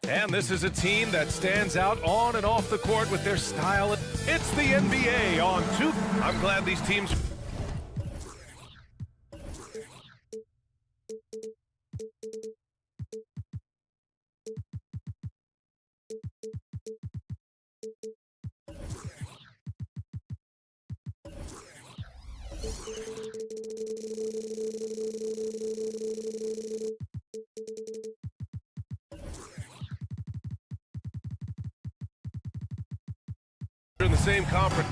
And this is a team that stands out on and off the court with their style. It's the NBA on 2. I'm glad these teams... in the same conference.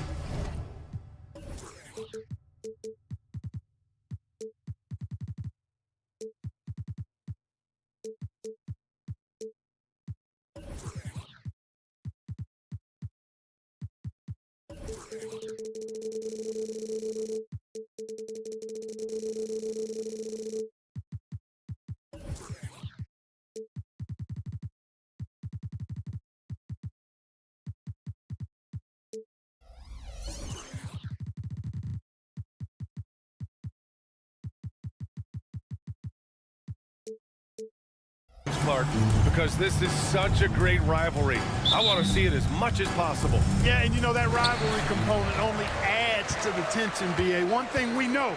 Because this is such a great rivalry. I want to see it as much as possible. Yeah, and you know, that rivalry component only adds to the tension, B.A. One thing we know,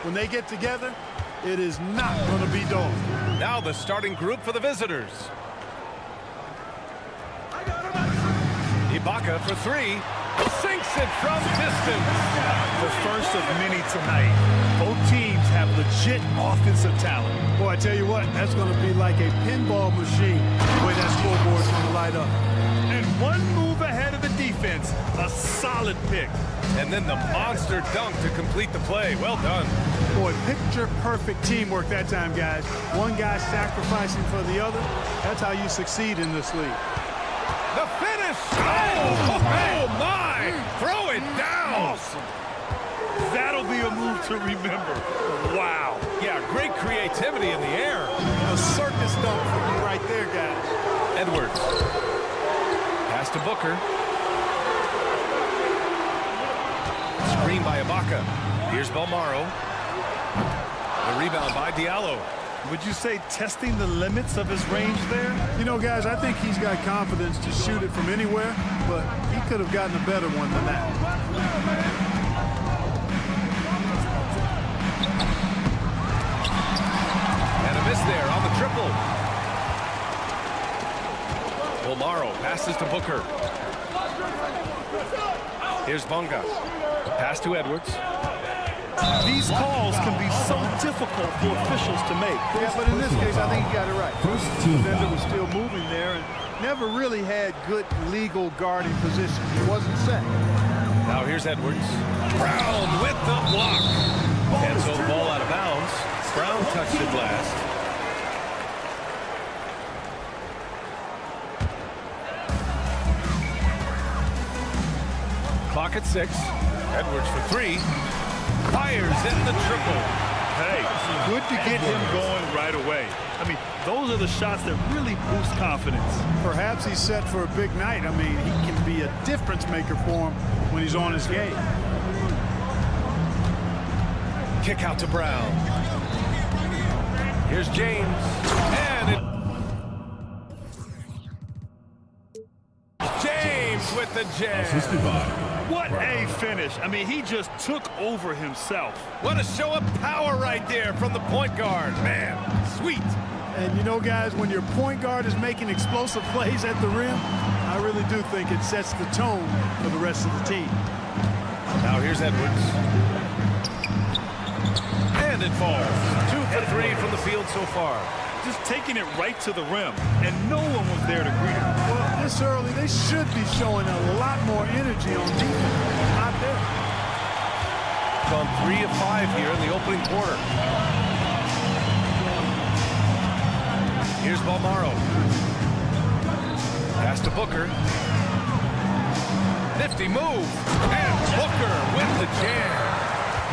when they get together, it is not going to be dull. Now the starting group for the visitors. Ibaka for 3. Sinks it from distance. The first of many tonight. Both teams have legit offensive talent. Boy, I tell you what, that's going to be like a pinball machine, the way that scoreboard's going to light up. And one move ahead of the defense, a solid pick. And then the monster dunk to complete the play. Well done. Boy, picture-perfect teamwork that time, guys. One guy sacrificing for the other. That's how you succeed in this league. The finish! Oh my! Throw it down! Awesome. That'll be a move to remember. Wow. Yeah, great creativity in the air. A circus dunk for me right there, guys. Edwards. Pass to Booker. Screen by Ibaka. Here's Belmaro. The rebound by Diallo. Would you say testing the limits of his range there? You know, guys, I think he's got confidence to shoot it from anywhere, but he could have gotten a better one than that. And a miss there on the triple. Belmaro passes to Booker. Here's Bonga. Pass to Edwards. These calls can be so difficult for officials to make. Yeah, but in this case, I think he got it right. The defender was still moving there and never really had good legal guarding position. He wasn't set. Now here's Edwards. Brown with the block. Cancel the ball out of bounds. Brown touched it last. Clock at 6. Edwards for 3. Fires in the triple. Hey, good to get him going right away. I mean, those are the shots that really boost confidence. Perhaps he's set for a big night. I mean, he can be a difference maker for him when he's on his game. Kick out to Brown. Here's James. And it... James with the jam. What a finish. I mean, he just took over himself. What a show of power right there from the point guard. Man, sweet. And you know, guys, when your point guard is making explosive plays at the rim, I really do think it sets the tone for the rest of the team. Now here's Edwards. And it falls. 2 for 3 from the field so far. Just taking it right to the rim, and no one was there to greet him. Well, this early, they should be showing a lot more energy on defense. Not there. Gone 3 of 5 here in the opening quarter. Here's Belmaro. Pass to Booker. Nifty move. And Booker with the jam.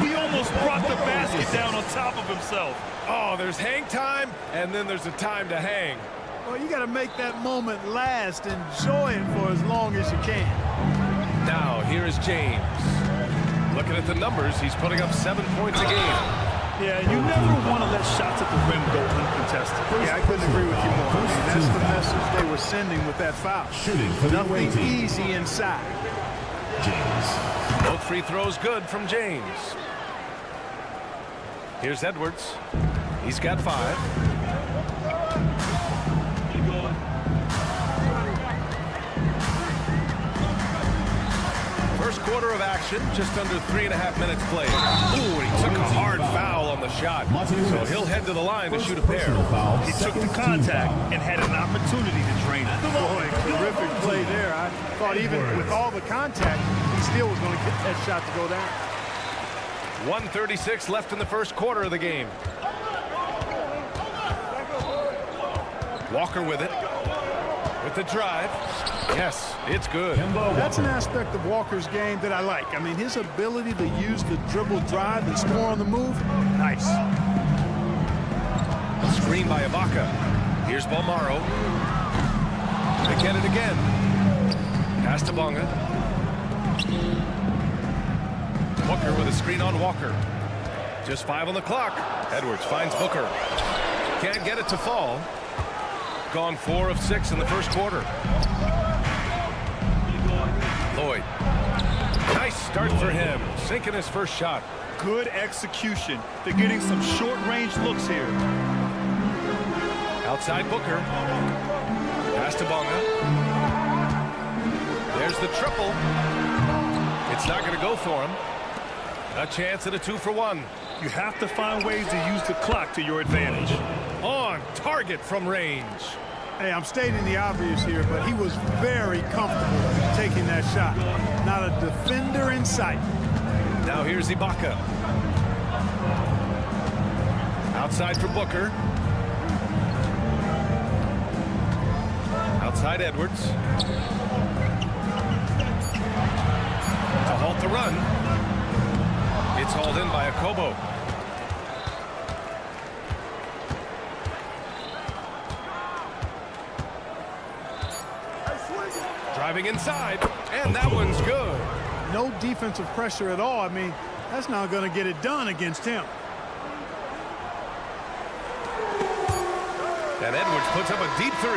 He almost brought the basket down on top of himself. Oh, there's hang time, and then there's a time to hang. Well, you got to make that moment last. Enjoy it for as long as you can. Now, here is James. Looking at the numbers, he's putting up 7 points a game. Yeah, you never want to let shots at the rim go uncontested. Yeah, I couldn't agree with you more. I mean, that's the message they were sending with that foul. Shooting for the away Nothing team. easy inside. James. Both free throws good from James. Here's Edwards. He's got 5. First quarter of action, just under 3.5 minutes played. Ooh, and he took a hard foul on the shot. So he'll head to the line to shoot a pair. He took the contact and had an opportunity to drain it. Boy, terrific play there. I thought even with all the contact, he still was going to get that shot to go down. 1:36 left in the first quarter of the game. Walker with it. With the drive. Yes, it's good. That's an aspect of Walker's game that I like. I mean, his ability to use the dribble drive and score on the move, nice. Screen by Ibaka. Here's Balmaro. They get it again. Pass to Bonga. Booker with a screen on Walker. Just 5 on the clock. Edwards finds Booker. Can't get it to fall. Gone 4 of 6 in the first quarter. Lloyd. Nice start for him. Sinking his first shot. Good execution. They're getting some short-range looks here. Outside Booker. Pass to Bonga. There's the triple. It's not going to go for him. A chance at a 2-for-1. You have to find ways to use the clock to your advantage. On target from range. Hey, I'm stating the obvious here, but he was very comfortable taking that shot. Not a defender in sight. Now here's Ibaka. Outside for Booker. Outside Edwards. To halt the run. It's hauled in by Akobo. Driving inside, and that one's good. No defensive pressure at all. I mean, that's not going to get it done against him. And Edwards puts up a deep 3.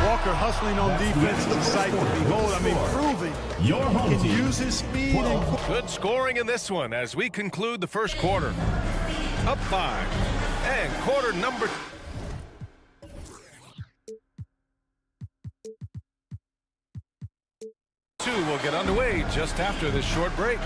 Walker hustling on defense is a sight to behold. I mean, proving he can use his speed and... Good scoring in this one as we conclude the first quarter. Up 5. And quarter number 2 will get underway just after this short break.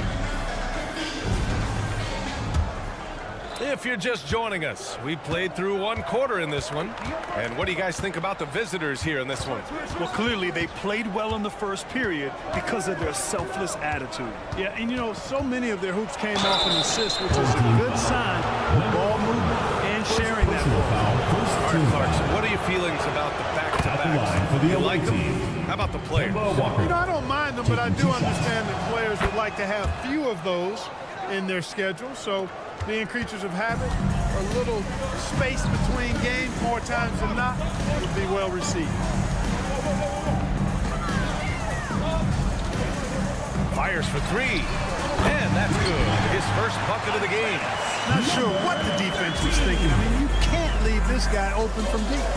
If you're just joining us, we played through 1 quarter in this one. And what do you guys think about the visitors here in this one? Well, clearly they played well in the first period because of their selfless attitude. Yeah, and you know, so many of their hoops came off an assist, which is a good sign of ball movement and sharing that ball. All right, Clarkson, what are your feelings about the back-to-backs? Do you like them? How about the players? You know, I don't mind them, but I do understand that players would like to have few of those in their schedule. So being creatures of habit, a little space between games more times than not would be well received. Fires for 3. And that's good. His first bucket of the game. Not sure what the defense was thinking. I mean, you can't leave this guy open from deep.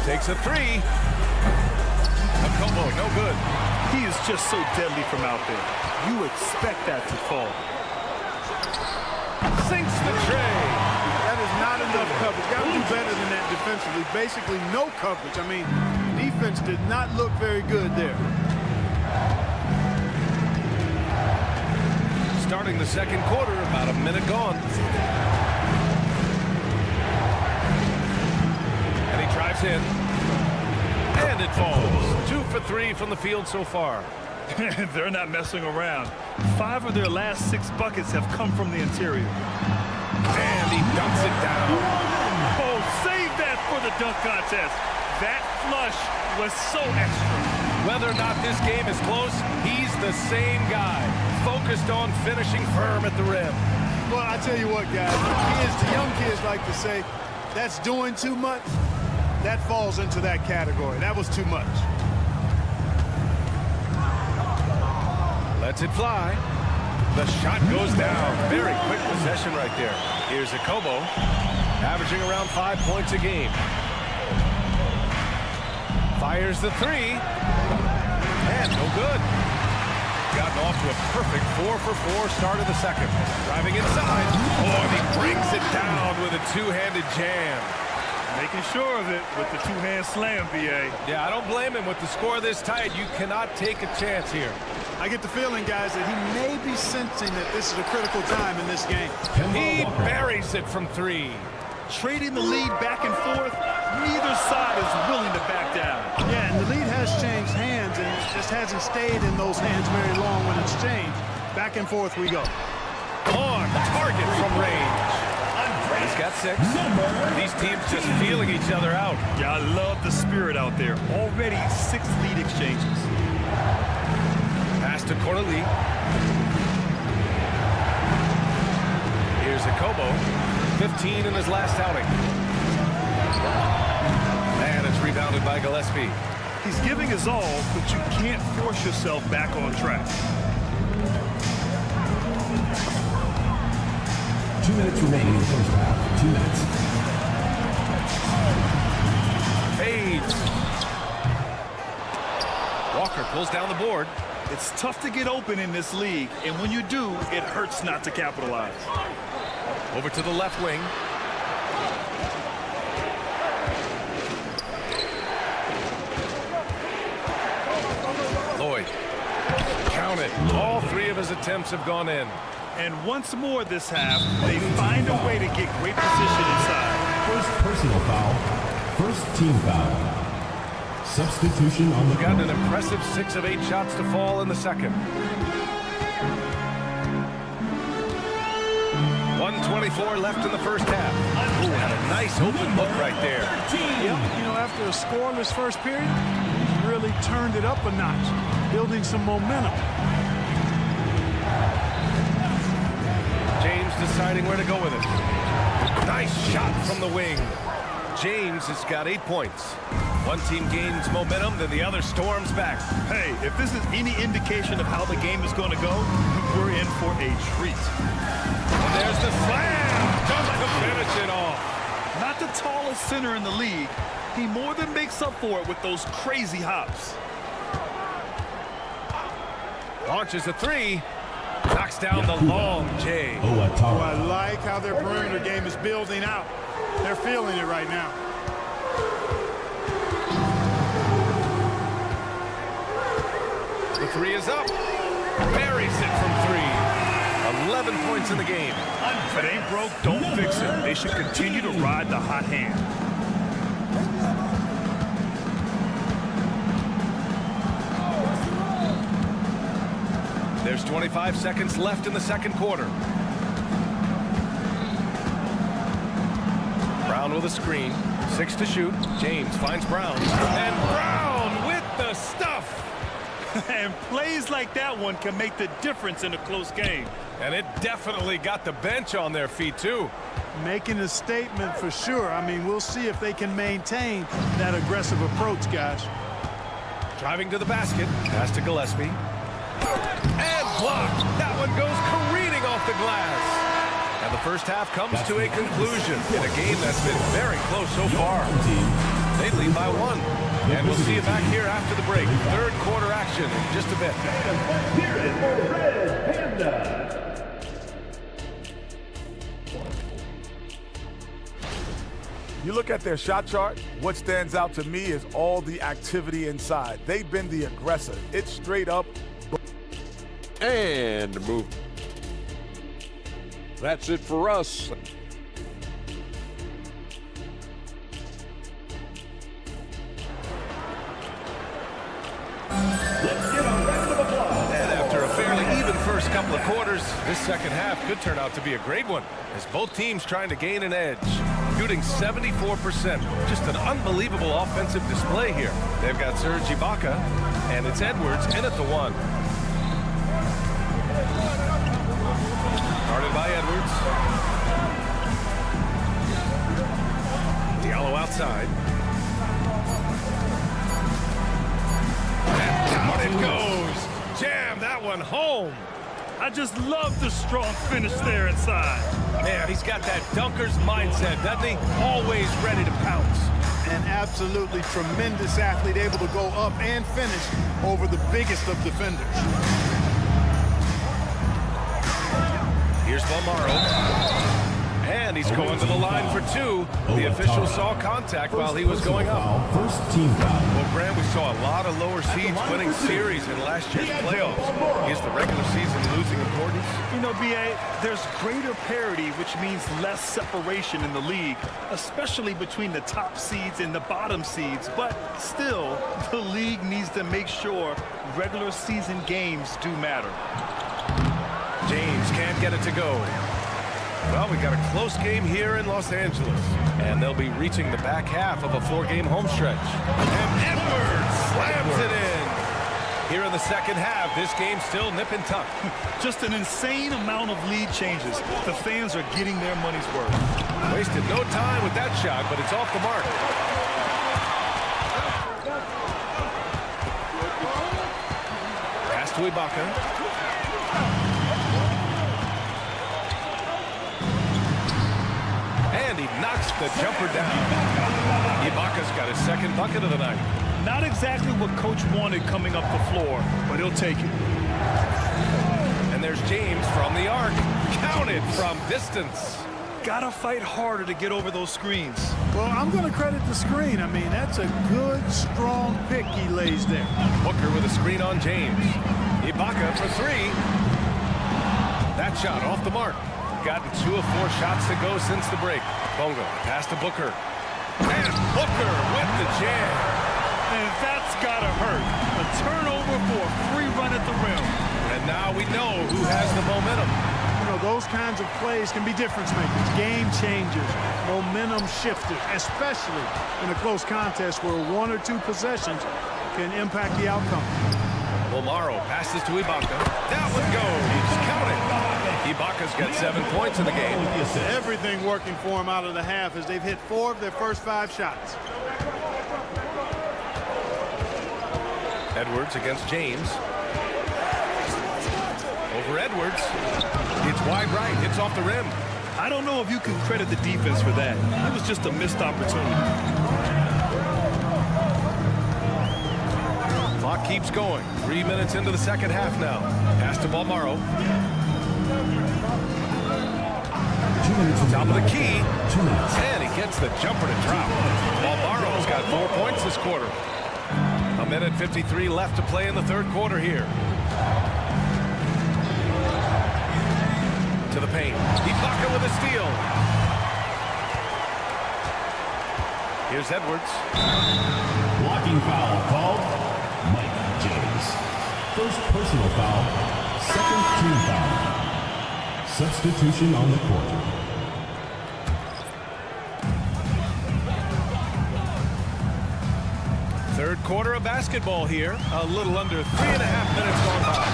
Takes a 3. Akobo, no good. He is just so deadly from out there. You expect that to fall. Sinks the tray. That is not enough coverage. Got to do better than that defensively. Basically no coverage. I mean, defense did not look very good there. Starting the second quarter, about a minute gone. And he drives in. And it falls. 2 for 3 from the field so far. They're not messing around. 5 of their last 6 buckets have come from the interior. And he dumps it down. Oh, save that for the dunk contest. That flush was so extra. Whether or not this game is close, he's the same guy, focused on finishing firm at the rim. Well, I tell you what, guys, the young kids like to say, that's doing too much, that falls into that category. That was too much. Lets it fly. The shot goes down. Very quick possession right there. Here's ZzKobo, averaging around 5 points a game. Fires the three. And no good. Gotten off to a perfect 4-for-4 start of the second. Driving inside. Oh, and he brings it down with a two-handed jam. Making sure of it with the two-hand slam, BA. Yeah, I don't blame him. With the score this tight, you cannot take a chance here. I get the feeling, guys, that he may be sensing that this is a critical time in this game. He buries it from three. Trading the lead back and forth, neither side is willing to back down. Yeah, and the lead has changed hands, and it just hasn't stayed in those hands very long when it's changed. Back and forth we go. On target from range. He's got 6. These teams just feeling each other out. Yeah, I love the spirit out there. Already 6 lead exchanges. Pass to Corley. Here's ZzKobo, 15 in his last outing. And it's rebounded by Gillespie. He's giving his all, but you can't force yourself back on track. 2 minutes remaining in the first half. 2 minutes. Fades. Walker pulls down the board. It's tough to get open in this league, and when you do, it hurts not to capitalize. Over to the left wing. Lloyd. Count it. All 3 of his attempts have gone in. And once more this half, they find a way to get great position inside. First personal foul. First team foul. Substitution on the We've gotten court. an impressive 6 of 8 shots to fall in the second. 1:24 left in the first half. Ooh, had a nice open look right there. Yep, you know, after a scoreless first period, he's really turned it up a notch, building some momentum. James deciding where to go with it. Nice shot from the wing. James has got 8 points. One team gains momentum, then the other storms back. Hey, if this is any indication of how the game is going to go, we're in for a treat. And there's the slam, just to finish it off. Not the tallest center in the league, he more than makes up for it with those crazy hops. Launches a 3, knocks down the long J. Oh, I like how their perimeter game is building out. They're feeling it right now. The 3 is up. Buries it from 3. 11 points in the game. If it ain't broke, don't fix it. They should continue to ride the hot hand. There's 25 seconds left in the second quarter. Brown with a screen. 6 to shoot. James finds Brown. And Brown with the stuff. And plays like that one can make the difference in a close game. And it definitely got the bench on their feet, too. Making a statement for sure. I mean, we'll see if they can maintain that aggressive approach, guys. Driving to the basket. Pass to Gillespie. And blocked. That one goes careening off the glass. And the first half comes to a conclusion in a game that's been very close so far. They lead by 1. And we'll see you back here after the break. Third quarter action in just a bit. Here is for Red Panda. You look at their shot chart, what stands out to me is all the activity inside. They've been the aggressor. It's straight up. And move. That's it for us. And after a fairly even first couple of quarters, this second half could turn out to be a great one, as both teams trying to gain an edge. Shooting 74%. Just an unbelievable offensive display here. They've got Serge Ibaka, and it's Edwards in at the 1. Guarded by Edwards. Diallo outside. And down it goes. Jam that one home. I just love the strong finish there inside. Man, he's got that dunker's mindset, doesn't he? Always ready to pounce. An absolutely tremendous athlete, able to go up and finish over the biggest of defenders. Here's Balmaro. And he's going to the line for two. The official saw contact while he was going up. First team foul. Well, Grant, we saw a lot of lower seeds winning series in last year's playoffs. Is the regular season losing importance? You know, B.A., there's greater parity, which means less separation in the league, especially between the top seeds and the bottom seeds. But still, the league needs to make sure regular season games do matter. James can't get it to go. Well, we got a close game here in Los Angeles, and they'll be reaching the back half of a 4-game home stretch. And Edwards slams it in. Here in the second half, this game's still nip and tuck. Just an insane amount of lead changes. The fans are getting their money's worth. Wasted no time with that shot, but it's off the mark. Pass to Ibaka. And he knocks the jumper down. Ibaka's got his second bucket of the night. Not exactly what coach wanted coming up the floor, but he'll take it. And there's James from the arc. Counted from distance. Gotta fight harder to get over those screens. Well, I'm going to credit the screen. I mean, that's a good, strong pick he lays there. Booker with a screen on James. Ibaka for three. That shot off the mark. Gotten 2 of 4 shots to go since the break. Bonga pass to Booker. And Booker with the jam. And that's gotta hurt. A turnover for a free run at the rim. And now we know who has the momentum. You know, those kinds of plays can be difference makers, game changers, momentum shifters, especially in a close contest where 1 or 2 possessions can impact the outcome. Balmaro passes to Ibaka. That one goes. Count it. Ibaka's got 7 points in the game. Everything working for him out of the half as they've hit 4 of their first 5 shots. Edwards against James. Over Edwards. It's wide right. Hits off the rim. I don't know if you can credit the defense for that. It was just a missed opportunity. Clock keeps going. 3 minutes into the second half now. Pass to Balmaro. Top of the key. And he gets the jumper to drop. Balmaro's got 4 points this quarter. 1:53 left to play in the third quarter here. To the paint. Ibaka with a steal. Here's Edwards. Blocking foul called. Mike James. First personal foul. Second team foul. Substitution on the court. Third quarter of basketball here. A little under 3.5 minutes gone by.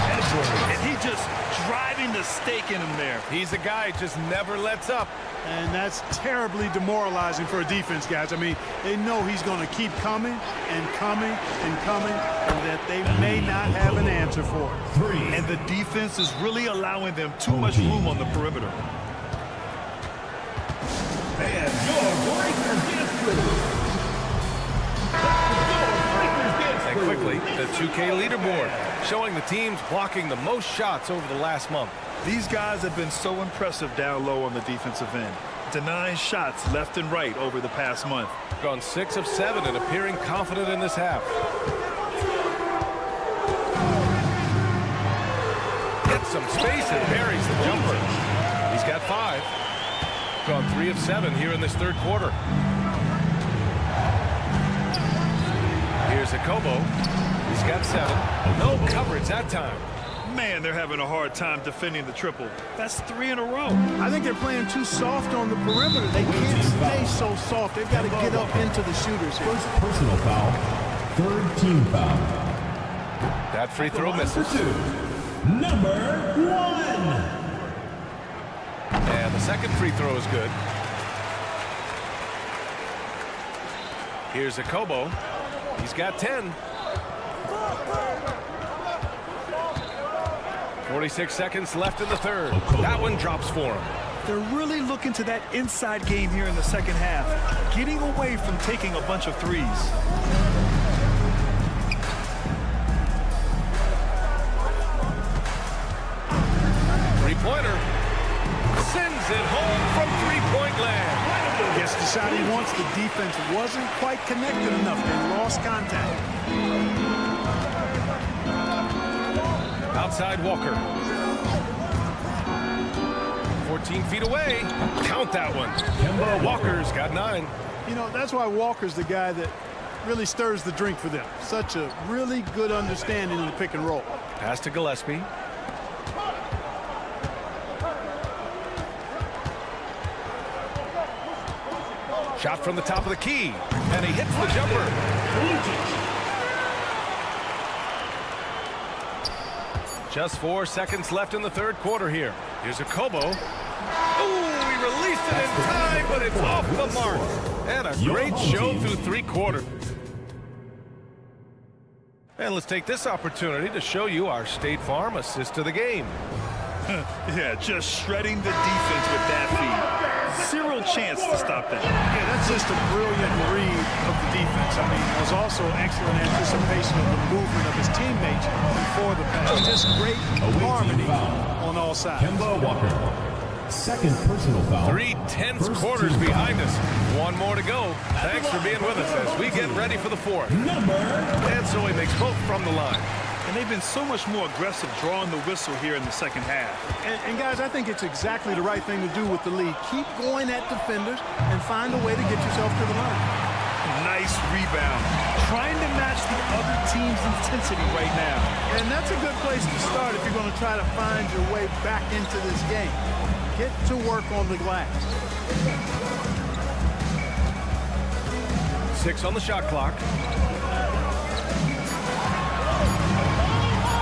And he just driving the stake in him there. He's a guy who just never lets up. And that's terribly demoralizing for a defense, guys. I mean, they know he's going to keep coming and coming and coming, and that they may not have an answer for it. And the defense is really allowing them too much room on the perimeter. And your Breakers get through. And quickly, the 2K leaderboard, showing the teams blocking the most shots over the last month. These guys have been so impressive down low on the defensive end, denying shots left and right over the past month. Gone 6 of 7 and appearing confident in this half. Gets some space and buries the jumper. He's got 5. Gone 3 of 7 here in this third quarter. Here's Akobo. He's got 7. No coverage that time. Man, they're having a hard time defending the triple. That's 3 in a row. I think they're playing too soft on the perimeter. They can't stay so soft. They've got to get up into the shooters here. First personal foul. Third team foul. That free throw misses. Number 1. And the second free throw is good. Here's ZzKobo. He's got 10. 46 seconds left in the third. That one drops for him. They're really looking to that inside game here in the second half, getting away from taking a bunch of threes. Three-pointer. Sends it home from three-point land. Gets the shot he wants. The defense wasn't quite connected enough. They lost contact. Outside Walker. 14 feet away. Count that one. Walker's got 9. You know, that's why Walker's the guy that really stirs the drink for them. Such a really good understanding in the pick and roll. Pass to Gillespie. Shot from the top of the key. And he hits the jumper. Just 4 seconds left in the third quarter here. Here's ZzKobo. Ooh, he released it in time, but it's off the mark. And a great show through 3 quarters. And let's take this opportunity to show you our State Farm assist to the game. Yeah, just shredding the defense with that feed. Zero chance to stop that. Yeah, that's just a brilliant read of the defense. I mean, it was also excellent anticipation of the movement of his teammates before the pass. Just great harmony on all sides. Kemba Walker. Second personal foul. 3 tense quarters behind us. 1 more to go. Thanks for being with us as we get ready for the fourth. And so he makes both from the line. And they've been so much more aggressive drawing the whistle here in the second half. And guys, I think it's exactly the right thing to do with the lead. Keep going at defenders and find a way to get yourself to the line. Nice rebound. Trying to match the other team's intensity right now. And that's a good place to start if you're going to try to find your way back into this game. Get to work on the glass. 6 on the shot clock.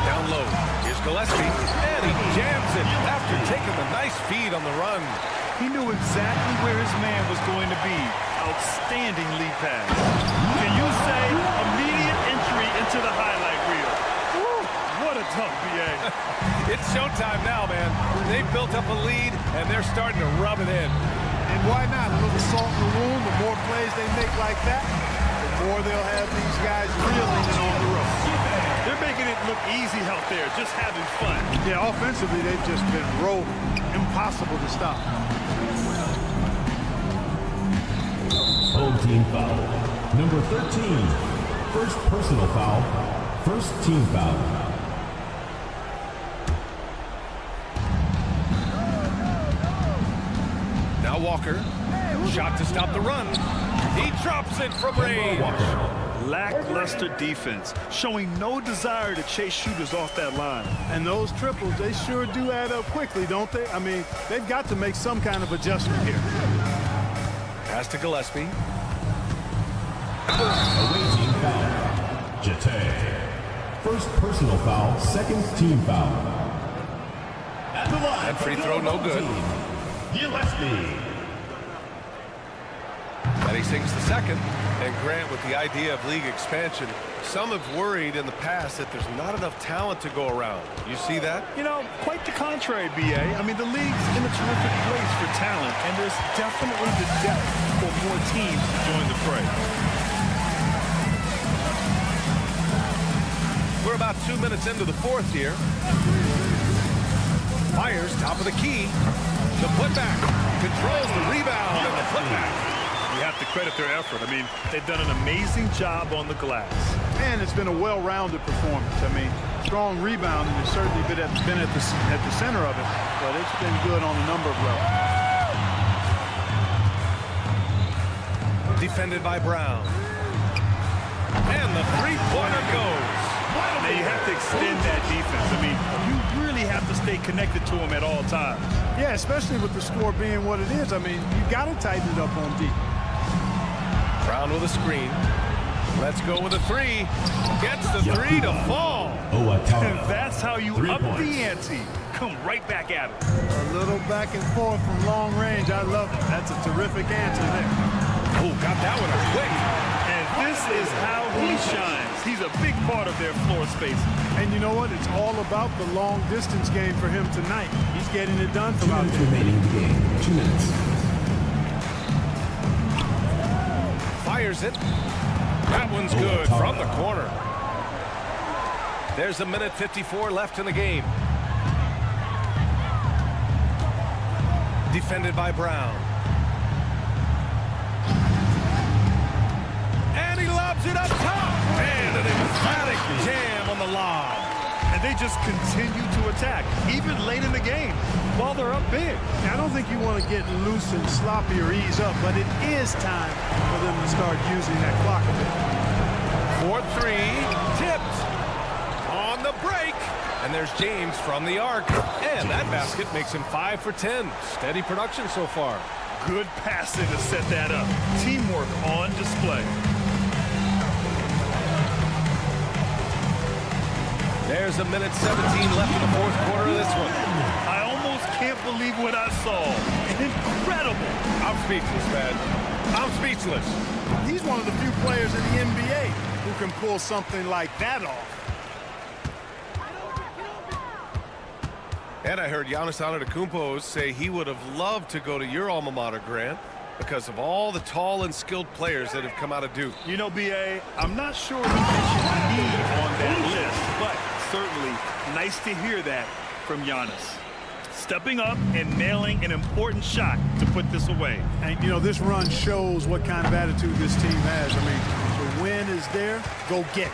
Down low. Here's Gillespie. And he jams it after taking the nice feed on the run. He knew exactly where his man was going to be. Outstanding lead pass. Can you say immediate entry into the highlight reel? Woo, what a tough BA. It's showtime now, man. They've built up a lead, and they're starting to rub it in. And why not? A little salt in the wound. The more plays they make like that, the more they'll have these guys reeling and on the road. They're making it look easy out there, just having fun. Yeah, offensively, they've just been rolling. Impossible to stop. Home team foul. Number 13. First personal foul. First team foul. Now Walker. Shot to stop the run. He drops it from range. Lackluster defense, showing no desire to chase shooters off that line. And those triples, they sure do add up quickly, don't they? I mean, they've got to make some kind of adjustment here. Pass to Gillespie. Away team foul. Jete. First personal foul. Second team foul. At the line. That free throw no good. Gillespie. And he sinks the second. And Grant, with the idea of league expansion, some have worried in the past that there's not enough talent to go around. You see that? You know, quite the contrary, BA. I mean, the league's in a terrific place for talent, and there's definitely the depth for more teams to join the fray. We're about 2 minutes into the fourth here. Fires top of the key. The putback. Controls the rebound and the putback. You have to credit their effort. I mean, they've done an amazing job on the glass. And it's been a well-rounded performance. I mean, strong rebounding has certainly been at the center of it, but it's been good on a number of levels. Defended by Brown. And the three-pointer goes. Now you have to extend that defense. I mean, you really have to stay connected to them at all times. Yeah, especially with the score being what it is. I mean, you got to tighten it up on deep. Brown with a screen. Let's go with a three. Gets the three to fall. And that's how you up the ante. Come right back at it. A little back and forth from long range. I love it. That's a terrific answer there. Oh, got that one up quick. And is how he shines. He's a big part of their floor space. And you know what? It's all about the long distance game for him tonight. He's getting it done 2 from out minutes there. remaining in the game. 2 minutes. Fires it. That one's good from the corner. There's a minute 54 left in the game. Defended by Brown. And he lobs it up top. And an emphatic jam on the lob. And they just continue to attack, even late in the game, while they're up big. I don't think you want to get loose and sloppy or ease up, but it is time for them to start using that clock a bit. 4-3, tipped on the break. And there's James from the arc. And that basket makes him 5 for 10. Steady production so far. Good passing to set that up. Teamwork on display. There's a minute 17 left in the fourth quarter of this one. I almost can't believe what I saw. Incredible. I'm speechless, man. I'm speechless. He's one of the few players in the NBA who can pull something like that off. And I heard Giannis Antetokounmpo say he would have loved to go to your alma mater, Grant, because of all the tall and skilled players that have come out of Duke. You know, B.A., I'm not sure he mentioned me on that list, but certainly nice to hear that from Giannis. Stepping up and nailing an important shot to put this away. And, you know, this run shows what kind of attitude this team has. I mean, the win is there. Go get it.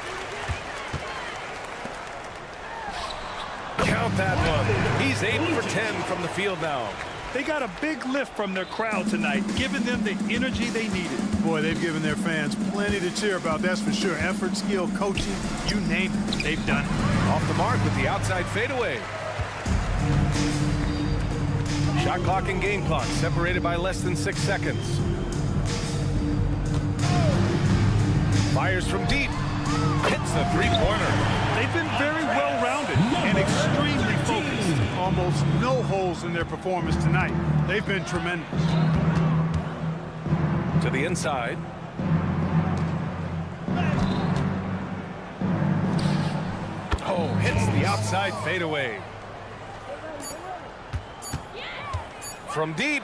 Count that one. He's 8 for 10 from the field now. They got a big lift from their crowd tonight, giving them the energy they needed. Boy, they've given their fans plenty to cheer about, that's for sure. Effort, skill, coaching, you name it, they've done it. Off the mark with the outside fadeaway. Shot clock and game clock separated by less than 6 seconds. Fires from deep. Hits the three-pointer. They've been very well-rounded and extremely focused. Almost no holes in their performance tonight. They've been tremendous. To the inside. Oh, hits the outside fadeaway. From deep.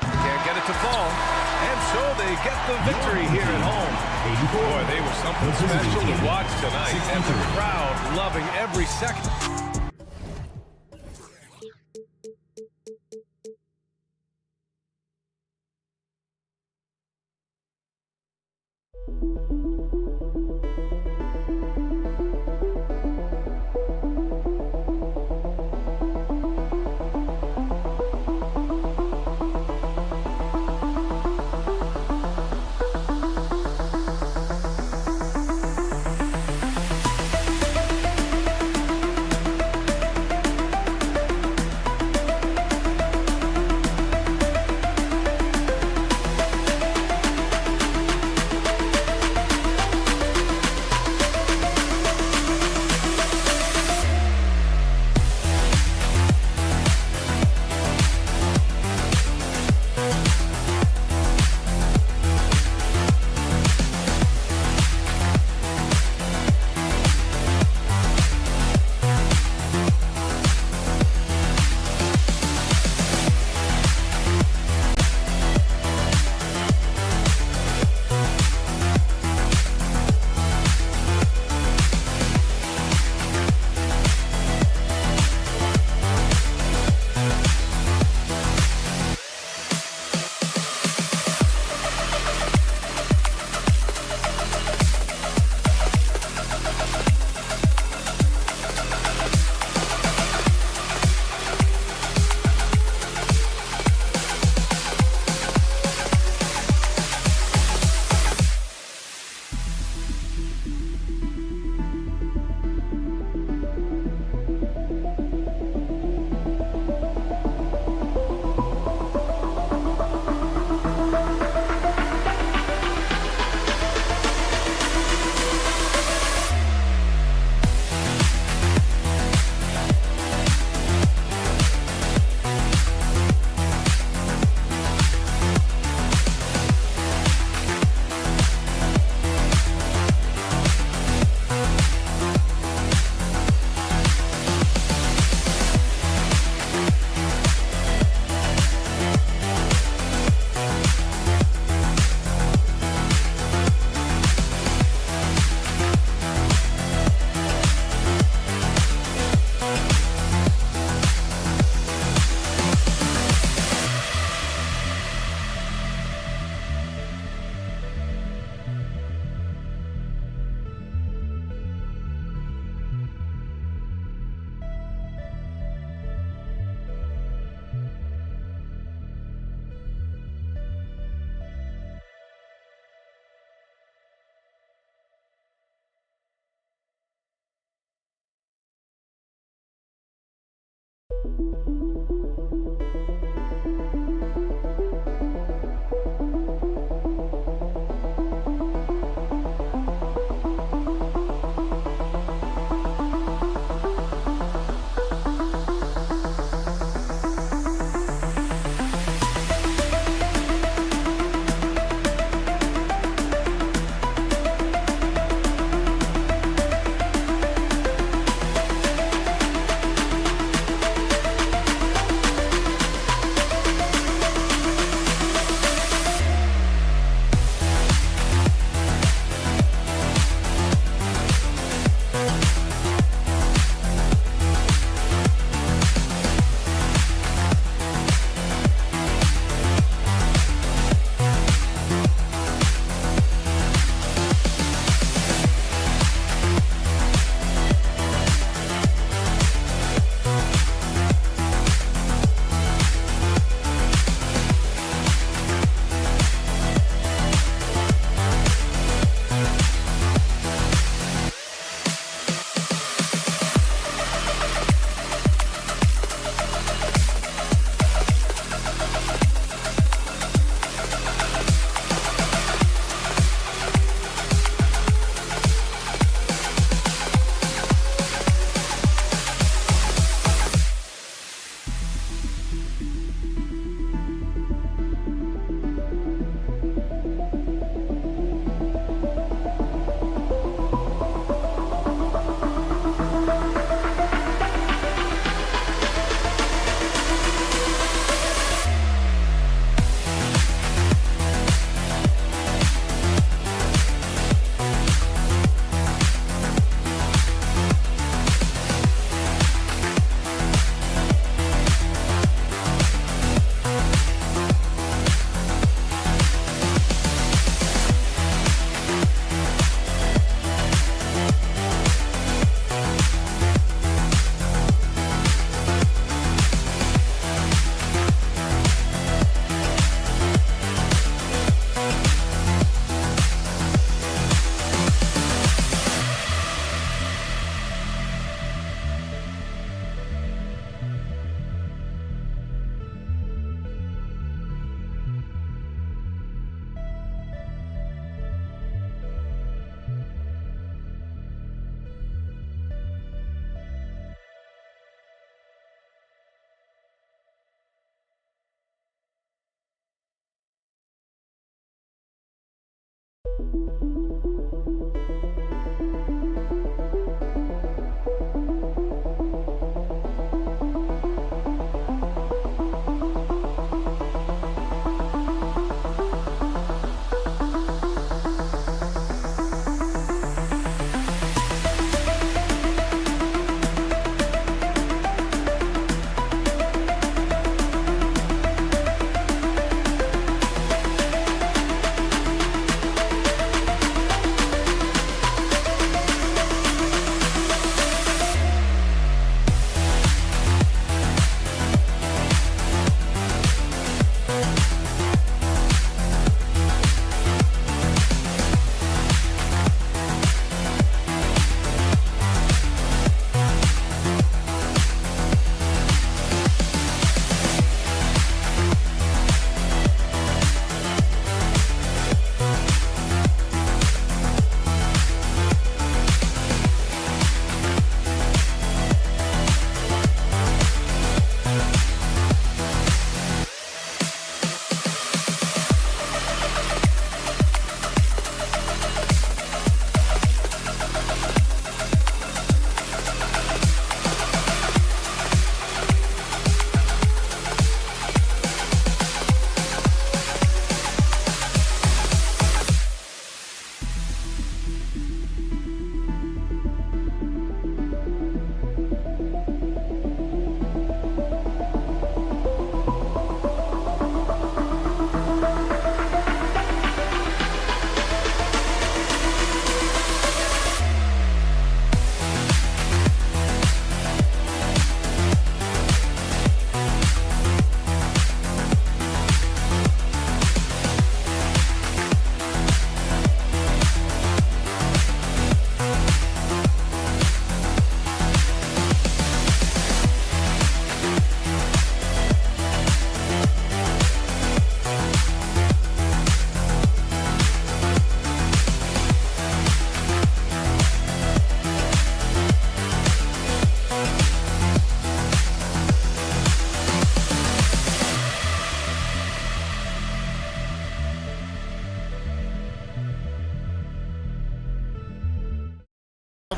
Can't get it to fall. And so they get the victory here at home. Boy, they were something special to watch tonight. And the crowd loving every second.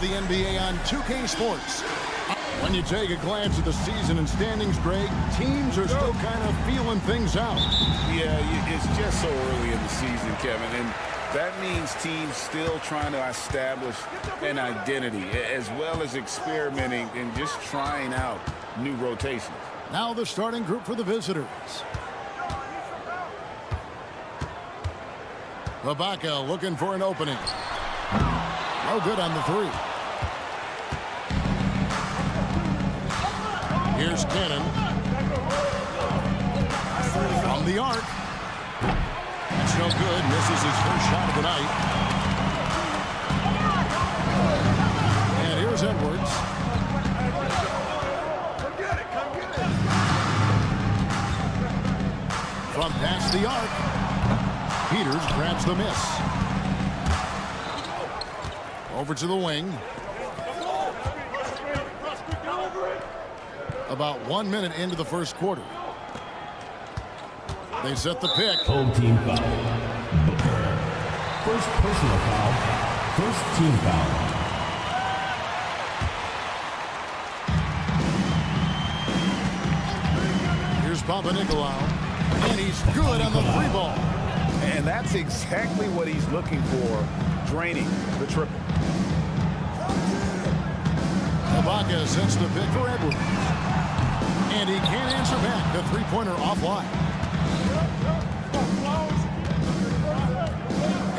the NBA on 2K Sports. When you take a glance at the season and standings, Greg, teams are still kind of feeling things out. Yeah, it's just so early in the season, Kevin, and that means teams still trying to establish an identity as well as experimenting and just trying out new rotations. Now the starting group for the visitors. Pasko looking for an opening. No good on the three. Here's Cannon. From the arc. That's no good. Misses his first shot of the night. And here's Edwards. From past the arc. Peters grabs the miss. Over to the wing. About 1 minute into the first quarter. They set the pick. Home team foul. Booker. First personal foul. First team foul. Here's Papanikolaou. And he's good on the three ball. And that's exactly what he's looking for, draining the triple. Pasko sets the pick for Edwards. And he can't answer back. The three-pointer offline.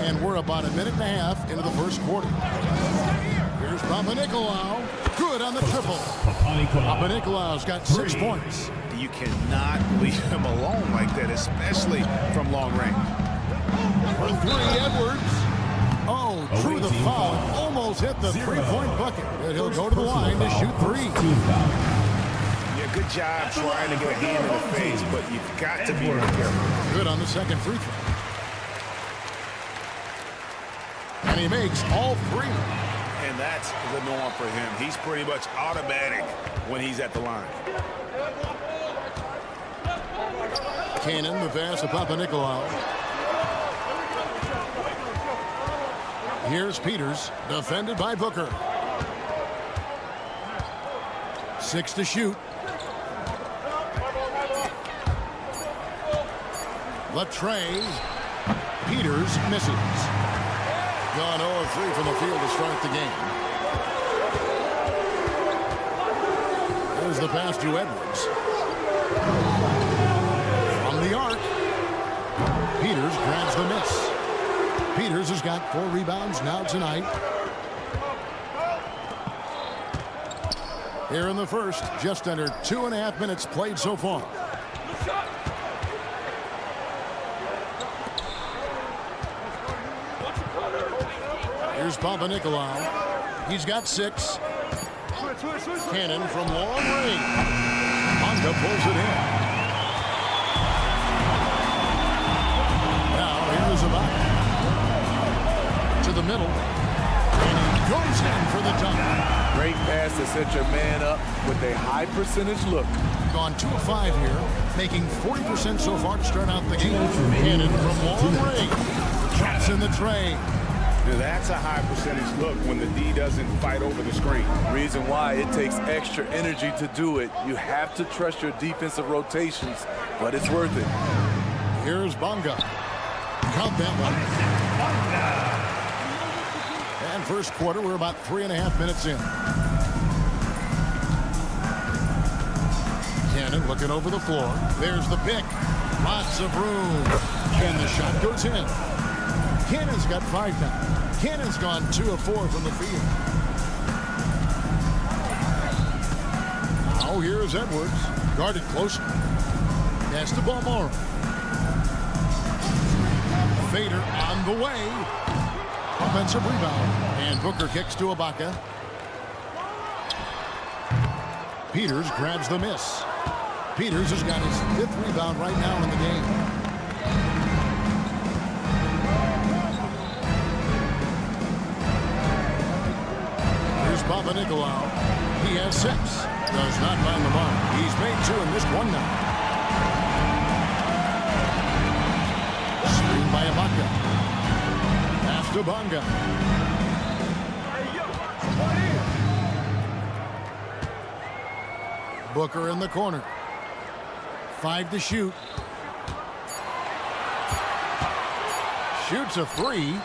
And we're about a minute and a half into the first quarter. Here's Papanikolaou. Good on the triple. Papanikolaou's got 6 points. You cannot leave him alone like that, especially from long range. For three, Edwards. Oh, drew the foul. Almost hit the three-point bucket. And he'll go to the line to shoot three. Yeah, good job trying to get a hand in the face, but you've got to be more careful. Good on the second free throw. And he makes all three. And that's the norm for him. He's pretty much automatic when he's at the line. Cannon, the pass to Papanikolaou. Here's Peters, defended by Booker. 6 to shoot. Latrey. Peters misses. Gone 0-3 from the field to start the game. There's the pass to Edwards. From the arc. Peters grabs the miss. Peters has got 4 rebounds now tonight. Here in the first, just under 2.5 minutes played so far. Here's Papanikolaou. He's got 6. Cannon from long range. Pasko pulls it in. Now here's Ibaka. To the middle. And he goes in for the dunk. Great pass to set your man up with a high percentage look. Gone 2 of 5 here, making 40% so far to start out the game. Cannon from long range. Traps in the tray. Now, that's a high percentage look when the D doesn't fight over the screen. Reason why it takes extra energy to do it. You have to trust your defensive rotations, but it's worth it. Here's Bonga. Count that one. And first quarter, we're about 3.5 minutes in. Cannon looking over the floor. There's the pick. Lots of room. And the shot goes in. Cannon's got 5 now. Cannon's gone 2 of 4 from the field. Now here's Edwards. Guarded close. Pass to Balmore. Fader on the way. Offensive rebound. And Booker kicks to Ibaka. Peters grabs the miss. Peters has got his 5th rebound right now in the game. Here's Papanikolaou. He has 6. Does not find the mark. He's made 2 and missed 1 now. Screen by Ibaka. Pass to Bonga. Booker in the corner. 5 to shoot. Shoots a 3.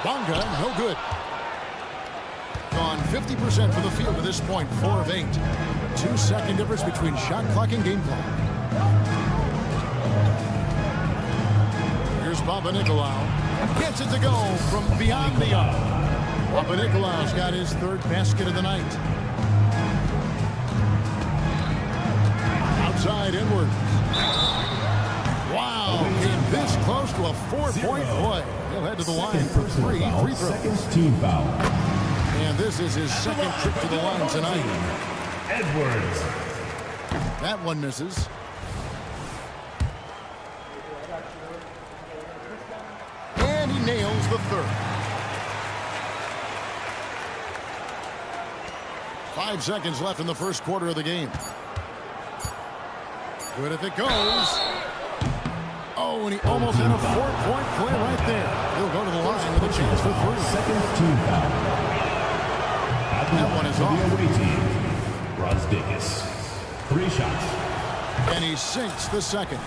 Bonga, no good. Gone 50% from the field at this point, 4 of 8. 2-second difference between shot clock and game clock. Here's Papanikolaou. Gets it to go from beyond the arc. Papanikolaou's got his 3rd basket of the night. Outside Edwards. Wow, came this close to a 4-point play. He'll head to the line for 3 free throws. Second team foul. And this is his 2nd trip to the line tonight. Edwards. That one misses. And he nails the 3rd. 5 seconds left in the first quarter of the game. Good if it goes. Oh, and he almost had a 4-point play right there. He'll go to the line with a chance for 3. Second team foul. That one is off. The away team. Rozdakis. 3 shots. And he sinks the 2nd.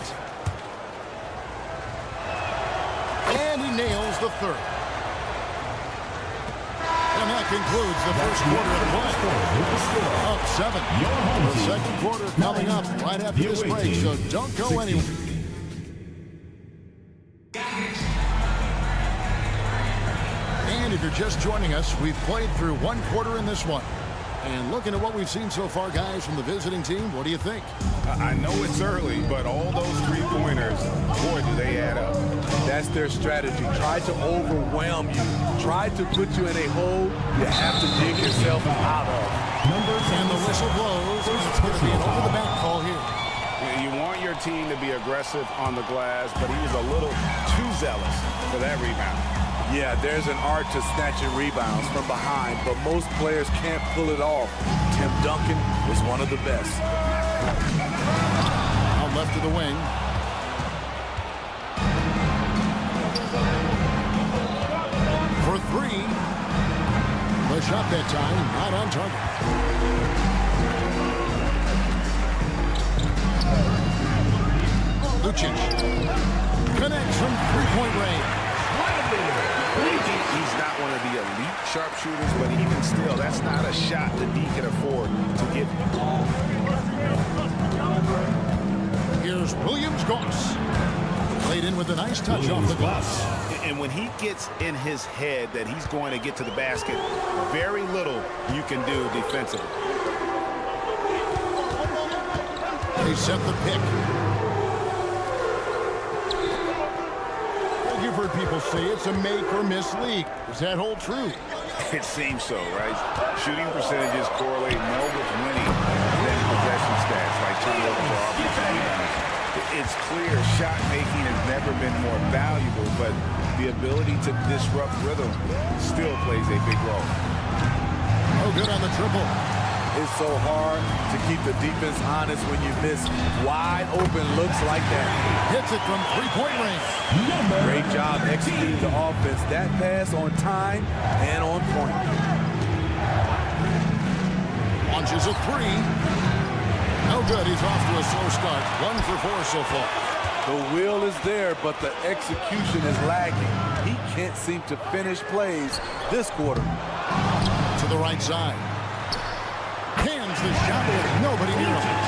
And he nails the 3rd. And that concludes the first quarter of play. Up 7. The second quarter coming up right after this break, so don't go anywhere. And if you're just joining us, we've played through 1 quarter in this one. And looking at what we've seen so far, guys, from the visiting team, what do you think? I know it's early, but all those 3-pointers, boy, do they add up. That's their strategy. Try to overwhelm you. Try to put you in a hole you have to dig yourself out of. And the whistle blows. It's going to be an over-the-back call here. You want your team to be aggressive on the glass, but he was a little too zealous for that rebound. Yeah, there's an art to snatching rebounds from behind, but most players can't pull it off. Tim Duncan is one of the best. Out left to the wing. For 3. The shot that time, not on target. Lucic connects from 3-point range. He's not one of the elite sharpshooters, but even still, that's not a shot that he can afford to give. Here's Williams-Goss. Played in with a nice touch off the glass. And when he gets in his head that he's going to get to the basket, very little you can do defensively. They set the pick. You've heard people say it's a make-or-miss league. Does that hold true? It seems so, right? Shooting percentages correlate more with winning than possession stats, like turnovers or offensive rebounds. It's clear shot making has never been more valuable, but the ability to disrupt rhythm still plays a big role. Oh, good on the triple. It's so hard to keep the defense honest when you miss wide open looks like that. Hits it from 3-point range. Great job executing the offense. That pass on time and on point. Launches a 3. No good. He's off to a slow start. 1 for 4 so far. The will is there, but the execution is lagging. He can't seem to finish plays this quarter. To the right side. Hands the shot with nobody near him.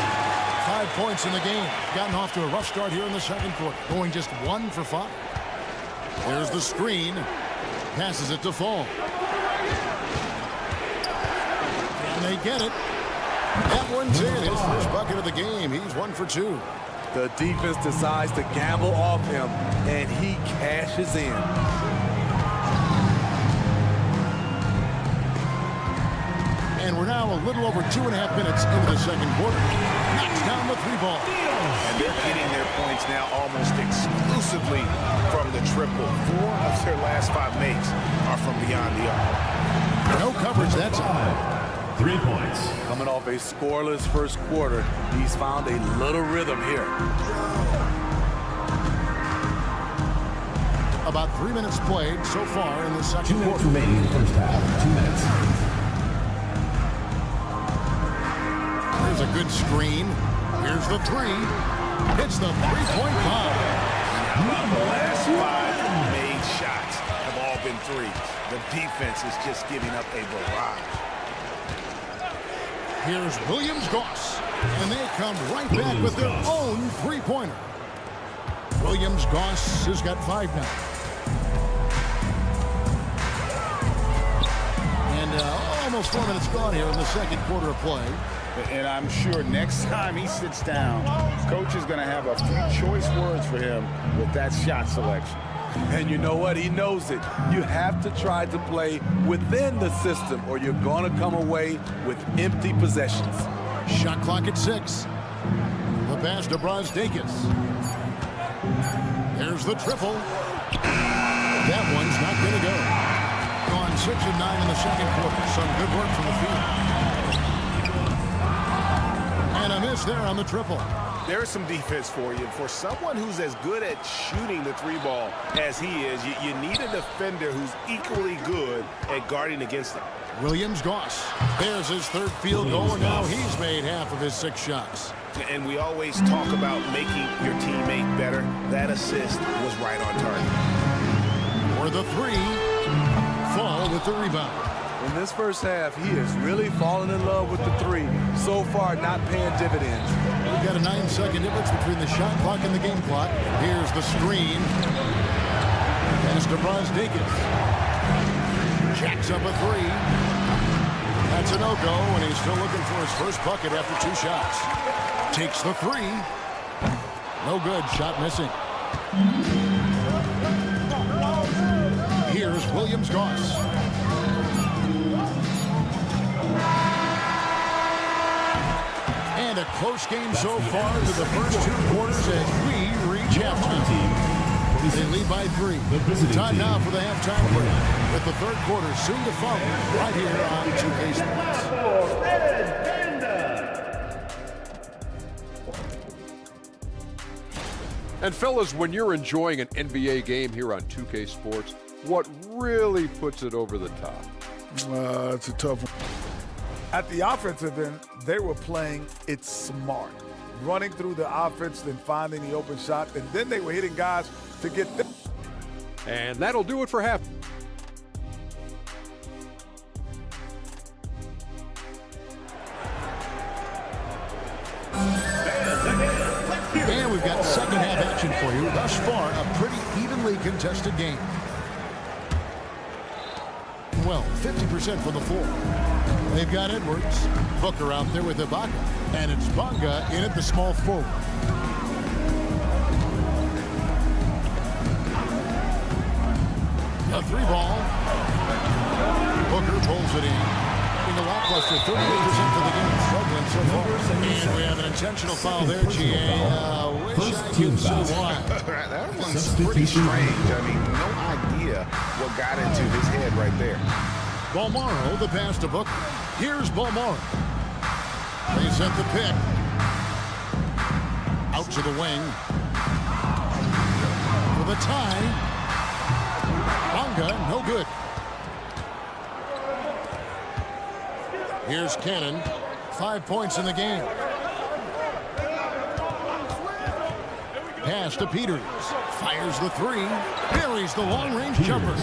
5 points in the game. Gotten off to a rough start here in the second quarter. Going just 1 for 5. There's the screen. Passes it to Fall. And they get it. That one's in. His first bucket of the game. He's 1 for 2. The defense decides to gamble off him, and he cashes in. And we're now a little over 2.5 minutes into the second quarter. Knocks down the 3-ball. And they're getting their points now almost exclusively from the triple. 4 of their last 5 makes are from beyond the arc. No coverage that time. 3 points. Coming off a scoreless first quarter, he's found a little rhythm here. About 3 minutes played so far in the second 2 minutes quarter. remaining in the first half. 2 minutes. Has a good screen. Here's the three. Hits the three-point bomb. How about the last 5 made shots have all been threes? The defense is just giving up a barrage. Here's Williams-Goss. And they come right back with their own three-pointer. Williams-Goss has got 5 now. And almost 4 minutes gone here in the second quarter of play. And I'm sure next time he sits down, coach is going to have a few choice words for him with that shot selection. And you know what? He knows it. You have to try to play within the system or you're going to come away with empty possessions. Shot clock at 6. The pass to Brasdakis. There's the triple. That one's not going to go. Gone 6 of 9 in the second quarter. Some good work from the field. And a miss there on the triple. There's some defense for you. For someone who's as good at shooting the three ball as he is, you need a defender who's equally good at guarding against him. Williams-Goss. There's his third field goal, and now he's made half of his 6 shots. And we always talk about making your teammate better. That assist was right on target. For the three, Fall with the rebound. In this first half, he is really falling in love with the three. So far, not paying dividends. We've got a 9-second difference between the shot clock and the game clock. Here's the screen. Pass to Brasdakis. Jacks up a three. That's a no-go, and he's still looking for his first bucket after 2 shots. Takes the three. No good. Shot missing. Here's Williams-Goss. And a close game so far to the first 2 quarters as we reach halftime. They lead by 3. Time now for the halftime break, with the third quarter soon to follow right here on 2K Sports. And fellas, when you're enjoying an NBA game here on 2K Sports, what really puts it over the top? It's a tough one. At the offensive end, they were playing it smart. Running through the offense, then finding the open shot, and then they were hitting guys to get them. And that'll do it for half. And we've got second half action for you. Thus far, a pretty evenly contested game. Well, 50% for the floor. They've got Edwards, Booker out there with Ibaka, and it's Bonga in at the small forward. A 3-ball. Booker pulls it in. A lackluster 38% for the game. Struggling so far. And we have an intentional foul there, GA. Wish I could see why. That one's pretty strange. I mean, no idea what got into his head right there. Balmaro, the pass to Booker. Here's Balmaro. They set the pick. Out to the wing. For the tie. Bonga, no good. Here's Cannon. 5 points in the game. Pass to Peters. Fires the three. Buries the long-range jumper.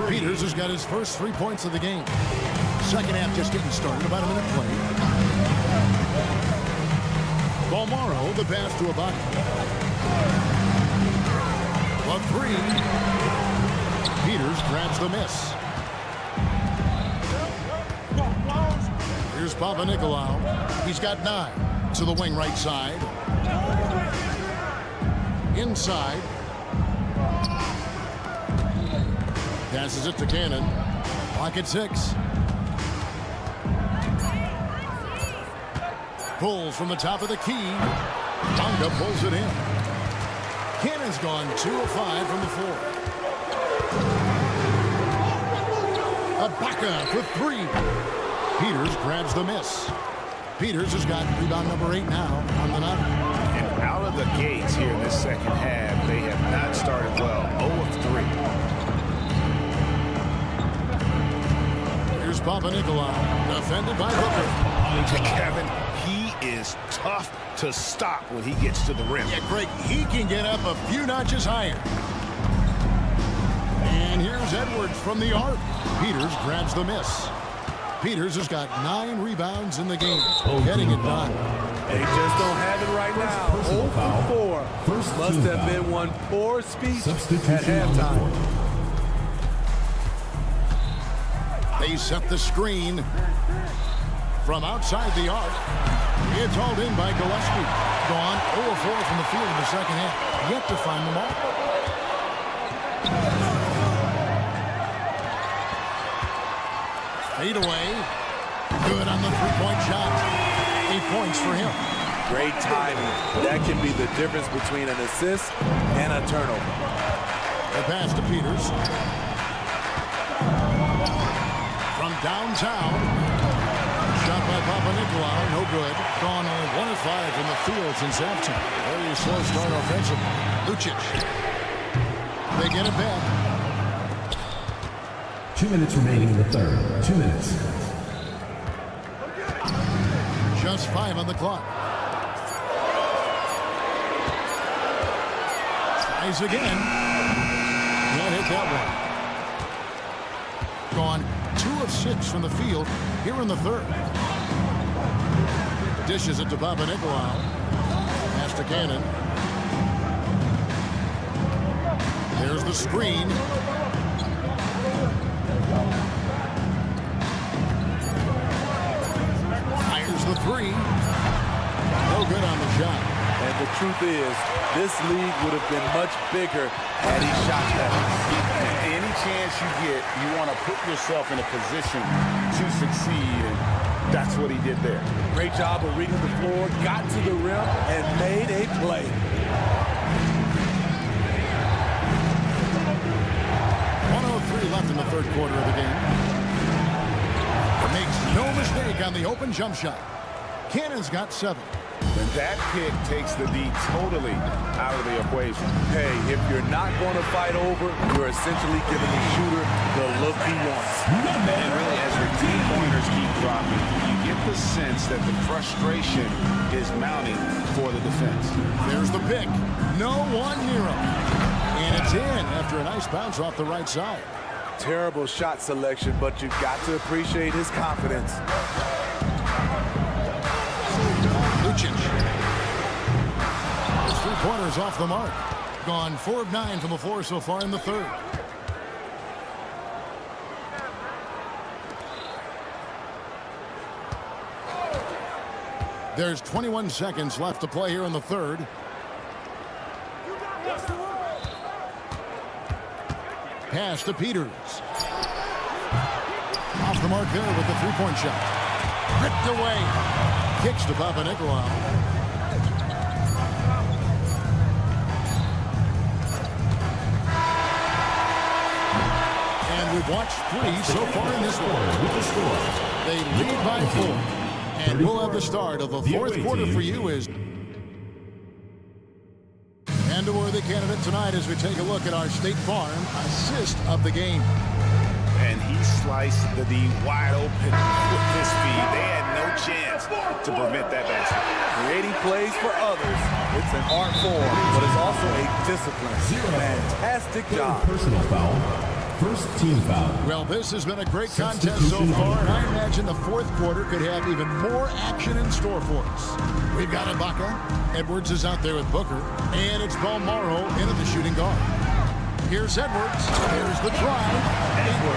Peters has got his first 3 points of the game. Second half just getting started. About a minute play. Balmaro, the pass to Ibaka. A three. Peters grabs the miss. Here's Papanikolaou. He's got 9. To the wing right side. Inside. Passes it to Cannon. Clock at 6. Pulls from the top of the key. Bonga pulls it in. Cannon's gone 2 of 5 from the floor. Ibaka for 3. Peters grabs the miss. Peters has got rebound number 8 now on the night. And out of the gates here in this second half, they have not started well. 0 of 3. Here's Papanikolaou, defended by Booker. Kevin, he is tough to stop when he gets to the rim. Yeah, Greg, he can get up a few notches higher. And here's Edwards from the arc. Peters grabs the miss. Peters has got 9 rebounds in the game, getting it done. They just don't have it right now. 0 for 4. Must have been one poor speech at halftime. They set the screen from outside the arc. It's hauled in by Gillespie. Gone 0 of 4 from the field in the second half. Yet to find the mark. Fade away. Good on the three-point shot. 8 points for him. Great timing. That can be the difference between an assist and a turnover. The pass to Peters. From downtown. Shot by Papanikolaou. No good. Gone only 1 of 5 from the field since halftime. Very slow start offensively. Lucic. They get it back. 2 minutes remaining in the third. 2 minutes. Just 5 on the clock. Tries again. Can't hit that one. Gone 2 of 6 from the field here in the third. Dishes it to Papanikolaou. Pass to Cannon. There's the screen. Fires the 3. No good on the shot. And the truth is, this league would have been much bigger had he shot better. Any chance you get, you want to put yourself in a position to succeed, and that's what he did there. Great job of reading the floor, got to the rim, and made a play. 1:03 left in the third quarter of the game. Makes no mistake on the open jump shot. Cannon's got 7. And that pick takes the D totally out of the equation. Hey, if you're not going to fight over, you're essentially giving the shooter the look he wants. And really, as the team pointers keep dropping, you get the sense that the frustration is mounting for the defense. There's the pick. No one near him. And it's in after a nice bounce off the right side. Terrible shot selection, but you've got to appreciate his confidence. Lucic. His 3-pointers off the mark. Gone 4 of 9 from the floor so far in the third. There's 21 seconds left to play here in the third. Pass to Peters. Off the mark there with the 3-point shot. Ripped away. Kicks to Papanikolaou. And we've watched 3 so far in this one. They lead by 4. And we'll have the start of the fourth quarter for you as and a worthy candidate tonight as we take a look at our State Farm assist of the game. And he sliced the D wide open with this feed. They had no chance to prevent that basket. Creating plays for others. It's an art form, but it's also a discipline. Fantastic job. Personal foul. First team foul. Well, this has been a great contest so far, and I imagine the fourth quarter could have even more action in store for us. We've got Ibaka. Edwards is out there with Booker, and it's Balmaro in at the shooting guard. Here's Edwards. Here's the drive.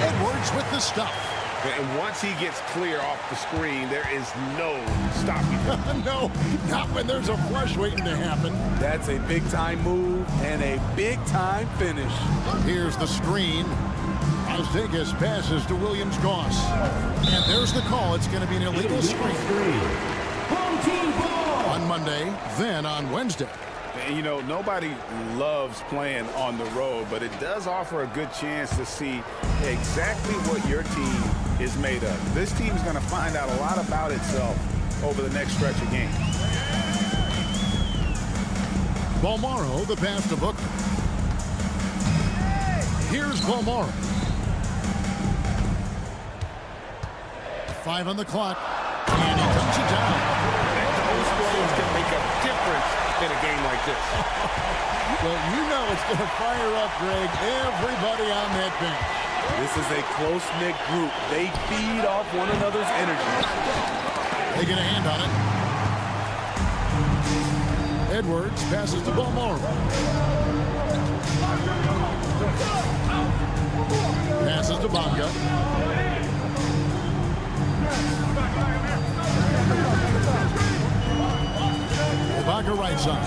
Edwards with the stop. And once he gets clear off the screen, there is no stopping him. No, not when there's a flush waiting to happen. That's a big-time move and a big-time finish. Here's the screen. As Vegas passes to Williams-Goss. And there's the call. It's going to be an illegal screen. On Monday, then on Wednesday. And, you know, nobody loves playing on the road, but it does offer a good chance to see exactly what your team is made of. This team is going to find out a lot about itself over the next stretch of games. Balmaro, the pass to Booker. Here's Balmaro. 5 on the clock. And he comes it down. And those at this. Well, you know it's going to fire up, Greg, everybody on that bench. This is a close-knit group. They feed off one another's energy. They get a hand on it. Edwards passes the ball more. Passes to Bonga. Bonga right side.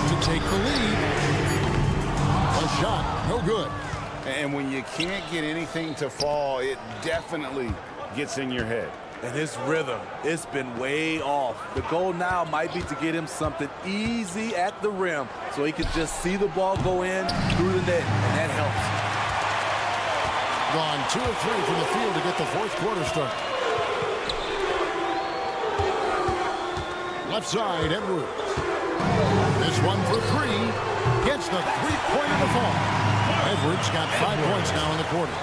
To take the lead. A shot, no good. And when you can't get anything to fall, it definitely gets in your head. And his rhythm, it's been way off. The goal now might be to get him something easy at the rim so he can just see the ball go in through the net, and that helps. Gone 2 of 3 from the field to get the fourth quarter started. Left side, Edwards. This one for 3. Gets the three-pointer to fall. Edwards got 5 points now in the quarter.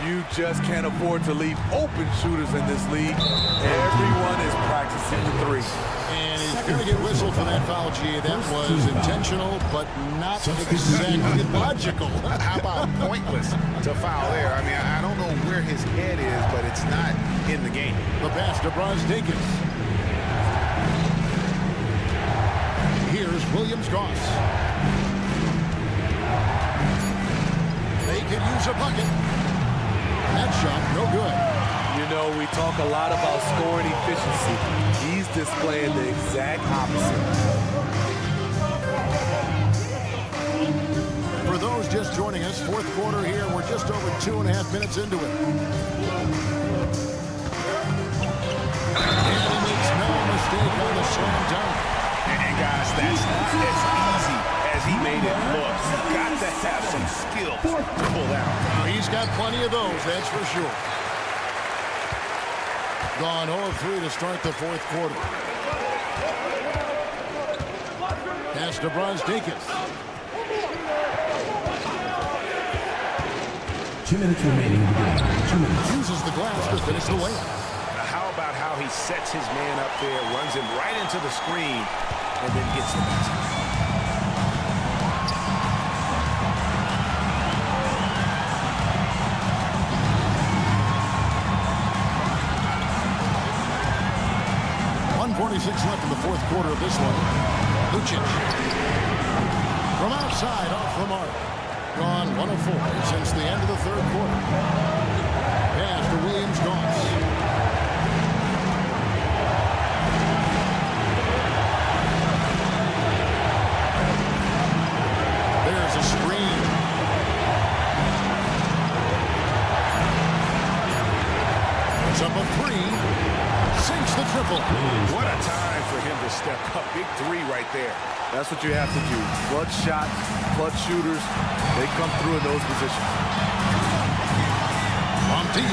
You just can't afford to leave open shooters in this league. Everyone is practicing the three. And he's going to get whistled for that foul, G. That was intentional, but not exactly logical. How about pointless to foul there? I mean, I don't know where his head is, but it's not in the game. The pass to Brosdikis. Here's Williams-Goss. They could use a bucket. That shot, no good. You know, we talk a lot about scoring efficiency. He's displaying the exact opposite. For those just joining us, fourth quarter here. We're just over 2.5 minutes into it. And he makes no mistake on the slam dunk. And guys, that's not as easy as he made it look. You've got to have some skill to pull out. He's got plenty of those, that's for sure. Gone 0 of 3 to start the fourth quarter. Pass to Brosdikis. 2 minutes remaining in the game. 2 minutes. Uses the glass to finish the layup. How about how he sets his man up there, runs him right into the screen, and then gets the basket. .46 left in the fourth quarter of this one. Lucic. From outside, off the mark. Gone 1 of 4 since the end of the third quarter. Pass to Williams-Goss. There's a screen. It's up a 3. Sinks the triple. What a time for him to step up. Big 3 right there. That's what you have to do. Clutch shots, clutch shooters, they come through in those positions. From deep.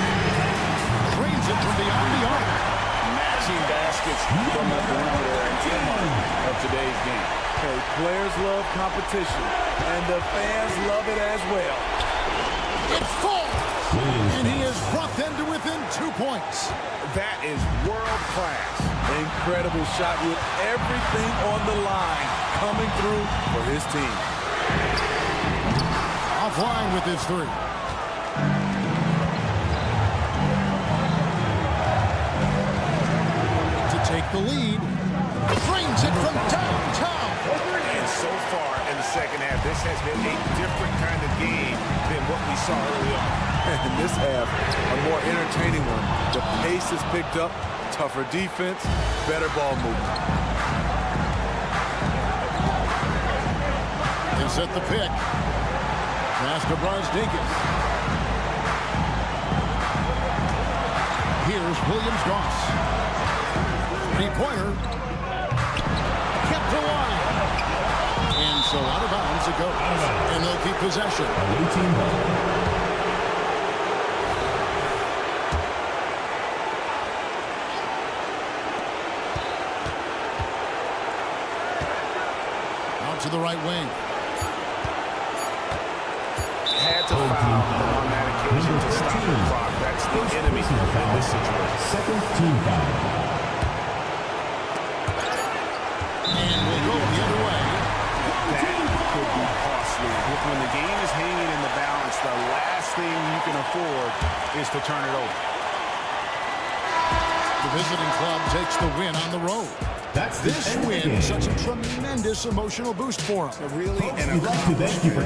Drains it from beyond the arc. Matching baskets from the perimeter of today's game. Hey, players love competition, and the fans love it as well. It's full. And he has brought them to within 2 points. That is world class. Incredible shot with everything on the line coming through for his team. Offline with his 3. To take the lead. Frames it from downtown. And so far in the second half, this has been a different kind of game than what we saw early on. And this half, a more entertaining one. The pace is picked up, tougher defense, better ball movement. They set the pick. Pass to Brosdikis. Here's Williams-Goss. 3-pointer. Kept alive. And so out of bounds it goes. And they'll keep possession. To the right wing. Had to foul on that occasion to stop the clock. That's the enemy in this situation. Second team foul. is to turn it over. The visiting club takes the win on the road. That's This win, such a tremendous emotional boost for them. Really, We'd like to thank you for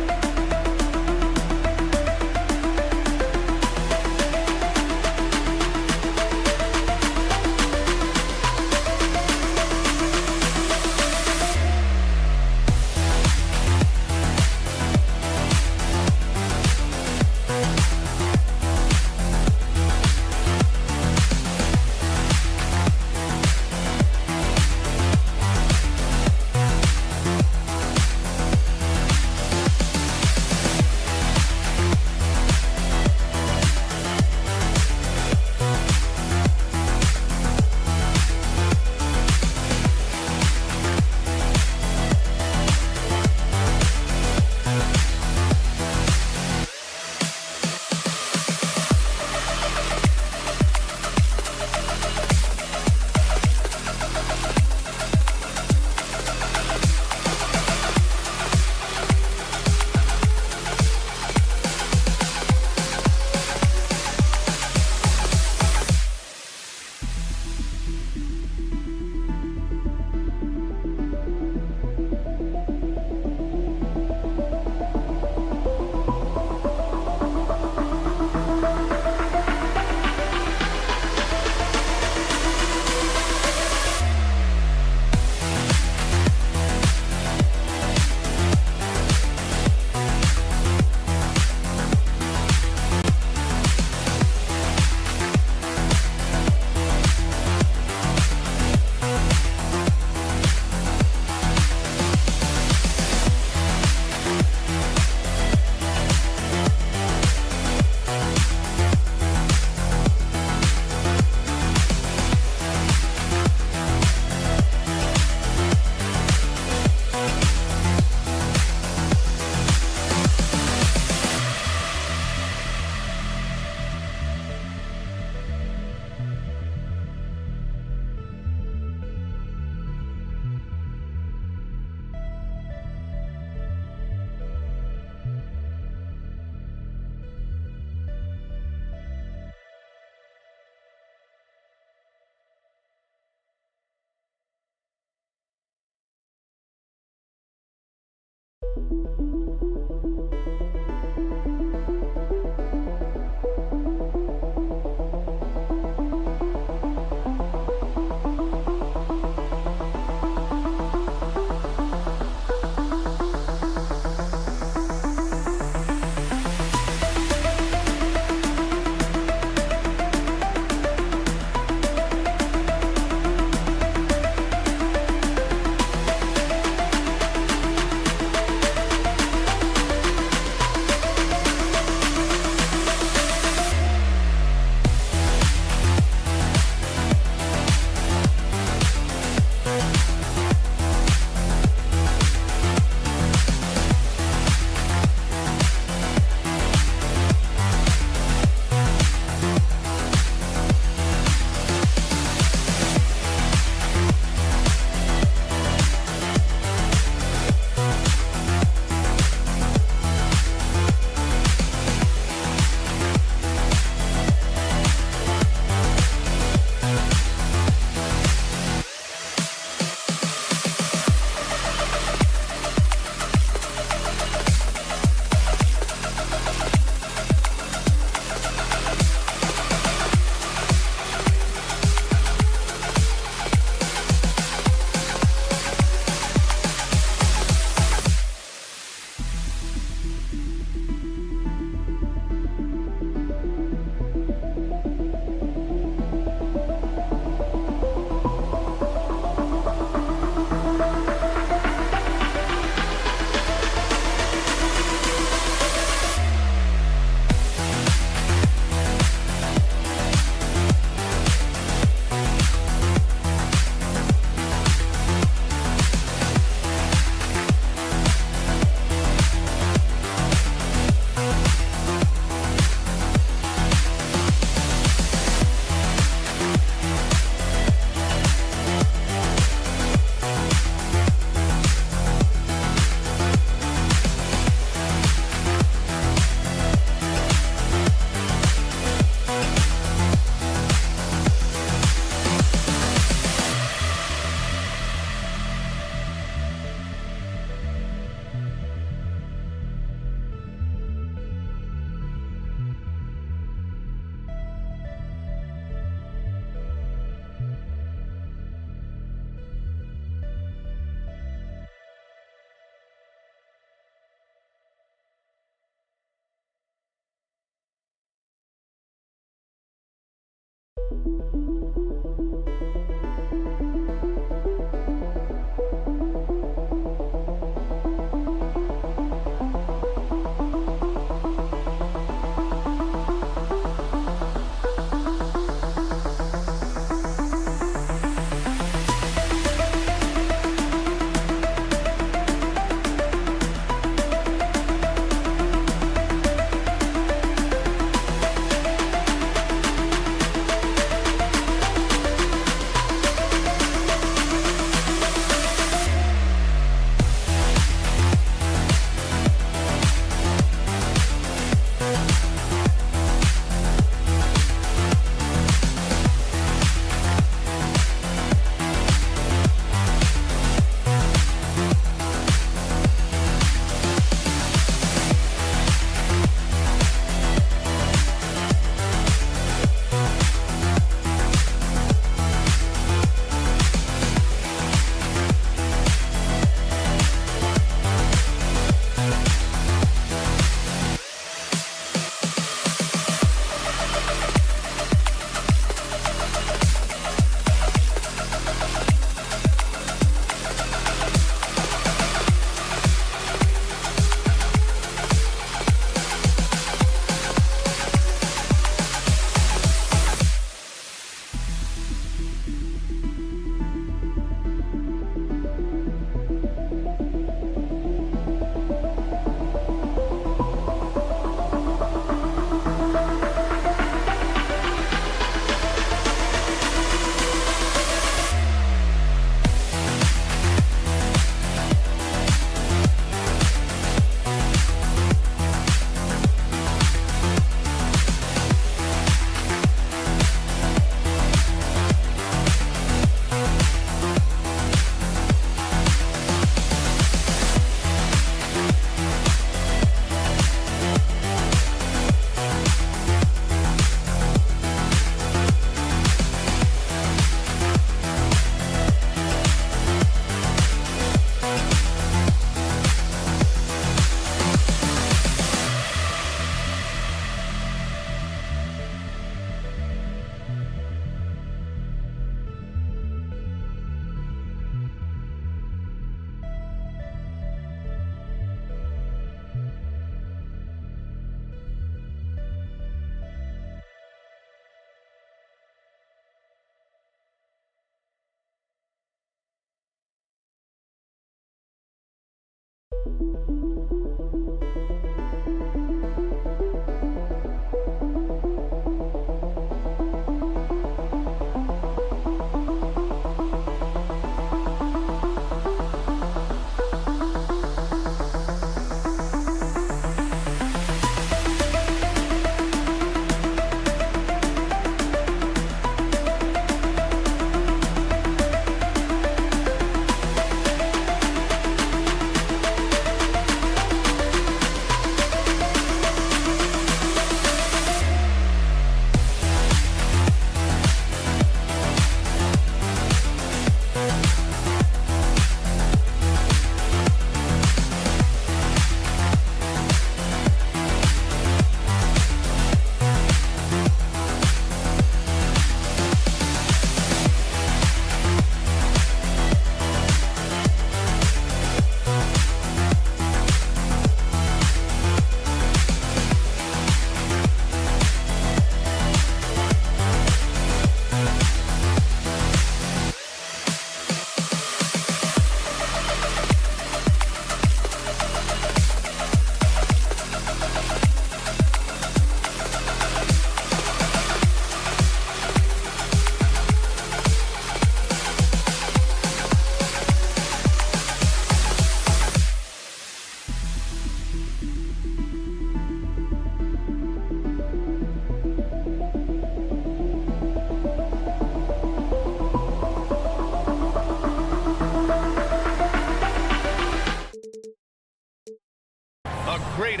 Great.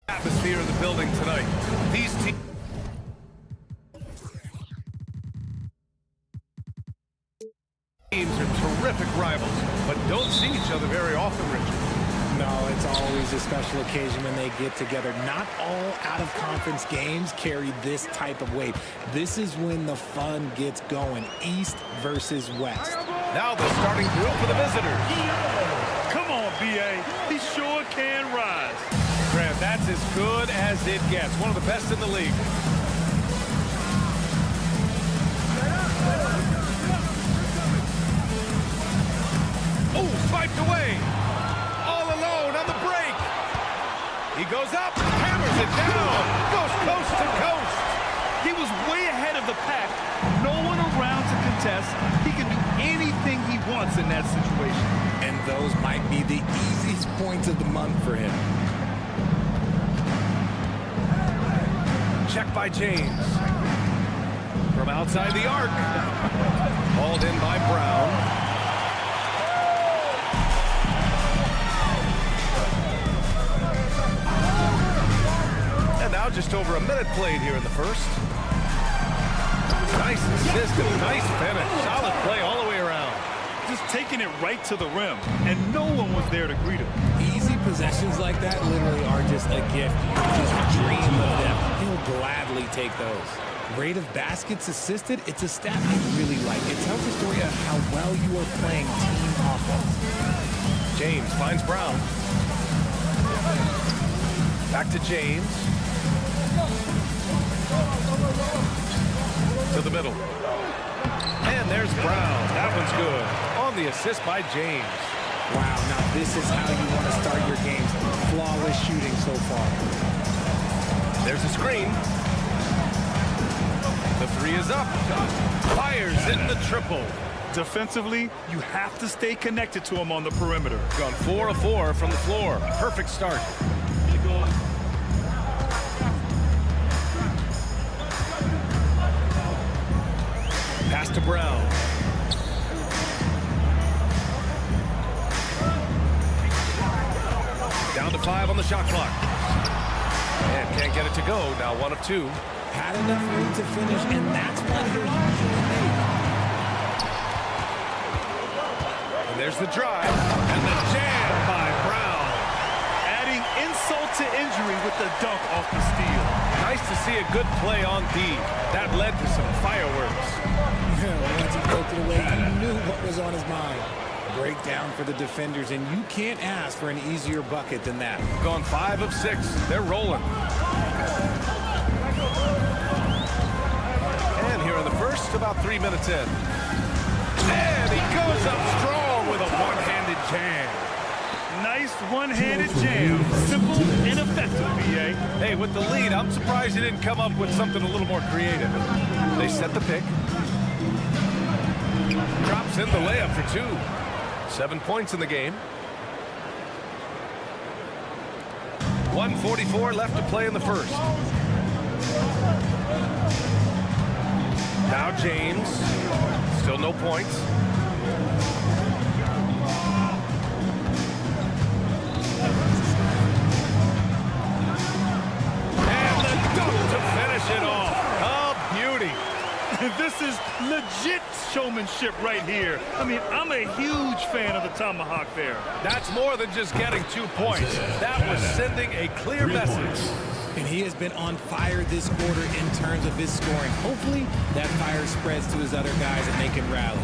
Atmosphere in the building tonight. These teams are terrific rivals, but don't see each other very often, Richard. No, it's always a special occasion when they get together. Not all out-of-conference games carry this type of weight. This is when the fun gets going, East versus West. Now the starting group for the visitors. Come on, B.A. He sure can rise. Graham, that's as good as it gets. One of the best in the league. Oh, swiped away. All alone on the break. He goes up, hammers it down, goes coast to coast. He was way ahead of the pack. No one around to contest. He can do anything he wants in that situation. And those might be the easiest points of the month for him. Check by James. From outside the arc. Hauled in by Brown. And now just over a minute played here in the first. Nice assist and nice finish. Solid play all the way around. Just taking it right to the rim, and no one was there to greet him. Easy possessions like that literally are just a gift. You just dream of them. He'll gladly take those. Rate of baskets assisted, it's a stat I really like. It tells a story of how well you are playing team offense. James finds Brown. Back to James. To the middle. And there's Brown. That one's good. On the assist by James. Wow, now this is how you want to start your games. Flawless shooting so far. There's a screen. The three is up. Fires in the triple. Defensively, you have to stay connected to him on the perimeter. Gone 4 of 4 from the floor. Perfect start. Pass to Brown. Down to 5 on the shot clock. And can't get it to go. Now 1 of 2. Had enough room to finish, and that's what he'll usually make. And there's the drive. And the jam by Brown. Adding insult to injury with the dunk off the steal. Nice to see a good play on D. That led to some fireworks. Once he poked it away, he knew what was on his mind. Breakdown for the defenders, and you can't ask for an easier bucket than that. Gone 5 of 6. They're rolling. And here in the first, about 3 minutes in. And he goes up strong with a one-handed jam. Nice one-handed jam. Simple and effective, BA. Hey, with the lead, I'm surprised he didn't come up with something a little more creative. They set the pick. Drops in the layup for 2. 7 points in the game. 1:44 left to play in the first. Now James. Still no points. And the dunk to finish it off. Oh, beauty. This is legit showmanship right here. I mean, I'm a huge fan of the tomahawk there. That's more than just getting 2 points. That was sending a clear message. And he has been on fire this quarter in terms of his scoring. Hopefully, that fire spreads to his other guys and they can rally.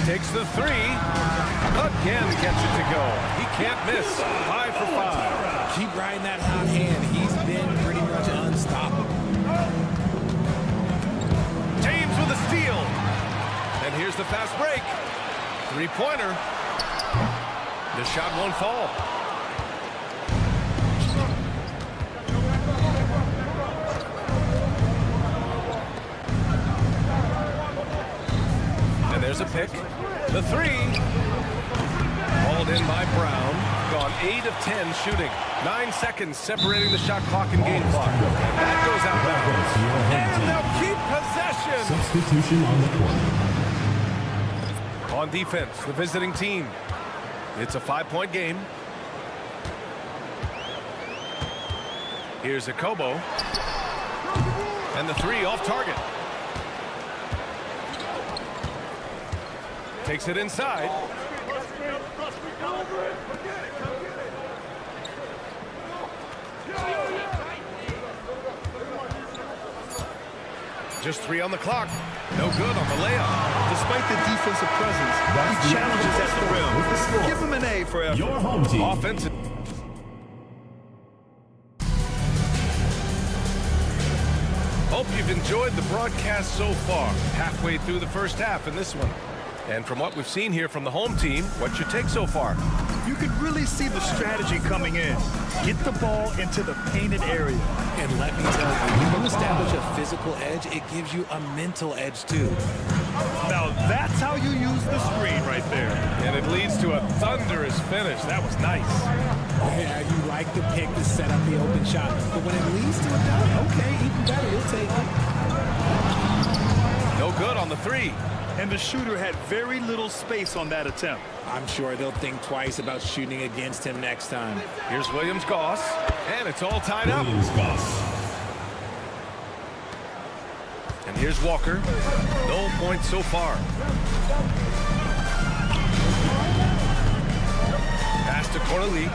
Takes the 3. Again gets it to go. He can't miss. 5 for 5. Keep riding that hot hand. He's been pretty much unstoppable. James with a steal. And here's the fast break. 3-pointer. The shot won't fall. And there's a pick. The 3. Hauled in by Brown. Gone 8 of 10 shooting. 9 seconds separating the shot clock and game clock. And that goes out backwards. And they'll keep possession. Substitution on the court. On defense, the visiting team. It's a 5-point game. Here's Akobo. And the 3 off target. Takes it inside. Just 3 on the clock. No good on the layup. Despite the defensive presence, he challenges at the rim. Give him an A for effort. Your home team. Offensive. Hope you've enjoyed the broadcast so far. Halfway through the first half in this one. And from what we've seen here from the home team, what's your take so far? You can really see the strategy coming in. Get the ball into the painted area. And let me tell you, when you establish a physical edge, it gives you a mental edge too. Now that's how you use the screen right there. And it leads to a thunderous finish. That was nice. Yeah, you like the pick to set up the open shot. But when it leads to a dunk, okay, even better, we'll take it. No good on the 3. And the shooter had very little space on that attempt. I'm sure they'll think twice about shooting against him next time. Here's Williams-Goss, and it's all tied up. And here's Walker. No points so far. Pass to Corley.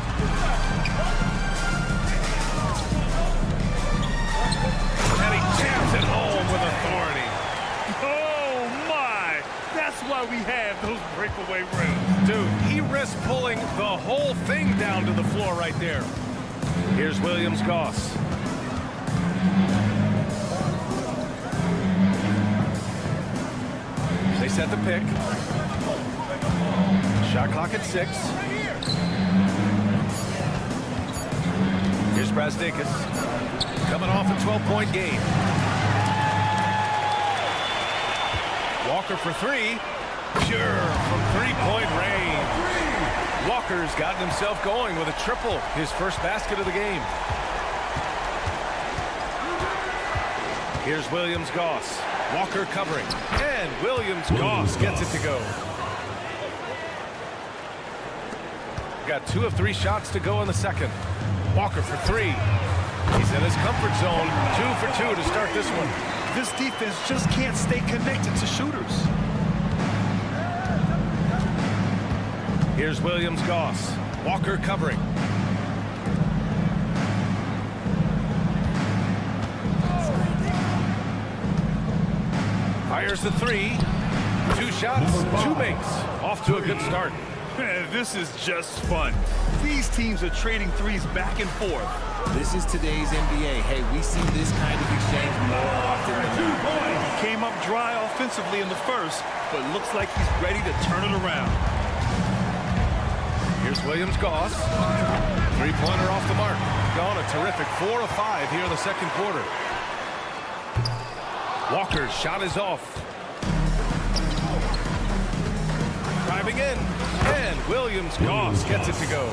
And he jams it home with authority. That's why we have those breakaway rims. Dude, he risked pulling the whole thing down to the floor right there. Here's Williams-Goss. They set the pick. Shot clock at 6. Here's Brazdeikis. Coming off a 12-point game. Walker for 3. Pure from 3-point range. Walker's gotten himself going with a triple. His first basket of the game. Here's Williams-Goss. Walker covering. And Williams-Goss gets it to go. Got 2 of 3 shots to go in the second. Walker for 3. He's in his comfort zone. 2 for 2 to start this one. This defense just can't stay connected to shooters. Here's Williams-Goss. Walker covering. Fires the three. 2 shots, 2 makes. Off to a good start. Man, this is just fun. These teams are trading threes back and forth. This is today's NBA. Hey, we see this kind of exchange more often than not. He came up dry offensively in the first, but looks like he's ready to turn it around. Here's Williams-Goss. Three-pointer off the mark. Gone a terrific 4 of 5 here in the second quarter. Walker's shot is off. Driving in, and Williams-Goss gets it to go.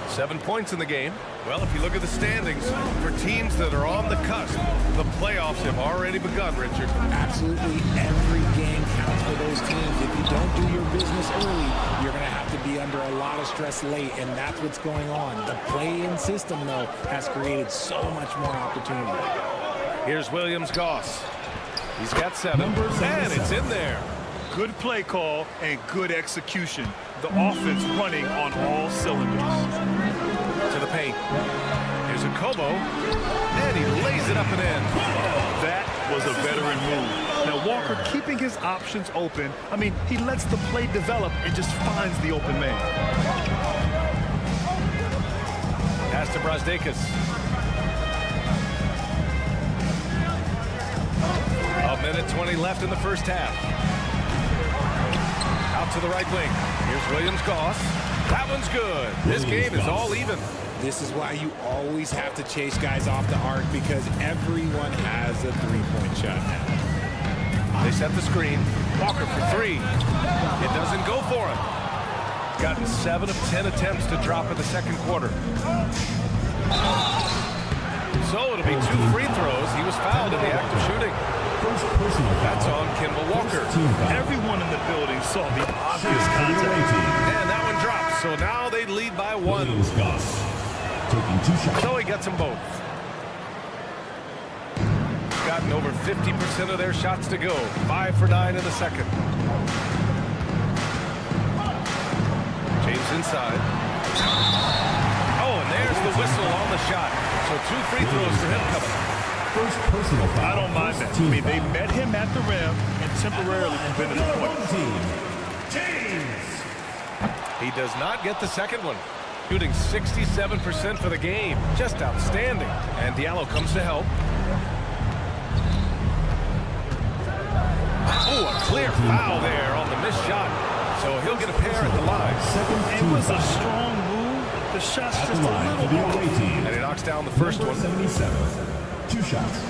7 points in the game. Well, if you look at the standings, for teams that are on the cusp, the playoffs have already begun, Richard. Absolutely every game counts for those teams. If you don't do your business early, you're going to have to be under a lot of stress late, and that's what's going on. The play-in system, though, has created so much more opportunity. Here's Williams-Goss. He's got 7, and it's in there. Good play call and good execution. The offense running on all cylinders. To the paint. Here's a Kobo, and he lays it up and in. That was a veteran move. Now Walker keeping his options open. I mean, he lets the play develop and just finds the open man. Pass to Brasdeikis. A minute 20 left in the first half. Out to the right wing. Here's Williams-Goss. That one's good. This game is all even. This is why you always have to chase guys off the arc, because everyone has a three-point shot now. They set the screen. Walker for 3. It doesn't go for him. Gotten 7 of 10 attempts to drop in the second quarter. So it'll be 2 free throws. He was fouled in the act of shooting. That's on Kimball Walker. Everyone in the building saw the obvious contact. And that one drops. So now they lead by 1. Taking 2 shots. So he gets them both. Gotten over 50% of their shots to go. 5 for 9 in the second. James inside. Oh, and there's the whistle on the shot. So 2 free throws for him coming. First personal foul. I don't mind that. I mean, they met him at the rim and temporarily prevented the point. James. He does not get the second one. Shooting 67% for the game. Just outstanding. And Diallo comes to help. Oh, a clear foul there on the missed shot. So he'll get a pair at the line. It was a strong move. The shot's just a little bit off. And he knocks down the first one. 77. 2 shots.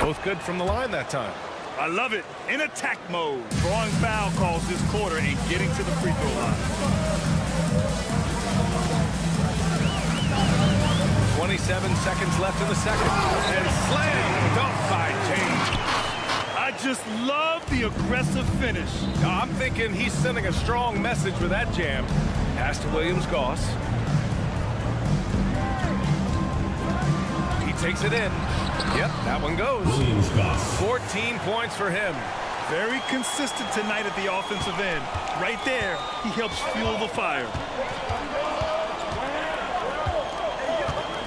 Both good from the line that time. I love it. In attack mode. Drawing foul calls this quarter and getting to the free throw line. 27 seconds left in the second. And slam dunk by James. I just love the aggressive finish. I'm thinking he's sending a strong message with that jam. Pass to Williams-Goss. He takes it in. Yep, that one goes. 14 points for him. Very consistent tonight at the offensive end. Right there, he helps fuel the fire.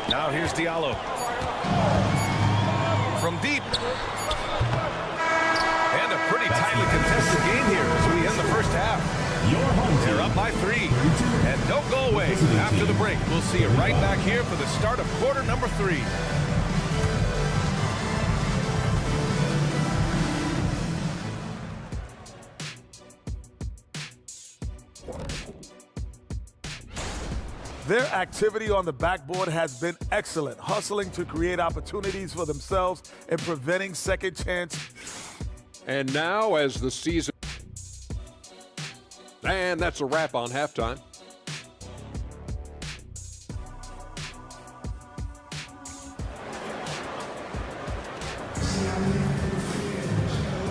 Now here's Diallo. From deep. And a pretty tightly contested game here as we end the first half. They're up by 3. And don't go away. After the break, we'll see you right back here for the start of quarter number 3. Their activity on the backboard has been excellent, hustling to create opportunities for themselves and preventing second chance. And now as the season... And that's a wrap on halftime.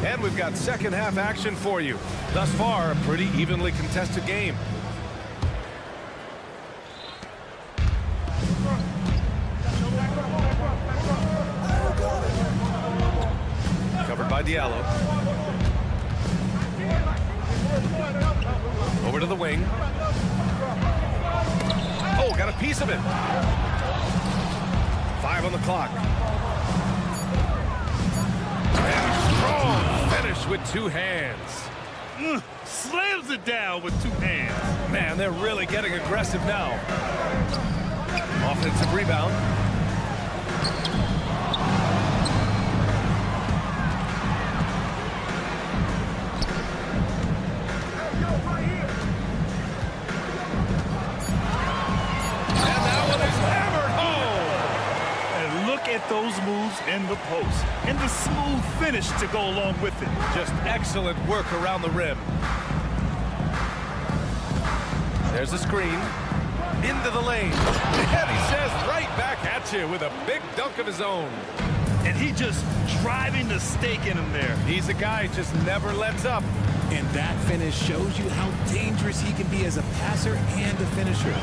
And we've got second half action for you. Thus far, a pretty evenly contested game. Covered by Diallo. Over to the the wing. Oh, got a piece of it. 5 on the clock. And a strong finish with 2 hands. Slams it down with 2 hands. Man, they're really getting aggressive now. Offensive rebound. At those moves in the post and the smooth finish to go along with it. Just excellent work around the rim. There's a screen into the lane, and he says right back at you with a big dunk of his own. And he just driving the stake in him there. He's a guy who just never lets up. And that finish shows you how dangerous he can be as a passer and a finisher.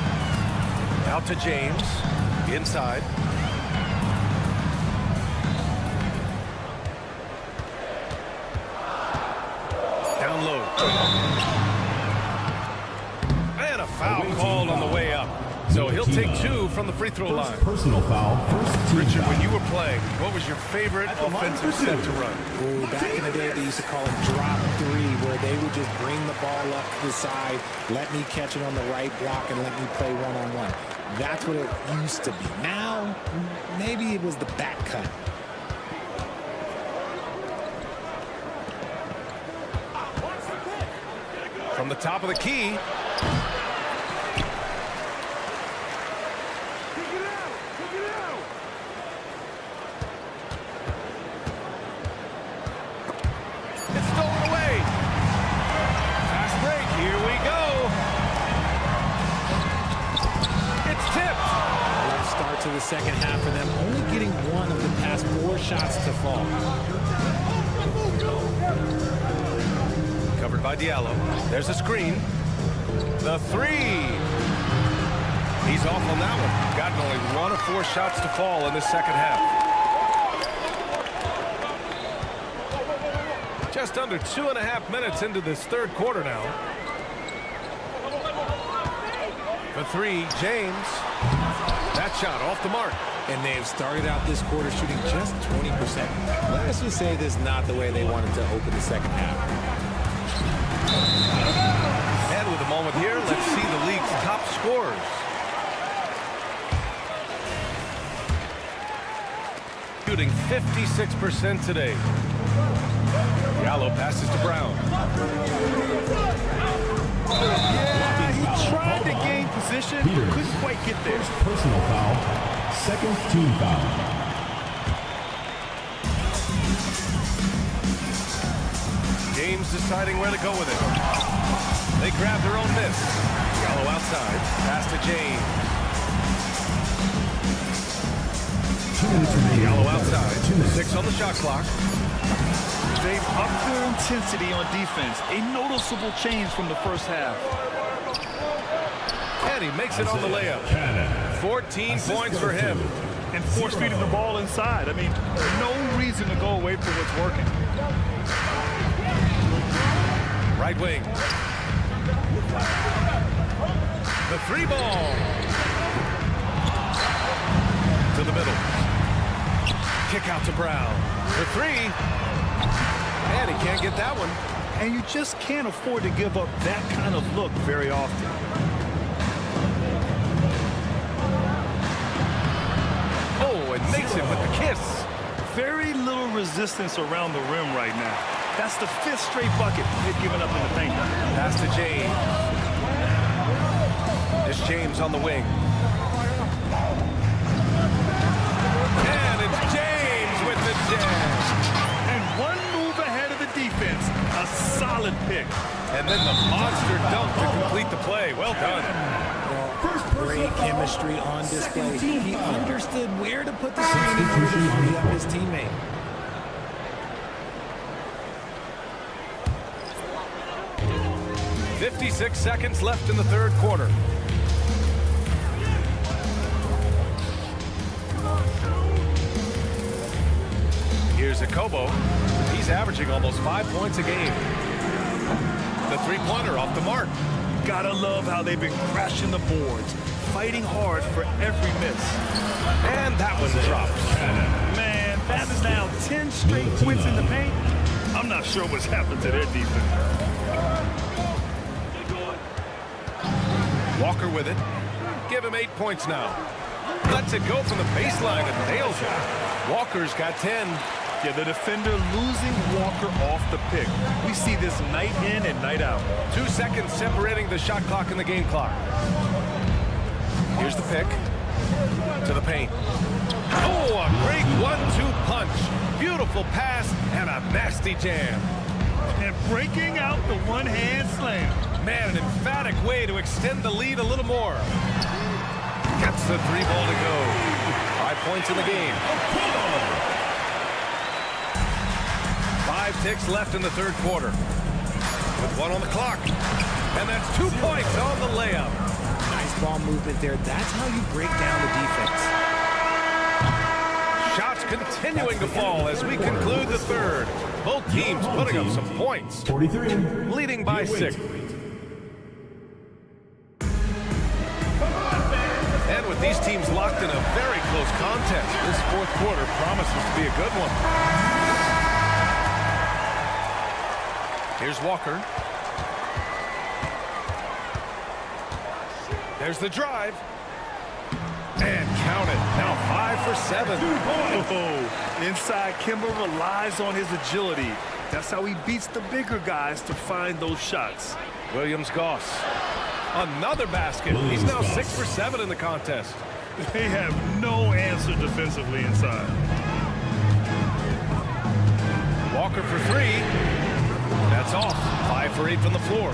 Out to James, inside. Down low. And a foul called on the way up. So he'll take 2 from the free throw line. Personal foul, first team Richard, foul. when you were playing, what was your favorite offensive set to run? Ooh, back in the day, they used to call it drop 3, where they would just bring the ball up to the side, let me catch it on the right block, and let me play one-on-one. That's what it used to be. Now, maybe it was the back cut. From the top of the key. It's stolen away. Fast break. Here we go. It's tipped. Rough start to the second half for them, only getting 1 of the past 4 shots to fall. Covered by Diallo. There's a screen. The 3. He's off on that one. Gotten only 1 of 4 shots to fall in the second half. Just under 2.5 minutes into this third quarter now. The 3, James. That shot off the mark. And they have started out this quarter shooting just 20%. Let's just say this is not the way they wanted to open the second half. And with a moment here, let's see the league's top scorers. Shooting 56% today. Diallo passes to Brown. Yeah, he tried to gain position, but couldn't quite get there. Personal foul, second team foul. James deciding where to go with it. They grab their own miss. Diallo outside. Pass to James. Diallo outside. 6 on the shot clock. They've upped their intensity on defense. A noticeable change from the first half. And he makes it on the layup. 14 points for him. And force feeding the ball inside. I mean, no reason to go away from what's working. Right wing. The 3 ball. To the middle. Kick out to Brown. The 3. And he can't get that one. And you just can't afford to give up that kind of look very often. Oh, and makes it with the kiss. Very little resistance around the rim right now. That's the 5th straight bucket they've given up in the paint. Pass to James. This James on the wing. And it's James with the jam. And 1 move ahead of the defense. A solid pick. And then the monster dunk to complete the play. Well done. Great chemistry on display. He understood where to put the screen in order to free up his teammate. .56 seconds left in the third quarter. Here's ZzKobo. He's averaging almost 5 points a game. The 3-pointer off the mark. Gotta love how they've been crashing the boards, fighting hard for every miss. And that one drops. Man, that is now 10 straight points in the paint. I'm not sure what's happened to their defense. Walker with it. Give him 8 points now. Lets it go from the baseline and nails it. Walker's got 10. Yeah, the defender losing Walker off the pick. We see this night in and night out. 2 seconds separating the shot clock and the game clock. Here's the pick. To the paint. Oh, a great 1-2 punch. Beautiful pass and a nasty jam. And breaking out the one-hand slam. Man, an emphatic way to extend the lead a little more. Gets the 3 ball to go. 5 points in the game. 5 ticks left in the third quarter. With 1 on the clock. And that's 2 points on the layup. Nice ball movement there. That's how you break down the defense. Shots continuing to fall as we conclude the third. Both teams putting up some points. 43. Leading by 6. And with these teams locked in a very close contest, this fourth quarter promises to be a good one. Here's Walker. There's the drive. And count it. Now 5 for 7. Oh, inside, Kemba relies on his agility. That's how he beats the bigger guys to find those shots. Williams-Goss. Another basket. He's now 6 for 7 in the contest. They have no answer defensively inside. Walker for 3. That's off. 5 for 8 from the floor.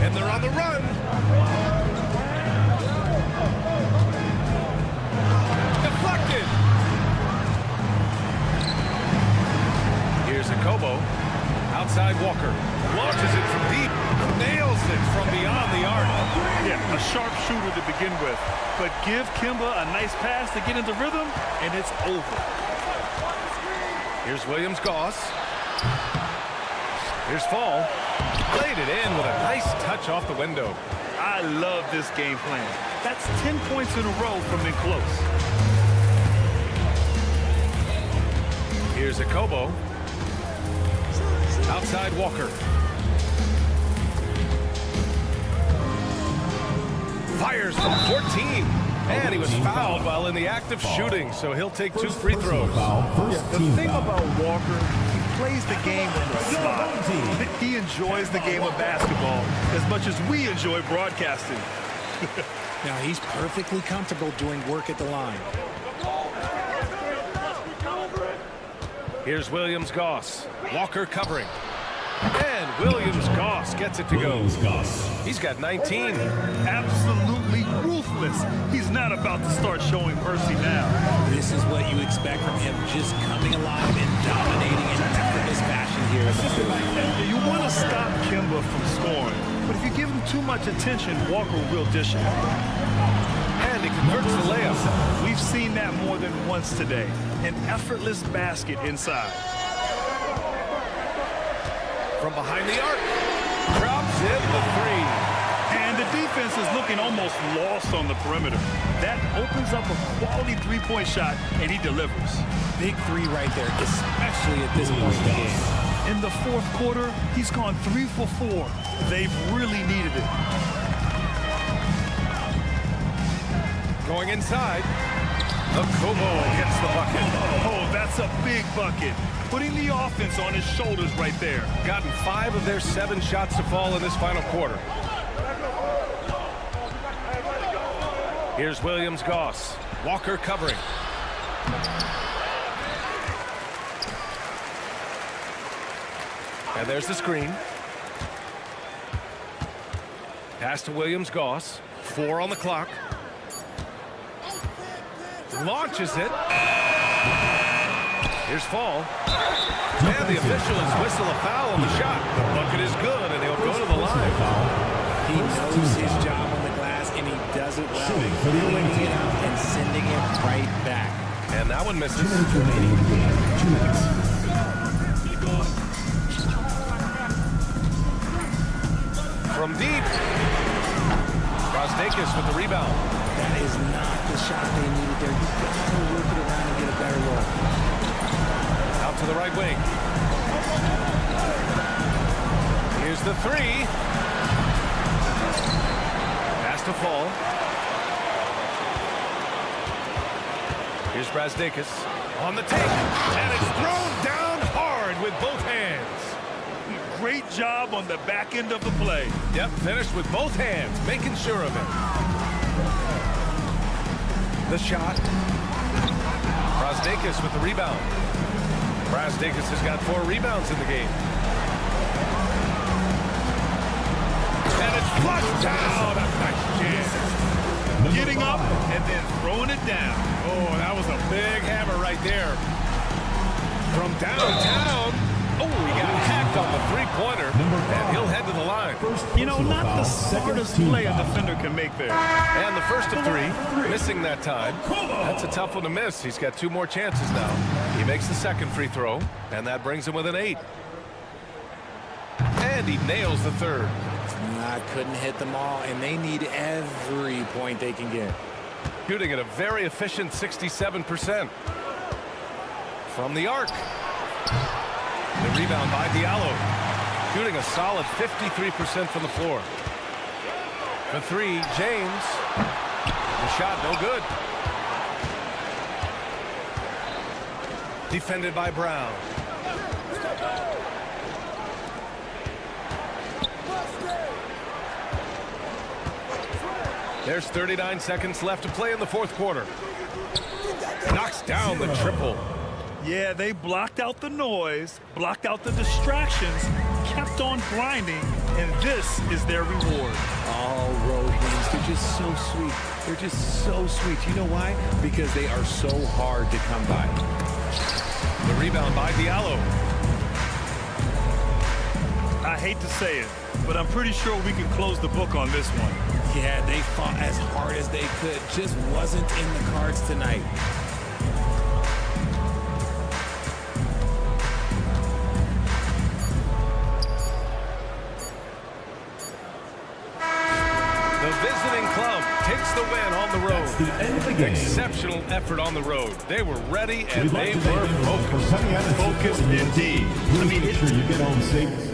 And they're on the run. Deflected. Here's Akobo. Outside Walker. Launches it from deep. Nails it from beyond the arc. Yeah, a sharp shooter to begin with. But give Kemba a nice pass to get into rhythm, and it's over. Here's Williams-Goss. Here's Fall. Played it in with a nice touch off the window. I love this game plan. That's 10 points in a row from in close. Here's Akobo. Outside Walker. Fires from 14. And he was fouled while in the act of shooting, so he'll take 2 free throws. The thing about Walker, he plays the game on the slot. He enjoys the game of basketball as much as we enjoy broadcasting. Now he's perfectly comfortable doing work at the line. Here's Williams-Goss. Walker covering. And Williams-Goss gets it to go. He's got 19. Absolutely ruthless. He's not about to start showing mercy now. This is what you expect from him, just coming alive and dominating in effortless fashion here. You want to stop Kemba from scoring, but if you give him too much attention, Walker will dish it. And he converts the layup. We've seen that more than once today. An effortless basket inside. From behind the arc. Drops in the 3. And the defense is looking almost lost on the perimeter. That opens up a quality three-point shot, and he delivers. Big 3 right there, especially at this point in the game. In the fourth quarter, he's gone 3 for 4. They've really needed it. Going inside. Akobo gets the bucket. Oh, that's a big bucket. Putting the offense on his shoulders right there. Gotten 5 of their 7 shots to fall in this final quarter. Here's Williams-Goss. Walker covering. And there's the screen. Pass to Williams-Goss. 4 on the clock. Launches it. Here's Fall. And the officials whistle a foul on the shot. The bucket is good, and he'll go to the line. He knows his job on the glass, and he does it well. Pulling it out and sending it right back. And that one misses. 2 minutes remaining in the game. 2 minutes. From deep. Brasdakis with the rebound. That is not the shot they needed there. You got to work it around and get a better look. Out to the right wing. Here's the three. Has to fall. Here's Brasdakis on the take. And it's thrown down hard with both hands. Great job on the back end of the play. Yep, finished with both hands, making sure of it. The shot. Brasdakis with the rebound. Brasdakis has got 4 rebounds in the game. And it's flushed down. A nice jam. Getting up and then throwing it down. Oh, that was a big hammer right there. From downtown. Oh, he got hacked on the three-pointer, and he'll head to the line. You know, not the smartest play a defender can make there. And the first of 3, missing that time. That's a tough one to miss. He's got 2 more chances now. He makes the second free throw, and that brings him with an 8. And he nails the third. Couldn't hit them all, and they need every point they can get. Shooting at a very efficient 67%. From the arc. The rebound by Diallo. Shooting a solid 53% from the floor. For 3, James. The shot no good. Defended by Brown. There's 39 seconds left to play in the fourth quarter. Knocks down the triple. Yeah, they blocked out the noise, blocked out the distractions, kept on grinding, and this is their reward. All road wins. They're just so sweet. They're just so sweet. You know why? Because they are so hard to come by. The rebound by Diallo. I hate to say it, but I'm pretty sure we can close the book on this one. Yeah, they fought as hard as they could. Just wasn't in the cards tonight. The visiting club takes the win on the road. That's the end of the game. Exceptional effort on the road. They were ready and We'd like they to thank were them for focused. coming out and Focused supporting your indeed. team. I Please mean, make sure you get home safe.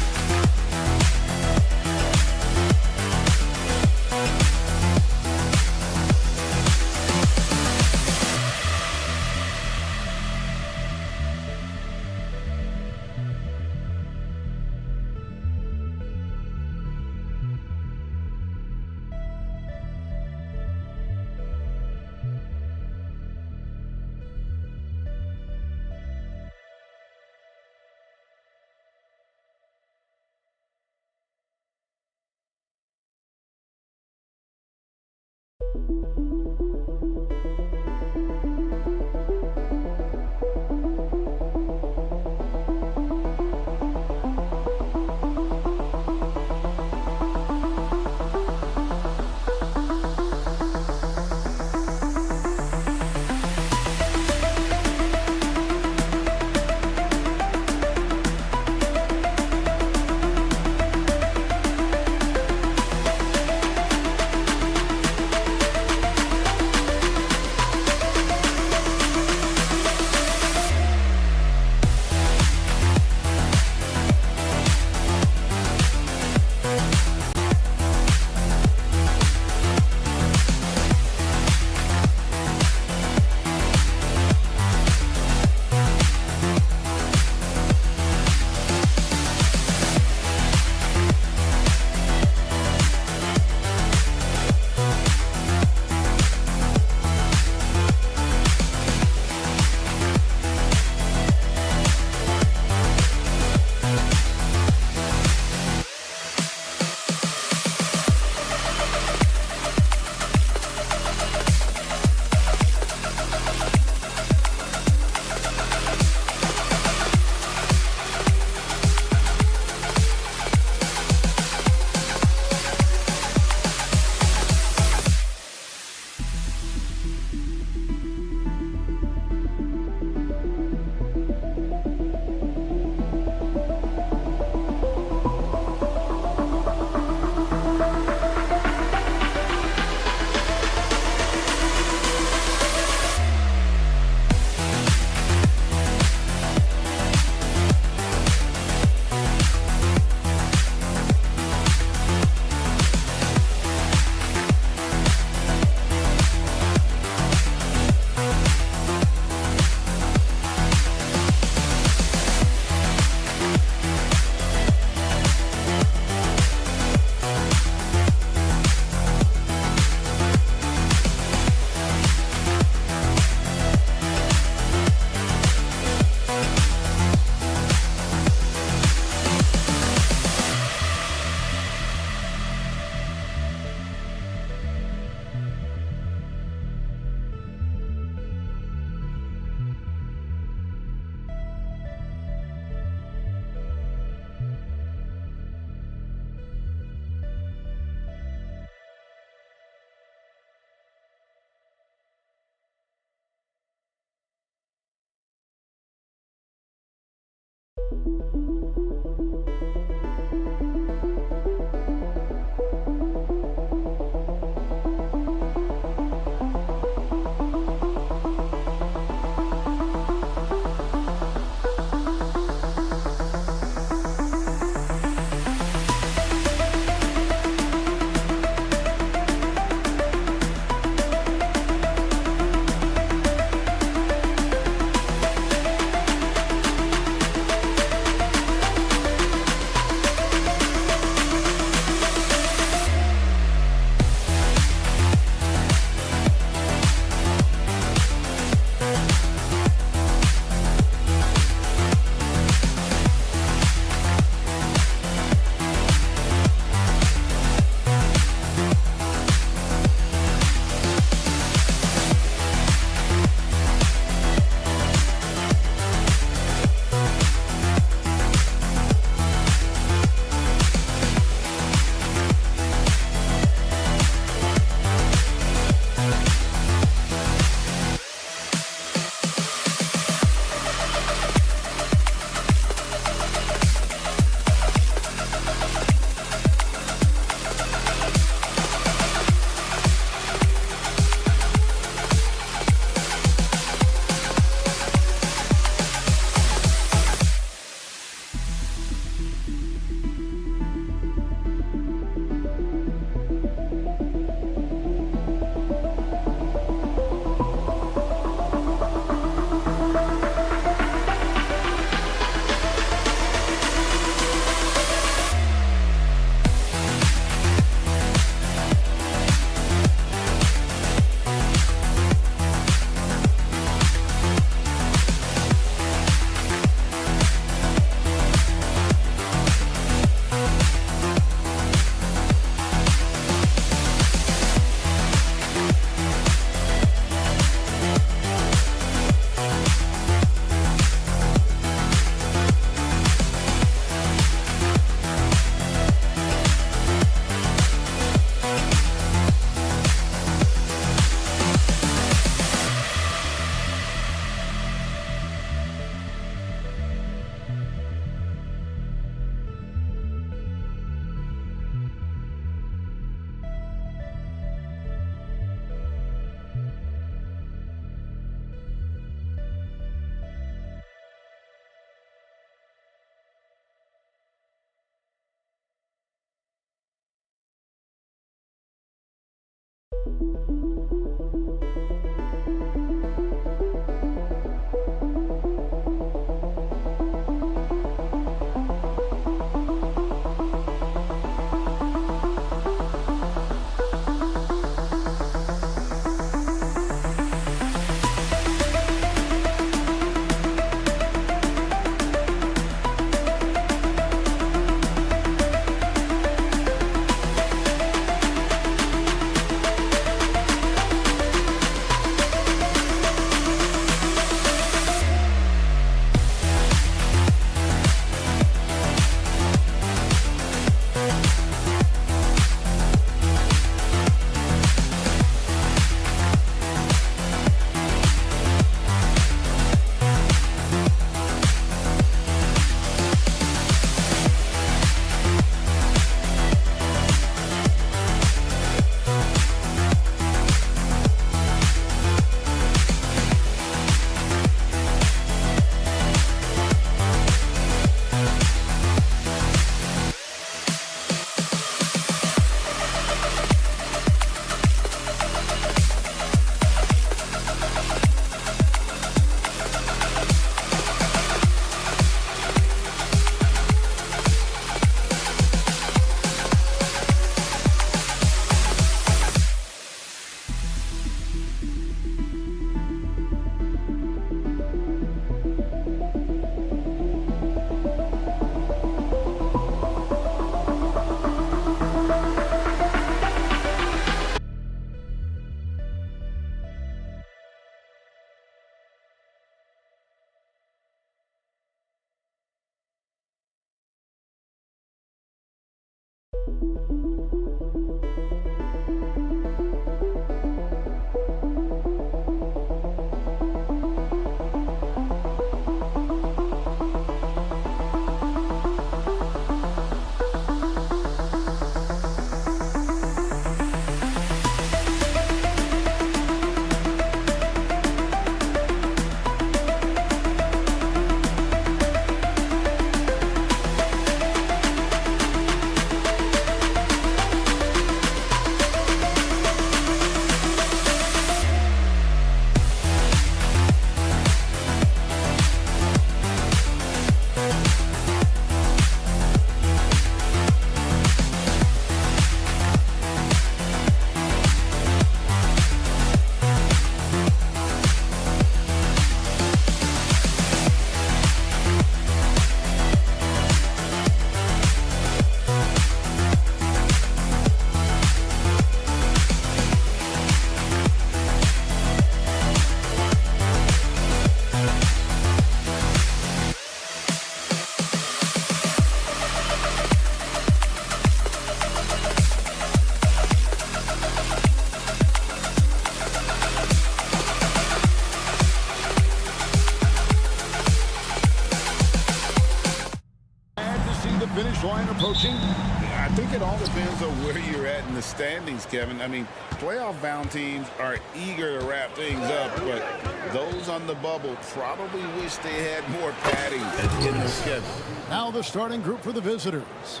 the finish line approaching? I think it all depends on where you're at in the standings, Kevin. I mean, playoff-bound teams are eager to wrap things up, but those on the bubble probably wish they had more padding in their schedule. Now the starting group for the visitors.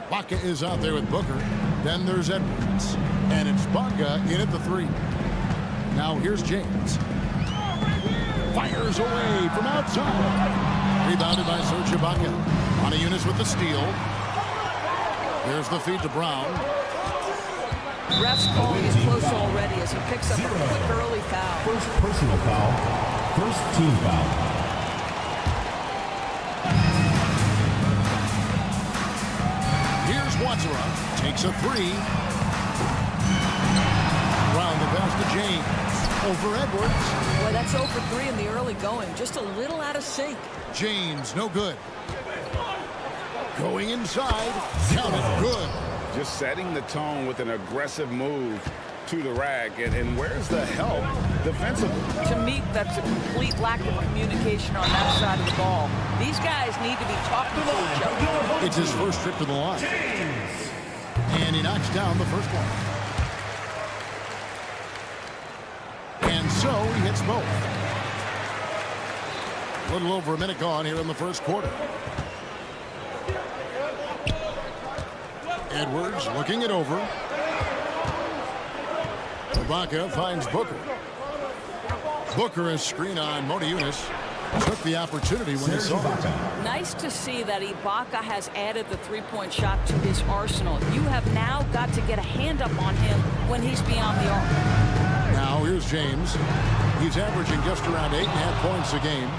Baca is out there with Booker. Then there's Edwards. And it's Baca in at the 3. Now here's James. Fires away from outside. Rebounded by Serge Ibaka. Montejunas with the steal. There's the feed to Brown. Ref's calling it close already as he picks up a quick early foul. First personal foul. First team foul. Here's Watsura. Takes a 3. Brown the pass to James. Over Edwards. Boy, that's 0 for 3 in the early going. Just a little out of sync. James, no good. Going inside. Count it. Good. Just setting the tone with an aggressive move to the rack. And where's the help defensively? To me, that's a complete lack of communication on that side of the ball. These guys need to be talking to each other. It's his first trip to the line. And he knocks down the first one. And so he hits both. A little over a minute gone here in the first quarter. Edwards looking it over. Ibaka finds Booker. Booker is screen on Monaco. Took the opportunity when he saw it. Nice to see that Ibaka has added the three-point shot to his arsenal. You have now got to get a hand up on him when he's beyond the arc. Now here's James. He's averaging just around 8.5 points a game.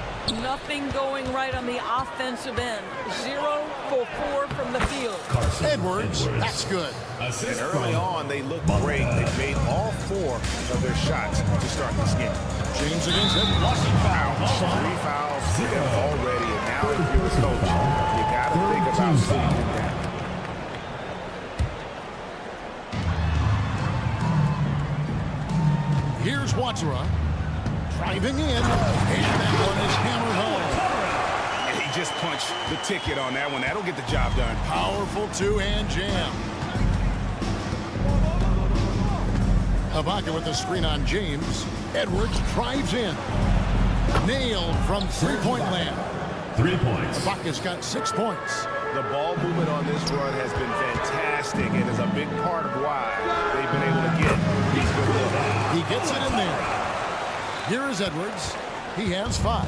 Nothing going right on the offensive end. 0 for 4 from the field. Edwards, that's good. And early on, they looked great. They made all 4 of their shots to start this game. James against Edwards. 3 fouls for them already. And now if you're the coach, you got to think about sitting him down. Here's Watsura. Driving in. And that one is hammered home. And he just punched the ticket on that one. That'll get the job done. Powerful two-hand jam. Ibaka with the screen on James. Edwards drives in. Nailed from three-point land. 3 points. Ibaka's got 6 points. The ball movement on this run has been fantastic and is a big part of why they've been able to get these good looks. He gets it in there. Here is Edwards. He has 5.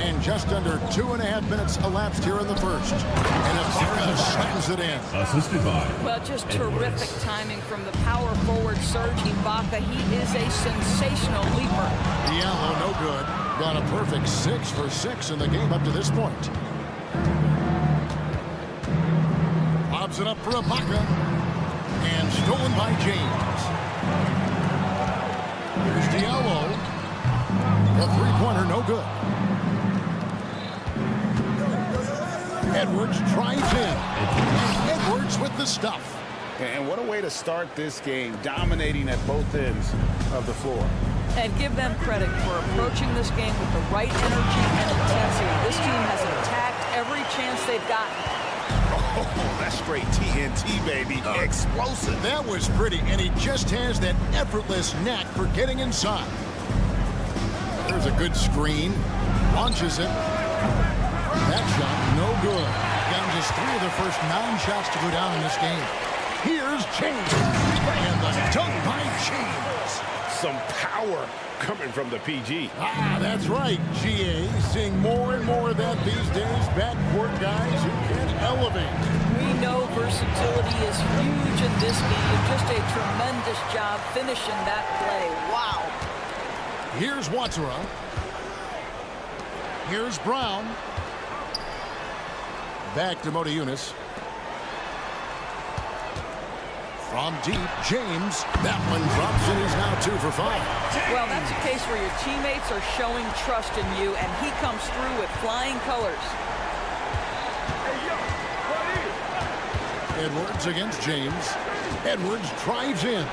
And just under 2.5 minutes elapsed here in the first. And Ibaka slams it in. Assisted by. Well, just terrific timing from the power forward Serge Ibaka. He is a sensational leaper. Diallo, no good. Got a perfect 6 for 6 in the game up to this point. Lobs it up for Ibaka. And stolen by James. Here's Diallo. The three-pointer, no good. Edwards drives in. And Edwards with the stuff. And what a way to start this game, dominating at both ends of the floor. And give them credit for approaching this game with the right energy and intensity. This team has attacked every chance they've gotten. Oh, that's straight TNT, baby. Explosive. That was pretty, and he just has that effortless knack for getting inside. There's a good screen. Launches it. That shot, no good. Down just 3 of the first 9 shots to go down in this game. Here's James. And the dunk by James. Some power coming from the PG. Ah, that's right, GA. Seeing more and more of that these days. Backcourt guys who can elevate. We know versatility is huge in this game. Just a tremendous job finishing that play. Wow. Here's Watsura. Here's Brown. Back to Monaco. From deep, James. That one drops and he's now 2 for 5. Well, that's a case where your teammates are showing trust in you, and he comes through with flying colors. Edwards against James. Edwards drives in.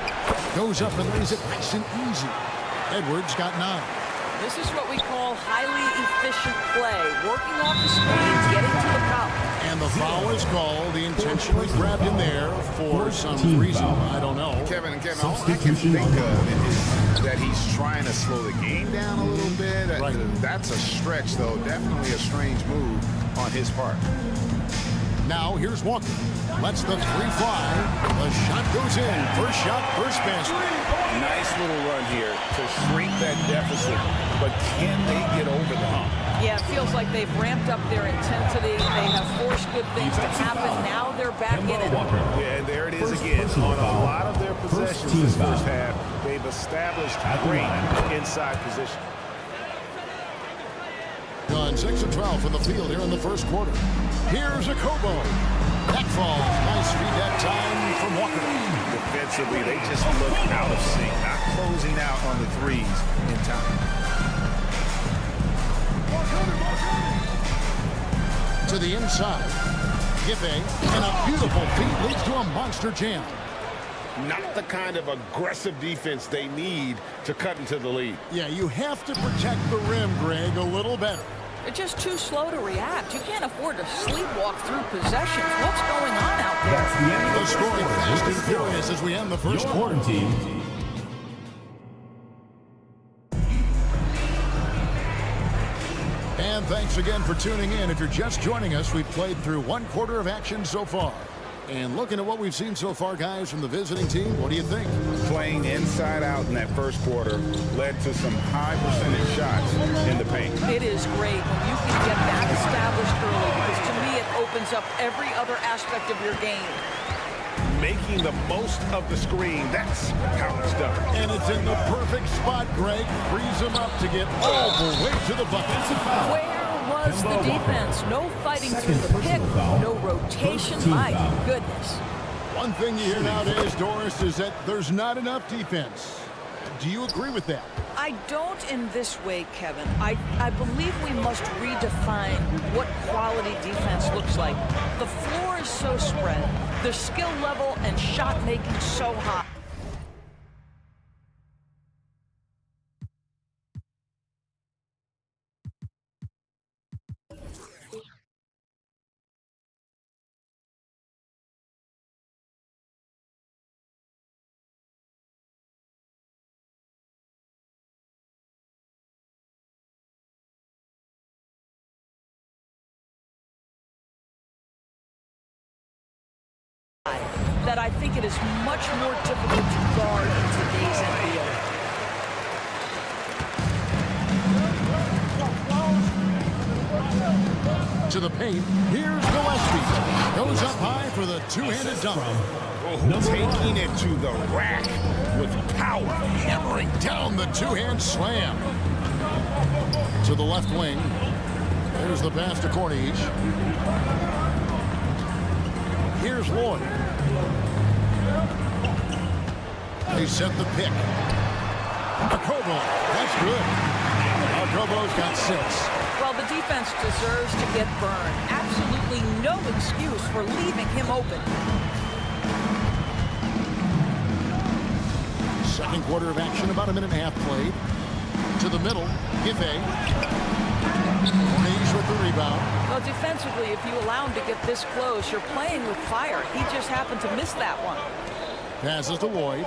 Goes up and lays it nice and easy. Edwards got 9. This is what we call highly efficient play. Working off the screens, getting to the foul. And the foul is called. He intentionally grabbed him there for some reason. I don't know. Kevin, all I can think of is that he's trying to slow the game down a little bit. Right. That's a stretch, though. Definitely a strange move on his part. Now here's Walker. Lets the three fly. The shot goes in. First shot, first basket. Nice little run here to shrink that deficit, but can they get over the hump? Yeah, it feels like they've ramped up their intensity. They have forced good things to happen. Now they're back in it. Yeah, there it is again. On a lot of their possessions this first half, they've established great inside position. Gone 6 of 12 from the field here in the first quarter. Here's a Kobo. That falls. Nice feed that time from Walker. Defensively, they just look out of sync, not closing out on the threes in time. To the inside. Gippe, and a beautiful feed leads to a monster jam. Not the kind of aggressive defense they need to cut into the lead. Yeah, you have to protect the rim, Greg, a little better. They're just too slow to react. You can't afford to sleepwalk through possessions. What's going on out there? That's the end of The scoring fast and furious as we end the first quarter. Team. And thanks again for tuning in. If you're just joining us, we've played through one quarter of action so far. And looking at what we've seen so far, guys, from the visiting team, what do you think? Playing inside out in that first quarter led to some high percentage shots in the paint. It is great when you can get that established early, because to me it opens up every other aspect of your game. Making the most of the screen, that's how it's done. And it's in the perfect spot, Greg. Frees him up to get all the way to the bucket. Where was the defense? No fighting through the pick, no rotation. My goodness. One thing you hear nowadays, Doris, is that there's not enough defense. Do you agree with that? I don't in this way, Kevin. I believe we must redefine what quality defense looks like. The floor is so spread, the skill level and shot making so high. That I think it is much more difficult to guard in today's NBA. To the paint, here's Gillespie. Goes up high for the two-handed dunk. Taking it to the rack with power. Hammering down the two-hand slam. To the left wing. There's the pass to Corniche. Here's Lloyd. They set the pick. Akobo, that's good. Akobo's got 6. Well, the defense deserves to get burned. Absolutely no excuse for leaving him open. Second quarter of action, about a minute and a half played. To the middle, Gippe. Corniche with the rebound. Well, defensively, if you allow him to get this close, you're playing with fire. He just happened to miss that one. Passes to Lloyd.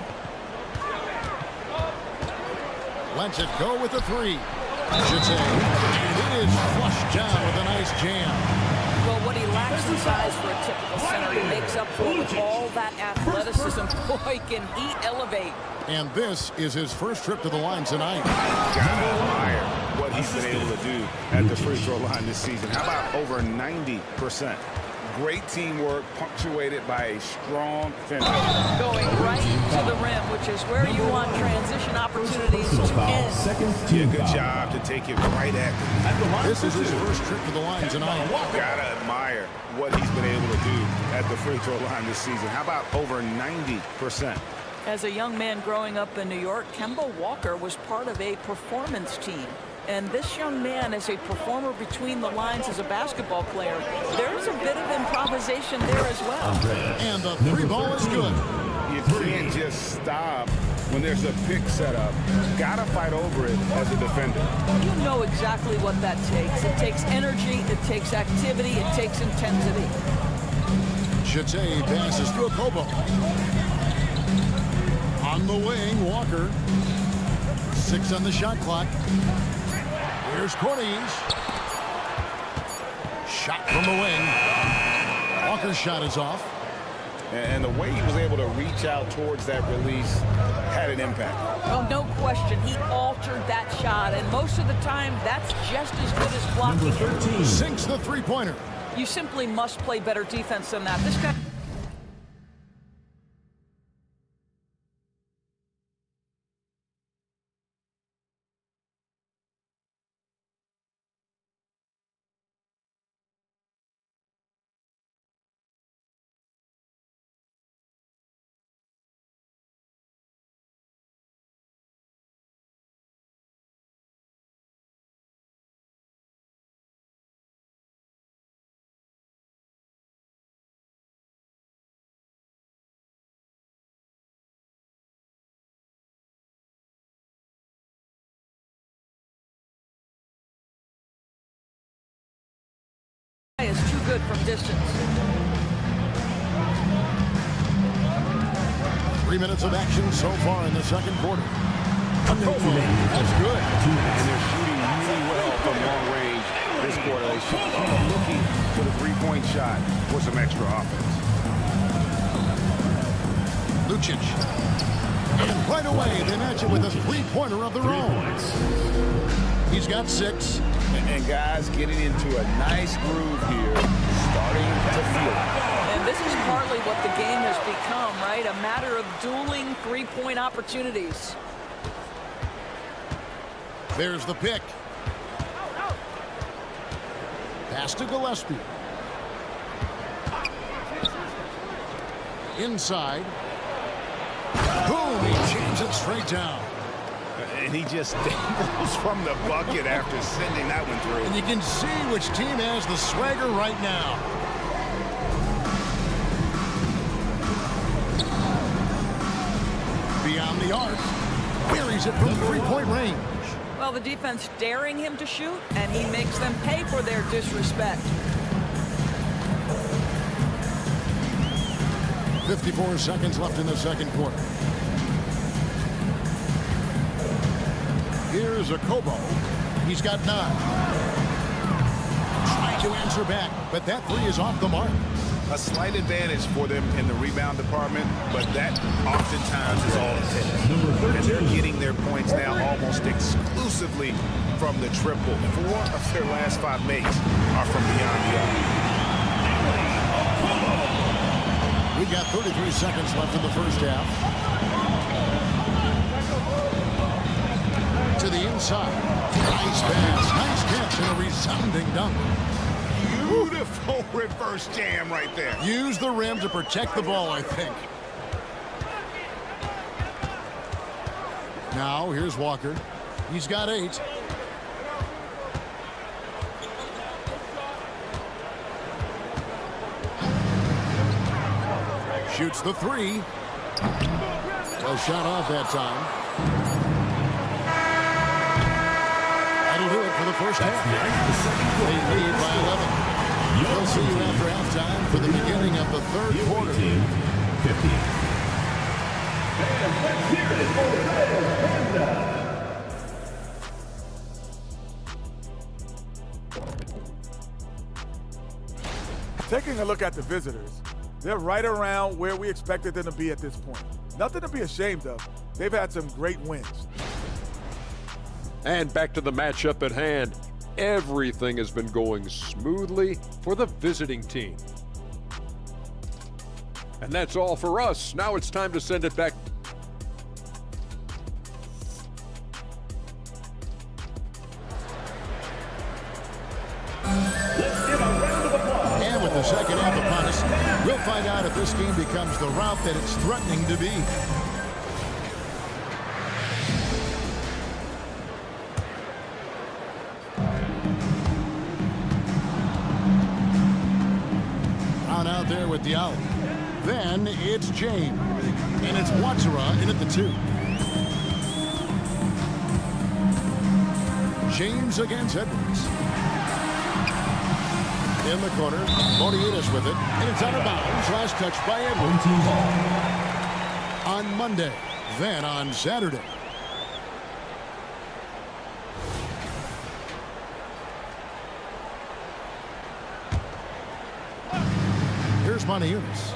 Lets it go with the 3. Should say. And it is flushed down with a nice jam. Well, what he lacks in size for a typical center, he makes up for with all that athleticism. Boy, can he elevate. And this is his first trip to the line tonight. Gotta admire what he's been able to do at the free throw line this season. How about over 90%? Great teamwork punctuated by a strong finish. Going right to the rim, which is where you want transition opportunities to end. Did a good job to take it right at them. This is his first trip to the line tonight. Gotta admire what he's been able to do at the free throw line this season. How about over 90%? As a young man growing up in New York, Kemba Walker was part of a performance team. And this young man is a performer between the lines as a basketball player. There's a bit of improvisation there as well. And the 3 ball is good. You can't just stop when there's a pick set up, gotta fight over it as a defender. You know exactly what that takes. It takes energy, it takes activity, it takes intensity. Chate passes to Kobo. On the wing, Walker. 6 on the shot clock. Here's Cornies. Shot from the wing. Walker's shot is off. And the way he was able to reach out towards that release had an impact. Well, no question. He altered that shot, and most of the time, that's just as good as blocking. Sinks the three-pointer. You simply must play better defense than that. This guy... is too good from distance. 3 minutes of action so far in the second quarter. That's good. And they're shooting really well from long range this quarter. They should keep looking for the three-point shot for some extra offense. Lucic. And right away, they match it with a three-pointer of their own. He's got 6. And guys getting into a nice groove here, starting to feel it. And this is partly what the game has become, right? A matter of dueling three-point opportunities. There's the pick. Pass to Gillespie. Inside. Boom! He jams it straight down. And he just dangles from the bucket after sending that one through. And you can see which team has the swagger right now. Beyond the arc. Buries it from three-point range. Well, the defense daring him to shoot, and he makes them pay for their disrespect. 54 seconds left in the second quarter. Here's a Kobo. He's got 9. Trying to answer back, but that 3 is off the mark. A slight advantage for them in the rebound department, but that oftentimes is all it takes. And they're getting their points now almost exclusively from the triple. 4 of their last 5 makes are from beyond the arc. We got 33 seconds left in the first half. To the inside. Nice pass. Nice catch and a resounding dunk. Beautiful reverse jam right there. Use the rim to protect the ball, I think. Now, here's Walker. He's got 8. Shoots the 3. Well shot off that time. That'll do it for the first half. They lead by 11. We'll see you after halftime for the beginning of the third quarter. 50. Taking a look at the visitors, they're right around where we expected them to be at this point. Nothing to be ashamed of. They've had some great wins. And back to the matchup at hand. Everything has been going smoothly for the visiting team. And that's all for us. Now it's time to send it back. And with the second half upon us, we'll find out if this game becomes the route that it's threatening to be. Out there with the out. Then it's James. And it's Watsara in at the 2. James against Edwards. In the corner, Moniatis with it, and it's out of bounds. Last touch by Edwards. On Monday, then on Saturday. Here's Moniatis.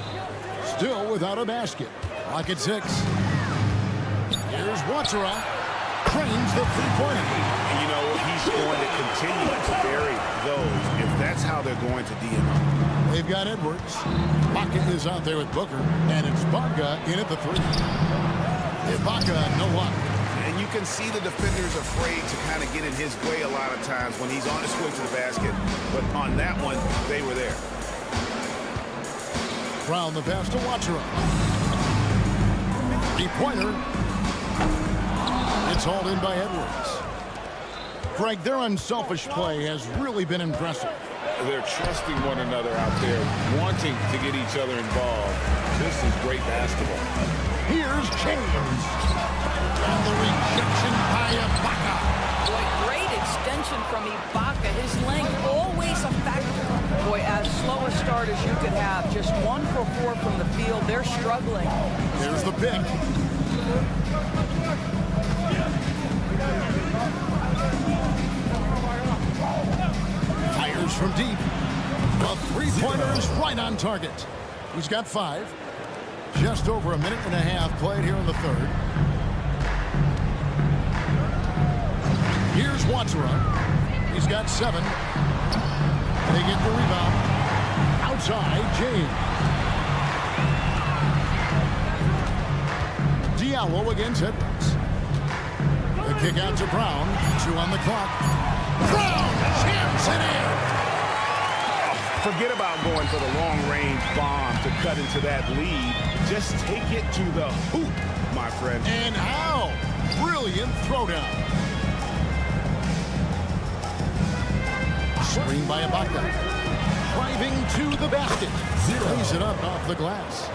Still without a basket. Lock at 6. Here's Watsara. Trains the three-pointer. And you know, he's going to continue to vary those if that's how they're going to DMO. They've got Edwards. Baca is out there with Booker, and it's Baca in at the 3. Baca, no luck. And you can see the defenders afraid to kind of get in his way a lot of times when he's on his way to the basket. But on that one, they were there. Brown the pass to Watsara. 3-pointer. It's hauled in by Edwards. Greg, their unselfish play has really been impressive. They're trusting one another out there, wanting to get each other involved. This is great basketball. Here's James. And the rejection by Ibaka. Boy, great extension from Ibaka. His length always a factor. Boy, as slow a start as you could have. Just 1 for 4 from the field. They're struggling. Here's the pick. Fires from deep. A 3-pointer is right on target. He's got 5. Just over a minute and a half played here in the third. Here's Watsara. He's got 7. They get the rebound. Outside, James. Diallo against Edwards. The kick out to Brown. 2 on the clock. Brown jams it in. Forget about going for the long-range bomb to cut into that lead. Just take it to the hoop, my friend. And how? Brilliant throwdown. Screen by Ibaka. Driving to the basket. Lays it up off the glass.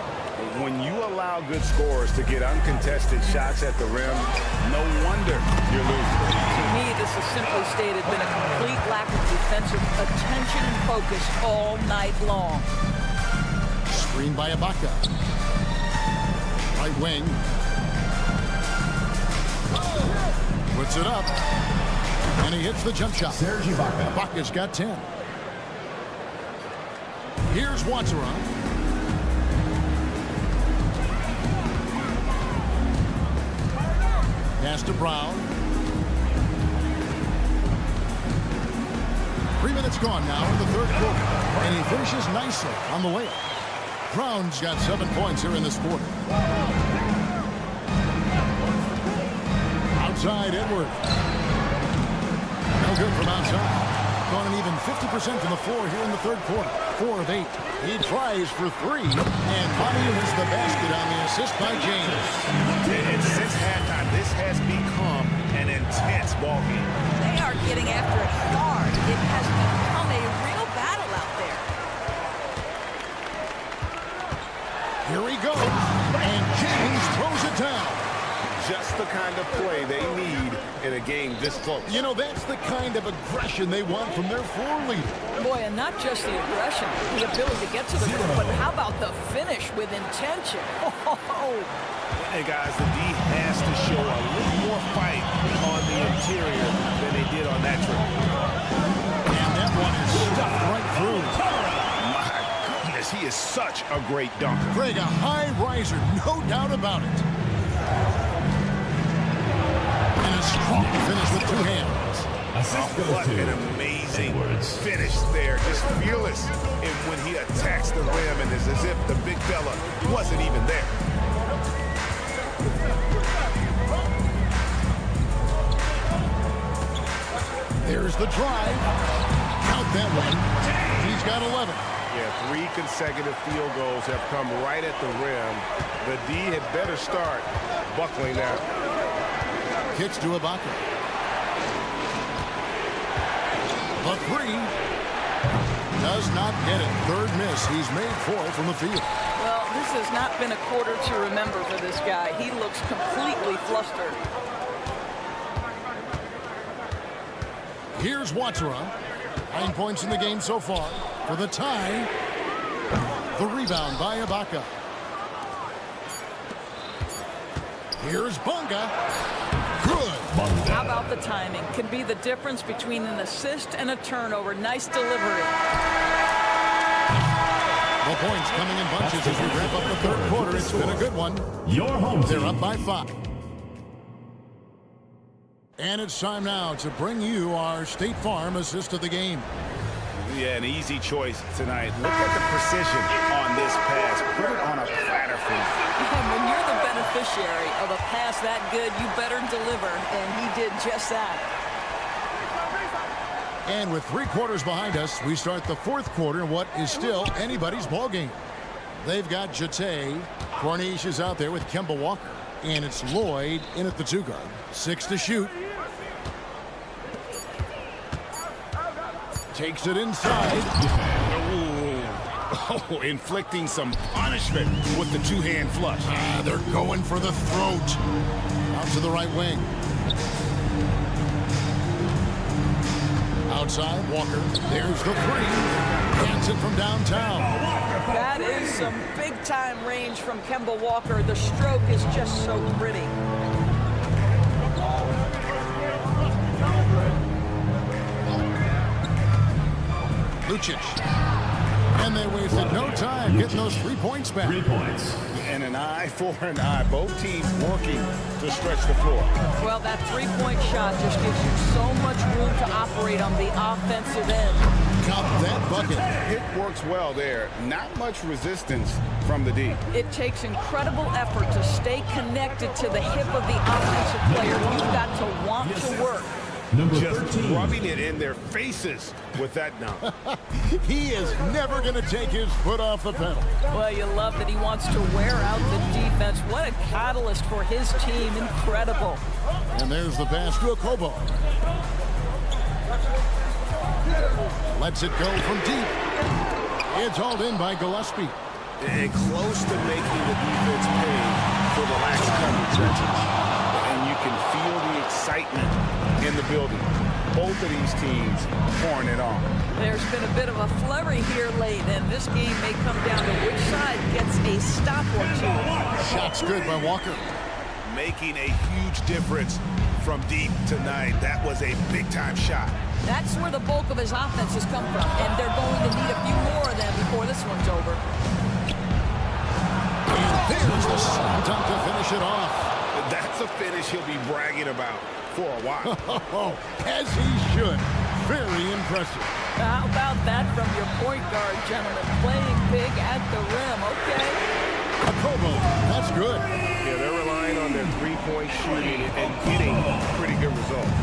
When you allow good scorers to get uncontested shots at the rim, no wonder you're losing. To me, this has simply stated been a complete lack of defensive attention and focus all night long. Screen by Ibaka. Right wing. Puts it up. And he hits the jump shot. Serge Ibaka. Ibaka's got 10. Here's Watsara. Pass to Brown. 3 minutes gone now in the third quarter. And he finishes nicely on the layup. Brown's got 7 points here in this quarter. Outside, Edwards. No good from outside. Gone an even 50% from the floor here in the third quarter. 4 of 8. He tries for 3. And Bonnie hits the basket on the assist by James. And since halftime, this has become an intense ball game. They are getting after it hard. It has become a real battle out there. Here he goes. And James throws it down. Just the kind of play they need in a game this close. You know, that's the kind of aggression they want from their floor leader. Boy, and not just the aggression, the ability to get to the rim, but how about the finish with intention? Oh. Hey, guys, the D has to show a little more fight on the interior than they did on that trip. And that one is stuffed right through. My goodness, he is such a great dunker. Greg, a high riser, no doubt about it. And a strong finish with 2 hands. What an amazing finish there. Just fearless when he attacks the rim, and it's as if the big fella wasn't even there. There's the drive. Count that one. He's got 11. Yeah, 3 consecutive field goals have come right at the rim. The D had better start buckling down. Kicks to Ibaka. The 3 does not get it. Third miss. He's made 4 from the field. Well, this has not been a quarter to remember for this guy. He looks completely flustered. Here's Watara. 9 points in the game so far. For the tie. The rebound by Ibaka. Here's Bonga. Good. How about the timing? Can be the difference between an assist and a turnover. Nice delivery. The points coming in bunches as we wrap up the third quarter. It's been a good one. Your home They're team. up by 5. And it's time now to bring you our State Farm assist of the game. Yeah, an easy choice tonight. Look at the precision on this pass. Put it on a platter for him. And when you're the beneficiary of a pass that good, you better deliver, and he did just that. And with 3 quarters behind us, we start the fourth quarter in what is still anybody's ball game. They've got Jete. Corniche is out there with Kemba Walker. And it's Lloyd in at the 2 guard. 6 to shoot. Takes it inside. Oh, inflicting some punishment with the 2-hand flush. They're going for the throat. Out to the right wing. Outside, Walker. There's the 3. Gets it from downtown. That is some big-time range from Kemba Walker. The stroke is just so pretty. Lucic. And they wasted no time getting those 3 points back. 3 points. And an eye for an eye. Both teams working to stretch the floor. Well, that 3-point shot just gives you so much room to operate on the offensive end. Got that bucket. It works well there. Not much resistance from the D. It takes incredible effort to stay connected to the hip of the offensive player. You've got to want to work. Number Just 13. rubbing it in their faces with that dunk. He is never going to take his foot off the pedal. Well, you love that he wants to wear out the defense. What a catalyst for his team. Incredible. And there's the pass to Okobo. Lets it go from deep. It's hauled in by Gillespie. And close to making the defense pay for the lax coverage. And you can feel the excitement in the building. Both of these teams pouring it on. There's been a bit of a flurry here late, and this game may come down to which side gets a stop or 2. Shot's good by Walker. Making a huge difference from deep tonight. That was a big-time shot. That's where the bulk of his offense has come from, and they're going to need a few more of them before this one's over. And there's the slam dunk to finish it off. That's a finish he'll be bragging about for a while. As he should. Very impressive. How about that from your point guard, gentlemen? Playing big at the rim, okay? Okobo, that's good. Yeah, they're relying on their 3-point shooting and getting pretty good results.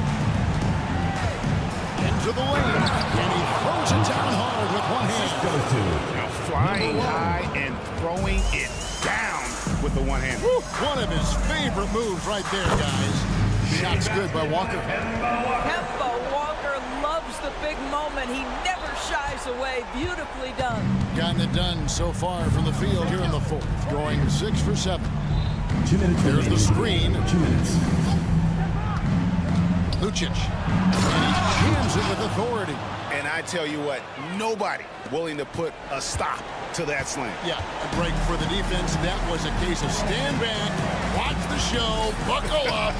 Into the lane. And he throws it down hard with one hand. Now flying high and throwing it down with the one hand. One of his favorite moves right there, guys. Shot's good by Walker. Kemba Walker loves the big moment. He never shies away. Beautifully done. Gotten it done so far from the field here in the fourth. Going 6 for 7. 2 minutes. There's the screen. 2 minutes. Lucic. And he jams it with authority. And I tell you what, nobody willing to put a stop to that slam. Yeah, a break for the defense. That was a case of stand back, watch the show, buckle up.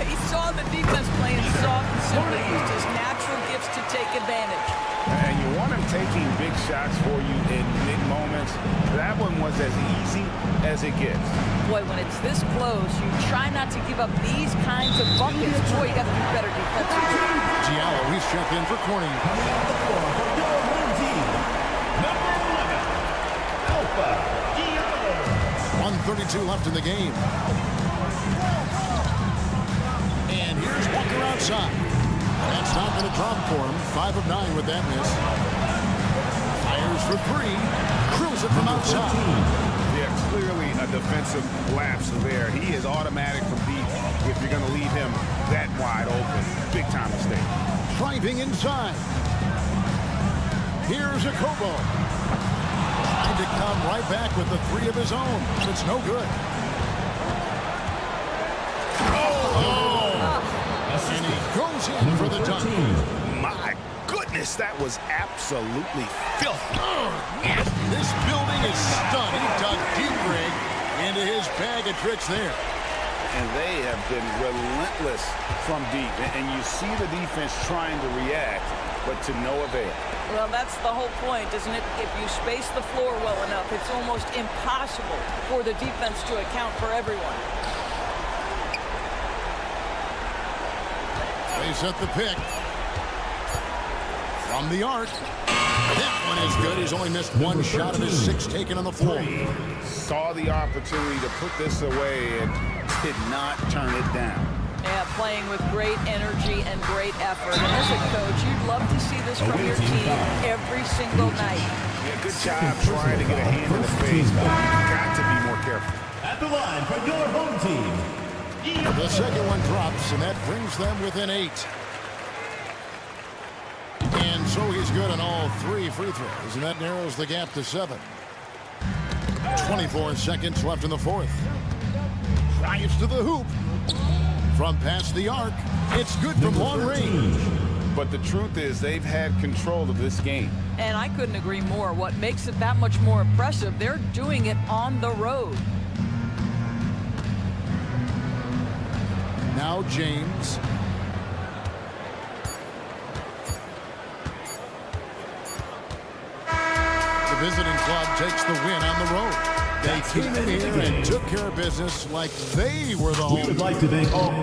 He saw the defense playing soft and simply used his natural gifts to take advantage. And you want him taking big shots for you in big moments. That one was as easy as it gets. Boy, when it's this close, you try not to give up these kinds of buckets. Boy, you got to be better defensively. Giallo, he's checked in for Corning. Coming off the floor for your home team, number 11, Alpha Giallo. 1:32 left in the game. And here's Walker outside. That's not going to drop for him. 5 of 9 with that miss. Fires for 3. Drills it from outside. Yeah, clearly a defensive lapse there. He is automatic from deep if you're going to leave him that wide open. Big time mistake. Driving inside. Here's Okobo. Trying to come right back with the 3 of his own. But it's no good. And he goes in for the dunk. My goodness, that was absolutely filthy. Oh, yes. This building is stunned. He dug deep rig into his bag of tricks there. And they have been relentless from deep. And you see the defense trying to react, but to no avail. Well, that's the whole point, isn't it? If you space the floor well enough, it's almost impossible for the defense to account for everyone. They set the pick. From the arc. That one is good. He's only missed one shot of his 6 taken on the floor. Saw the opportunity to put this away and did not turn it down. Yeah, playing with great energy and great effort. And as a coach, you'd love to see this from your team every single night. Yeah, good job trying to get a hand in the face, but you've got to be more careful. At the line for your home team. The second one drops, and that brings them within 8. And so he's good on all 3 free throws, and that narrows the gap to 7. 24 seconds left in the fourth. Drives to the hoop. From past the arc, it's good from long range. But the truth is they've had control of this game. And I couldn't agree more. What makes it that much more impressive, they're doing it on the road. Now James. The visiting club takes the win on the road. They came in here and took care of business like they were the home. We would like to thank all.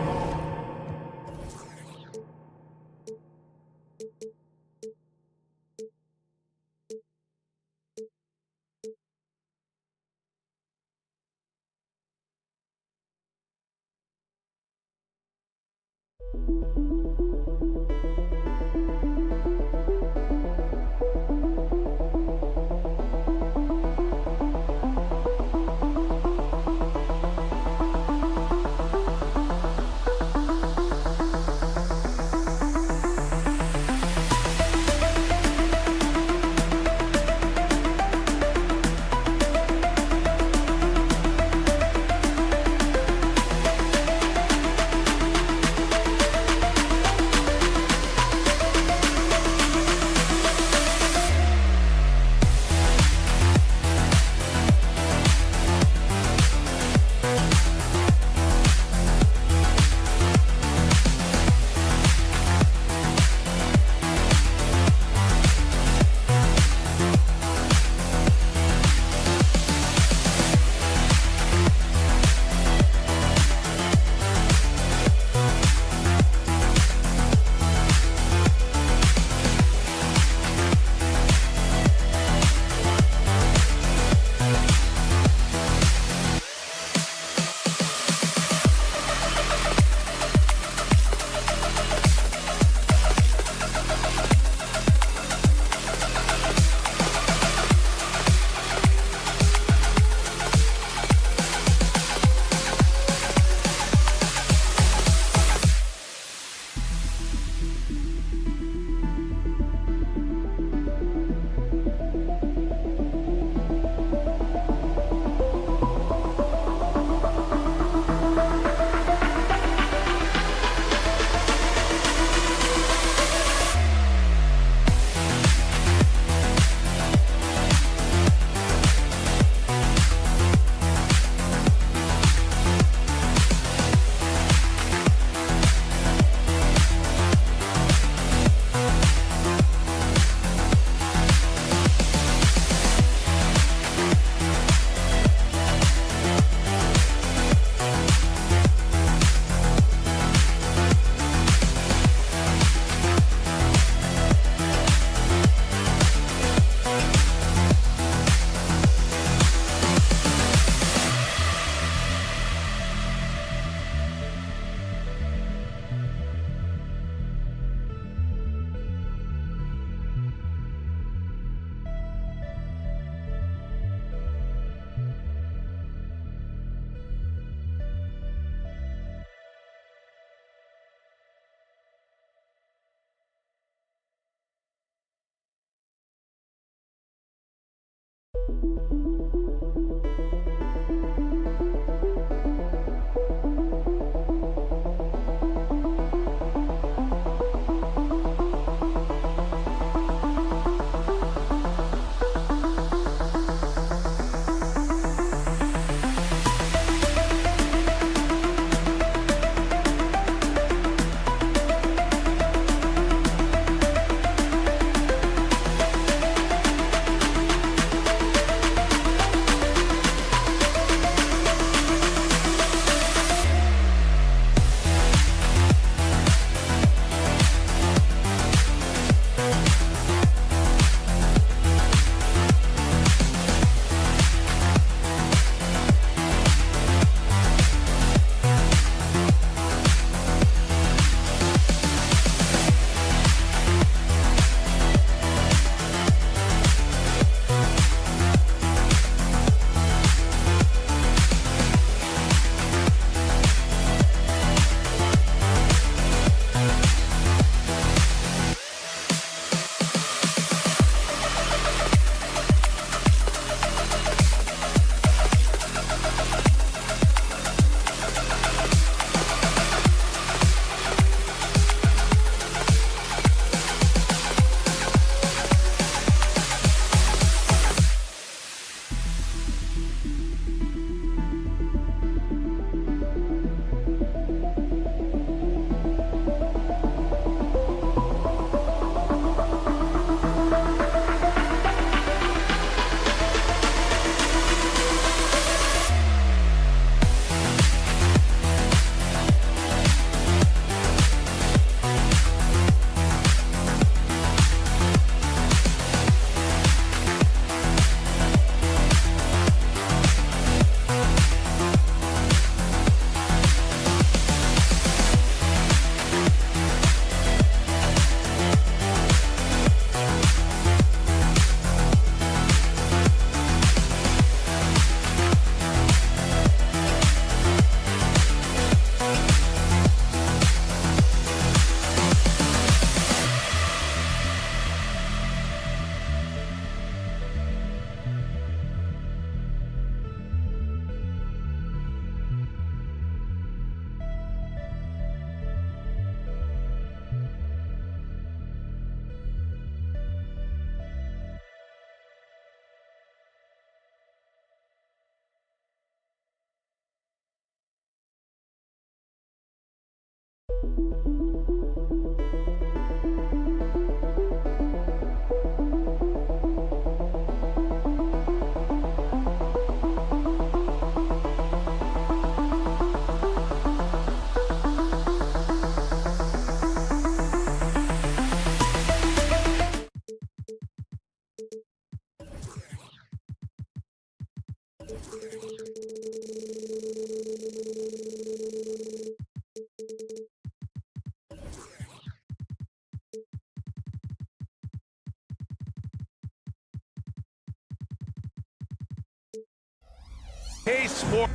Hey, sport.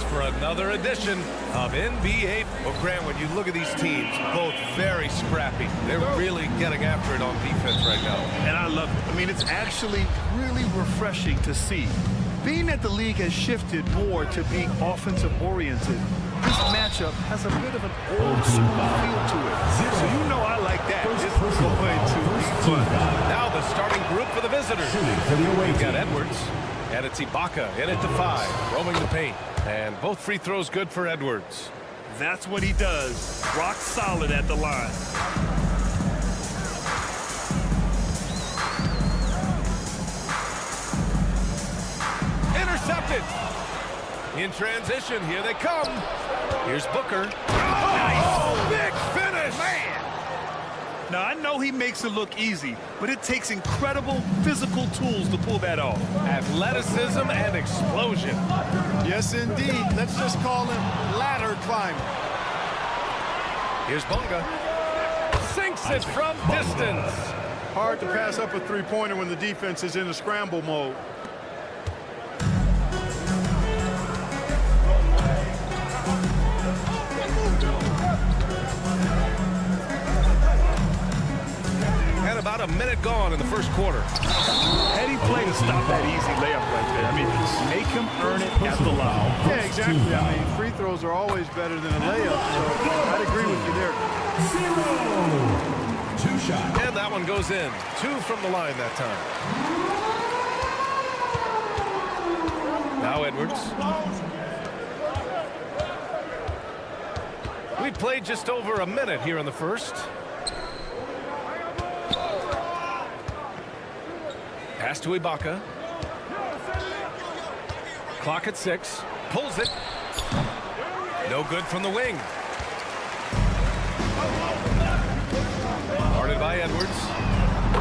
For another edition of NBA. Well, Grant, when you look at these teams, both very scrappy. They're really getting after it on defense right now. And I love it. I mean, it's actually really refreshing to see. Being that the league has shifted more to being offensive-oriented, this matchup has a bit of an old school feel to it. So you know I like that. It's going to be fun. Now the starting group for the visitors. We've got Edwards, and it's Ibaka in at the 5, roaming the paint. And both free throws good for Edwards. That's what he does. Rock solid at the line. Intercepted. In transition, here they come. Here's Booker. Oh, nice. Big finish. Man. Now, I know he makes it look easy, but it takes incredible physical tools to pull that off. Athleticism and explosion. Yes, indeed. Let's just call him ladder climbing. Here's Bonga. Sinks it from distance. Hard to pass up a three-pointer when the defense is in a scramble mode. About a minute gone in the first quarter. Heady play to stop that easy layup right there. I mean, make him earn it at the line. Yeah, exactly. I mean, free throws are always better than a layup, so I'd agree with you there. 2 shots. And that one goes in. 2 from the line that time. Now Edwards. We played just over a minute here in the first. Pass to Ibaka. Clock at 6. Pulls it. No good from the wing. Guarded by Edwards.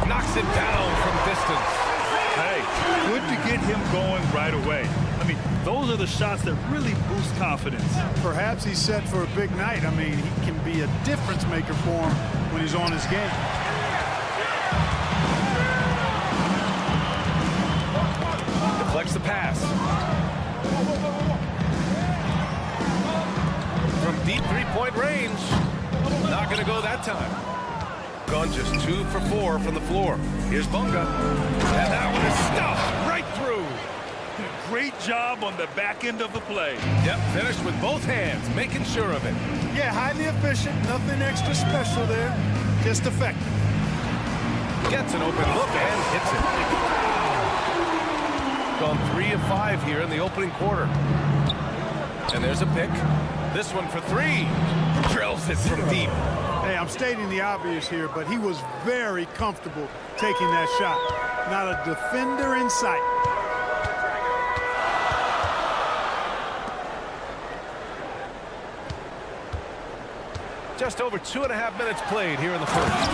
Knocks it down from distance. Hey, good to get him going right away. I mean, those are the shots that really boost confidence. Perhaps he's set for a big night. I mean, he can be a difference maker for him when he's on his game. Deflects the pass. From deep three-point range. Not going to go that time. Gone just 2 for 4 from the floor. Here's Bonga. And that one is stuffed right through. Great job on the back end of the play. Yep, finished with both hands, making sure of it. Yeah, highly efficient. Nothing extra special there. Just effective. Gets an open look and hits it. Gone 3 of 5 here in the opening quarter. And there's a pick. This one for 3. Drills it from deep. Hey, I'm stating the obvious here, but he was very comfortable taking that shot. Not a defender in sight. Just over 2.5 minutes played here in the first.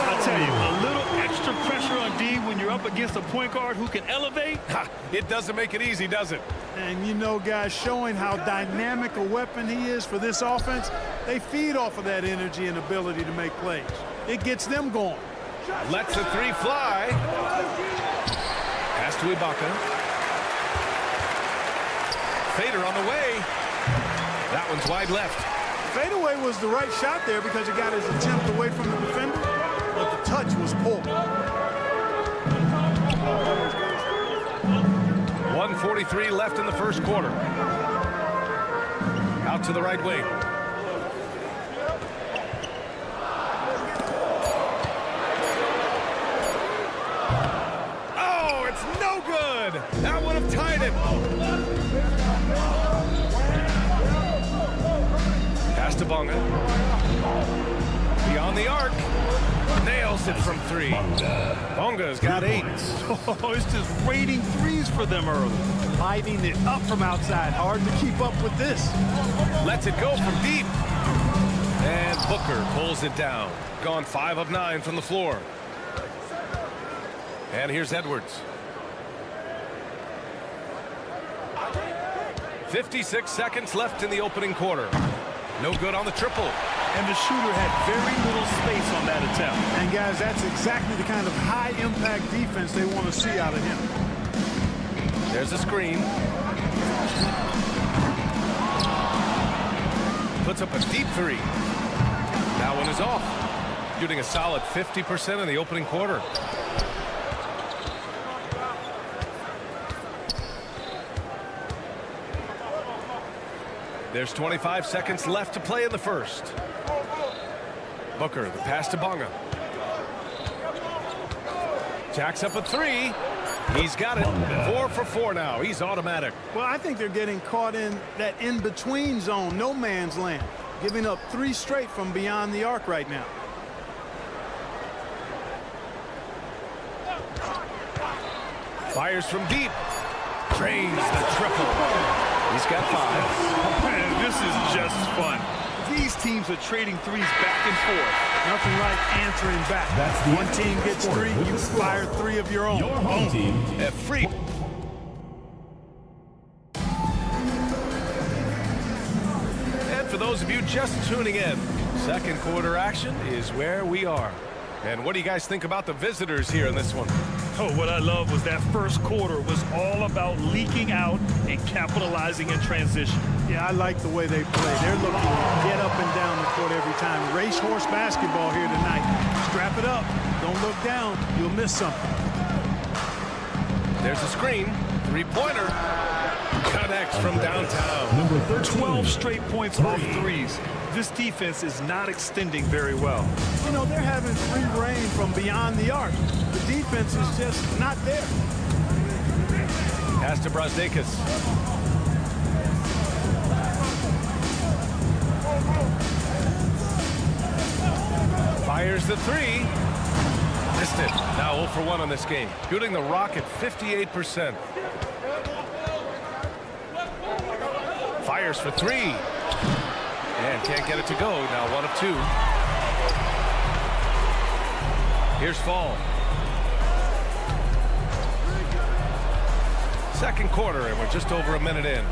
I'll tell you, a little extra pressure on D when you're up against a point guard who can elevate. It doesn't make it easy, does it? And you know, guys, showing how dynamic a weapon he is for this offense, they feed off of that energy and ability to make plays. It gets them going. Lets the 3 fly. Pass to Ibaka. Fader on the way. That one's wide left. Fadeaway was the right shot there because it got his attempt away from the defender, but the touch was poor. 1:43 left in the first quarter. Out to the right wing. Oh, it's no good. That would have tied it. Pass to Bonga. Beyond the arc. Nails it from 3. Bonga's got 8. Oh, it's just raining threes for them early. Lighting it up from outside. Hard to keep up with this. Lets it go from deep. And Booker pulls it down. Gone 5 of 9 from the floor. And here's Edwards. 56 seconds left in the opening quarter. No good on the triple. And the shooter had very little space on that attempt. And guys, that's exactly the kind of high-impact defense they want to see out of him. There's a screen. Puts up a deep 3. That one is off. Shooting a solid 50% in the opening quarter. There's 25 seconds left to play in the first. Booker, the pass to Bonga. Jacks up a 3. He's got it. 4 for 4 now. He's automatic. Well, I think they're getting caught in that in-between zone, no man's land. Giving up 3 straight from beyond the arc right now. Fires from deep. Drains the triple. He's got 5. Man, this is just fun. These teams are trading threes back and forth. Nothing like answering back. That's One team gets 3, you fire 3 of your own. Your home team. A free. And for those of you just tuning in, second quarter action is where we are. And what do you guys think about the visitors here in this one? Oh, what I love was that first quarter was all about leaking out and capitalizing in transition. Yeah, I like the way they play. They're looking to get up and down the court every time. Racehorse basketball here tonight. Strap it up. Don't look down. You'll miss something. There's a screen. 3-pointer. Connects from downtown. Number 13. 12 straight points off threes. This defense is not extending very well. You know, they're having free reign from beyond the arc. The defense is just not there. Pass to Brasdeikis. Fires the 3. Missed it. Now 0 for 1 on this game. Shooting the Rocket 58%. Fires for 3. And can't get it to go. Now 1 of 2. Here's Fall. Second quarter, and we're just over a minute in.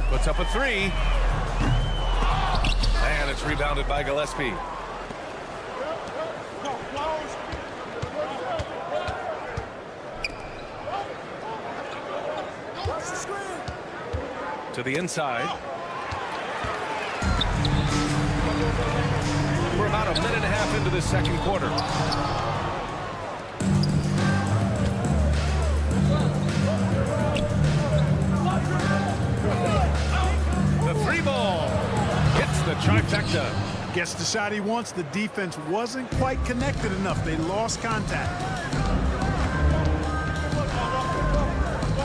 Puts up a 3. And it's rebounded by Gillespie. To the inside. We're about a minute and a half into this second quarter. The 3-ball hits the trifecta. Gets the shot he wants. The defense wasn't quite connected enough. They lost contact.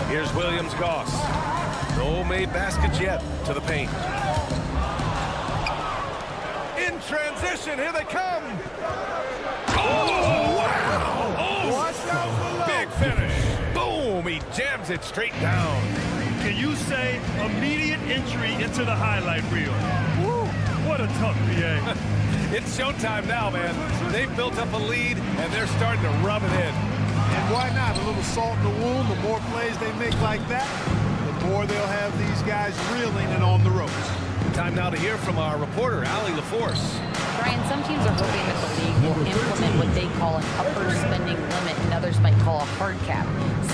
Here's Williams-Goss. No made baskets yet to the paint. In transition, here they come. Oh, wow. Oh, big finish. Boom, he jams it straight down. Can you say immediate entry into the highlight reel? Woo, what a tough PA. It's showtime now, man. They've built up a lead, and they're starting to rub it in. And why not? A little salt in the wound. The more plays they make like that, the more they'll have these guys reeling and on the ropes. Time now to hear from our reporter, Allie LaForce. Brian, some teams are hoping that the league will implement what they call an upper spending limit and others might call a hard cap.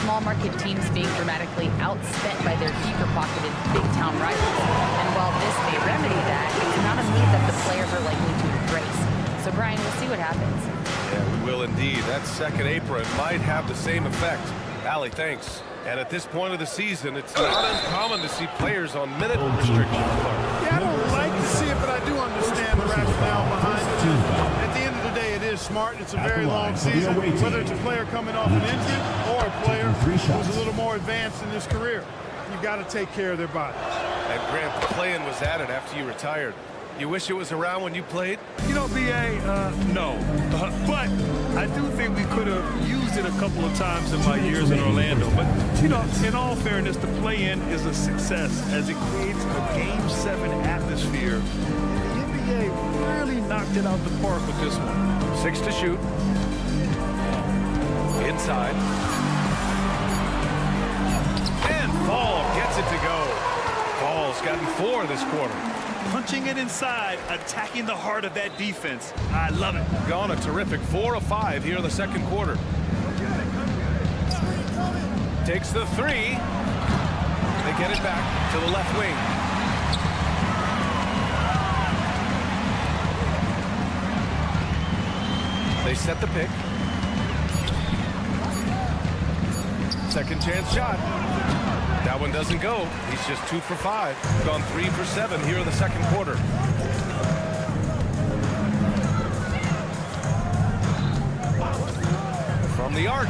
Small market teams being dramatically outspent by their deeper pocketed big town rivals. And while this may remedy that, it's not a move that the players are likely to embrace. So Brian, we'll see what happens. Yeah, we will indeed. That second apron might have the same effect. Allie, thanks. And at this point of the season, it's not uncommon to see players on minute restrictions. Yeah, I don't like to see it, but I do understand the rationale behind it. At the end of the day, it is smart. It's a very long season. Whether it's a player coming off an injury or a player who's a little more advanced in his career, you've got to take care of their body. And Grant, the play-in was added after you retired. You wish it was around when you played? You know, B.A., no. But I do think we could have used it a couple of times in my years in Orlando. But, you know, in all fairness, the play-in is a success as it creates a Game 7 atmosphere. The NBA really knocked it out the park with this one. 6 to shoot. Inside. And Ball gets it to go. Ball's gotten 4 this quarter. Punching it inside, attacking the heart of that defense. I love it. Gone a terrific 4 of 5 here in the second quarter. Takes the 3. They get it back to the left wing. They set the pick. Second chance shot. That one doesn't go. He's just 2 for 5. Gone 3 for 7 here in the second quarter. From the arc.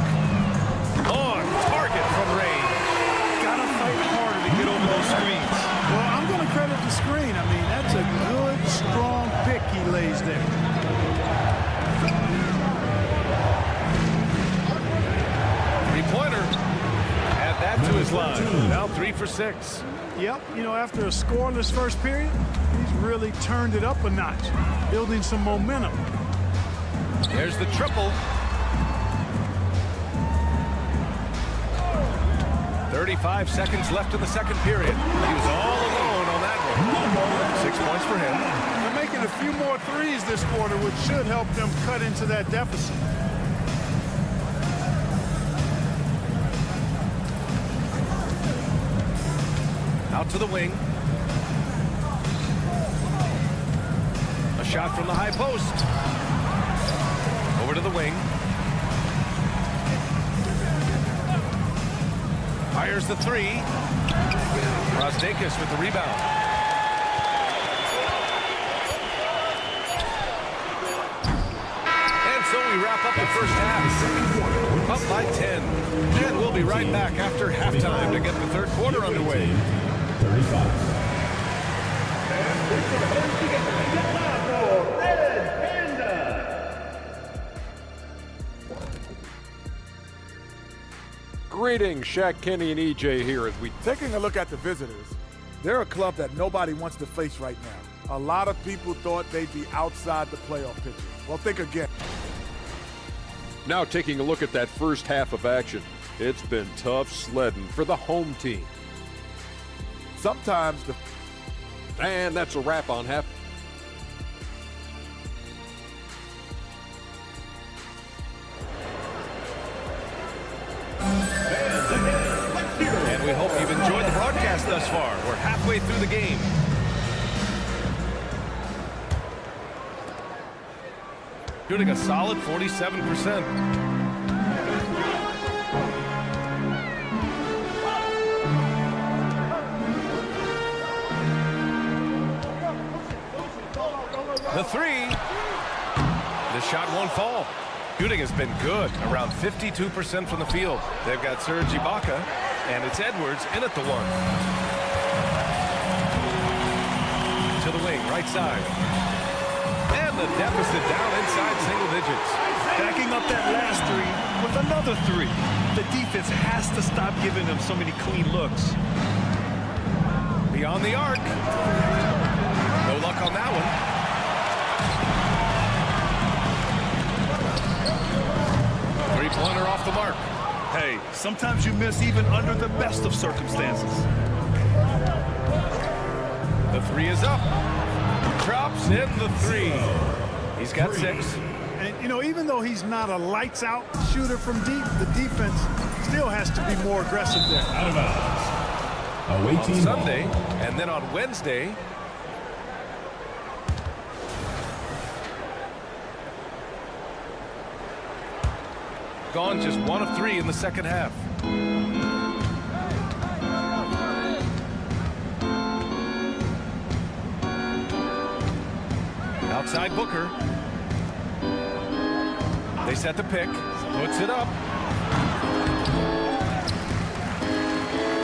On target from range. Gotta fight harder to get over those screens. Well, I'm going to credit the screen. I mean, that's a good, strong pick he lays there. Three-pointer. Add that to his line. Now 3 for 6. Yep, you know, after a scoreless first period, he's really turned it up a notch, building some momentum. There's the triple. 35 seconds left in the second period. He was all alone on that one. 6 points for him. They're making a few more threes this quarter, which should help them cut into that deficit. Out to the wing. A shot from the high post. Over to the wing. Fires the 3. Rosdakis with the rebound. And so we wrap up the first half. Up by 10. And we'll be right back after halftime to get the third quarter underway. 35. Greetings, Shaq, Kenny, and EJ here as we... Taking a look at the visitors, they're a club that nobody wants to face right now. A lot of people thought they'd be outside the playoff picture. Well, think again. Now taking a look at that first half of action. It's been tough sledding for the home team. Sometimes the... And that's a wrap on half. And we hope you've enjoyed the broadcast thus far. We're halfway through the game. Shooting a solid 47%. The 3. The shot won't fall. Shooting has been good, around 52% from the field. They've got Serge Ibaka, and it's Edwards in at the 1. To the wing, right side. And the deficit down inside single digits. Backing up that last 3 with another 3. The defense has to stop giving them so many clean looks. Beyond the arc. No luck on that one. Three-pointer off the mark. Hey, sometimes you miss even under the best of circumstances. The 3 is up. Drops in the 3. He's got 6. And, you know, even though he's not a lights-out shooter from deep, the defense still has to be more aggressive there. Out of bounds. Away On team Sunday, ball. and then on Wednesday, gone just 1 of 3 in the second half. Outside Booker. They set the pick. Puts it up.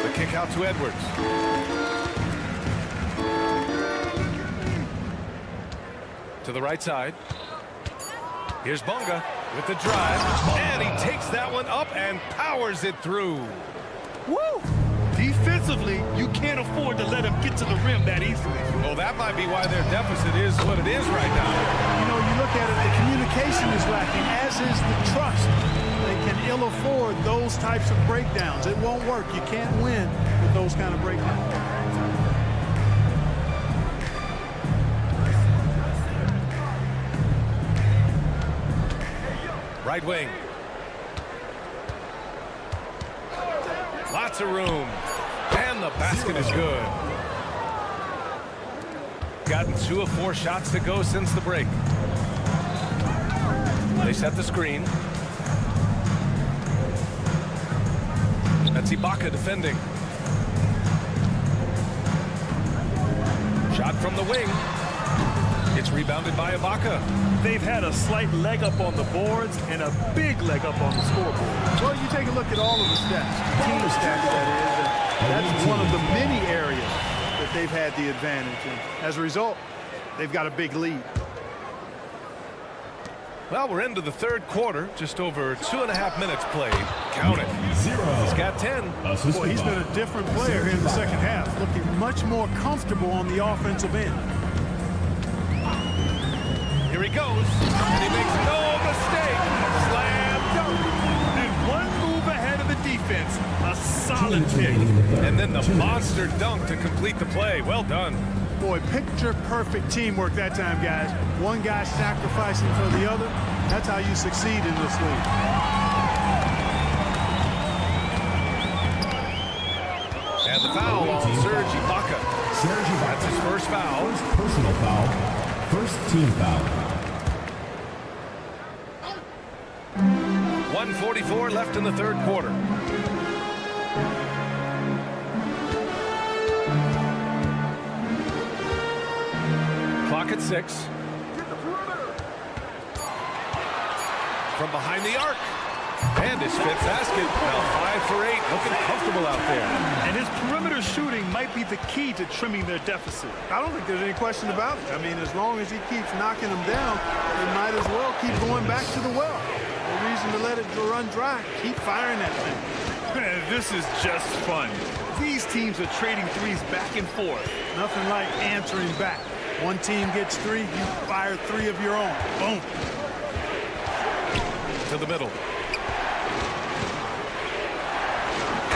The kick out to Edwards. To the right side. Here's Bonga with the drive. And he takes that one up and powers it through. Woo! Defensively, you can't afford to let him get to the rim that easily. Well, that might be why their deficit is what it is right now. You know, you look at it, the communication is lacking, as is the trust. They can ill afford those types of breakdowns. It won't work. You can't win with those kind of breakdowns. Right wing. Lots of room. And the basket is good. Gotten 2 of 4 shots to go since the break. They set the screen. That's Ibaka defending. Shot from the wing. It's rebounded by Ibaka. They've had a slight leg up on the boards and a big leg up on the scoreboard. Well, you take a look at all of the stats, team stats that is, and that's one of the many areas that they've had the advantage. And as a result, they've got a big lead. Well, we're into the third quarter, just over 2.5 minutes played. Count it. He's got 10. Boy, he's been a different player here in the second half, looking much more comfortable on the offensive end. Here he goes, and he makes no mistake. Slam dunk. And one move ahead of the defense, a solid pick. And then the monster dunk to complete the play. Well done. Boy, picture-perfect teamwork that time, guys. One guy sacrificing for the other. That's how you succeed in this league. And the foul on Serge Ibaka. That's his first foul. First personal foul. First team foul. 1:44 left in the third quarter. Clock at 6. From behind the arc. And his fifth basket. Now 5 for 8. Looking comfortable out there. And his perimeter shooting might be the key to trimming their deficit. I don't think there's any question about it. I mean, as long as he keeps knocking them down, they might as well keep going back to the well. No reason to let it run dry. Keep firing that thing. Man, this is just fun. These teams are trading threes back and forth. Nothing like answering back. One team gets 3, you fire 3 of your own. Boom. To the middle.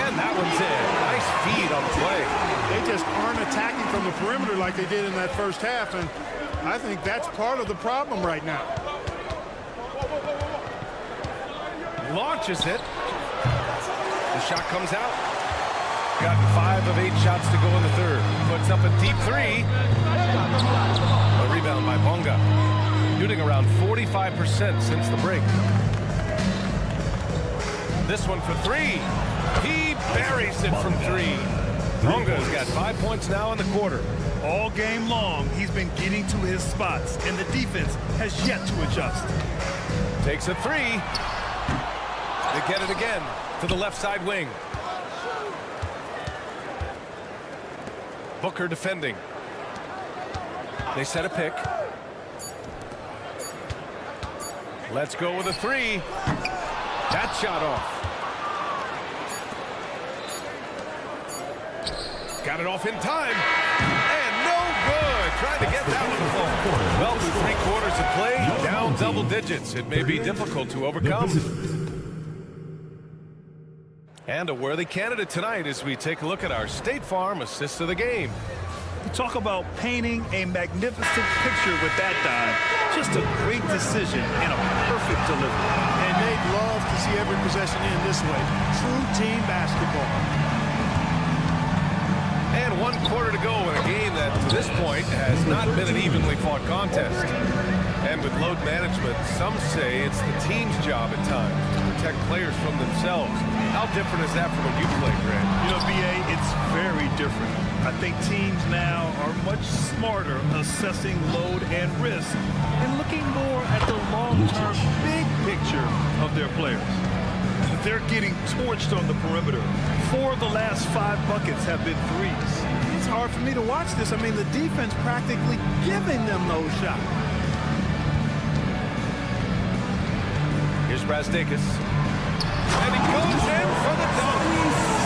And that one's in. Nice feed on the play. They just aren't attacking from the perimeter like they did in that first half, and I think that's part of the problem right now. Launches it. The shot comes out. Gotten 5 of 8 shots to go in the third. Puts up a deep 3. A rebound by Bonga. Shooting around 45% since the break. This one for 3. He buries it from 3. Bonga's got 5 points now in the quarter. All game long, he's been getting to his spots, and the defense has yet to adjust. Takes a 3. They get it again to the left side wing. Booker defending. They set a pick. Let's go with a 3. That shot off. Got it off in time. And no good. Trying to get that one to fall. Well, through 3 quarters of play, down double digits. It may be difficult to overcome. And a worthy candidate tonight as we take a look at our State Farm assists of the game. Talk about painting a magnificent picture with that dive. Just a great decision and a perfect delivery. And they'd love to see every possession in this way. True team basketball. And 1 quarter to go in a game that, to this point, has not been an evenly fought contest. And with load management, some say it's the team's job at times to protect players from themselves. How different is that from when you played, Grant? You know, BA, it's very different. I think teams now are much smarter assessing load and risk and looking more at the long-term big picture of their players. They're getting torched on the perimeter. 4 of the last 5 buckets have been threes. It's hard for me to watch this. I mean, the defense practically giving them those shots. Here's Brasdakis. And he goes in for the dunk.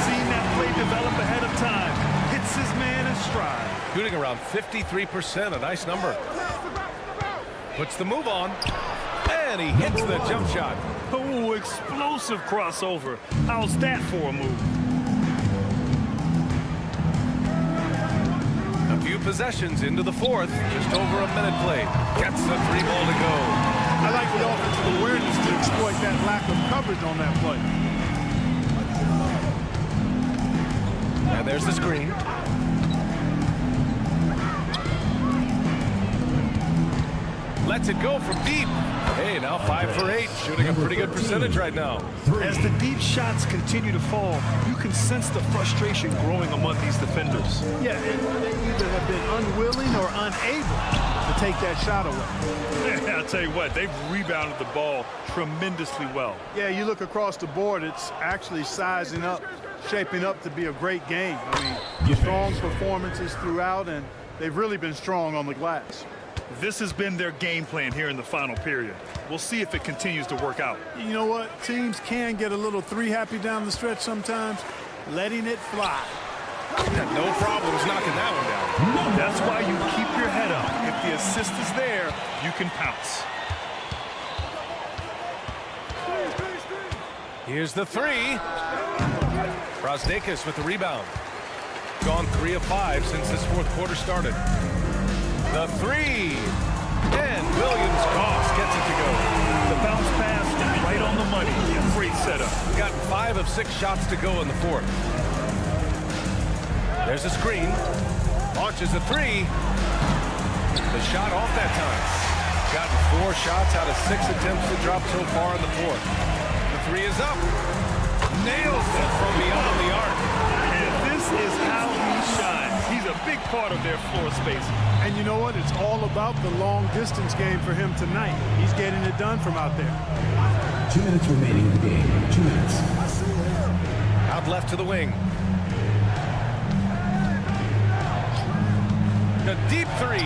Seen that play develop ahead of time. Hits his man in stride. Shooting around 53%, a nice number. Puts the move on. And he hits the jump shot. Oh, explosive crossover. How's that for a move? A few possessions into the fourth. Just over a minute played. Gets the 3 ball to go. I like the offensive awareness to exploit that lack of coverage on that play. And there's the screen. Lets it go from deep. Hey, now 5 for 8, shooting a pretty good percentage right now. As the deep shots continue to fall, you can sense the frustration growing among these defenders. Yeah, they either have been unwilling or unable to take that shot away. I'll tell you what, they've rebounded the ball tremendously well. Yeah, you look across the board, it's actually sizing up, shaping up to be a great game. I mean, strong performances throughout, and they've really been strong on the glass. This has been their game plan here in the final period. We'll see if it continues to work out. You know what? Teams can get a little 3-happy down the stretch sometimes, letting it fly. Yeah, no problems knocking that one down. That's why you keep your head up. If the assist is there, you can pounce. Here's the 3. Brasdakis with the rebound. Gone 3 of 5 since this fourth quarter started. The 3. And Williams-Goss gets it to go. The bounce pass is right on the money. Great setup. Got 5 of 6 shots to go in the fourth. There's a screen. Launches a 3. The shot off that time. Gotten 4 shots out of 6 attempts to drop so far in the fourth. The 3 is up. Nails it from beyond the arc. And this is how he shines. He's a big part of their floor space. And you know what? It's all about the long distance game for him tonight. He's getting it done from out there. 2 minutes remaining in the game. 2 minutes. Out left to the wing. A deep 3.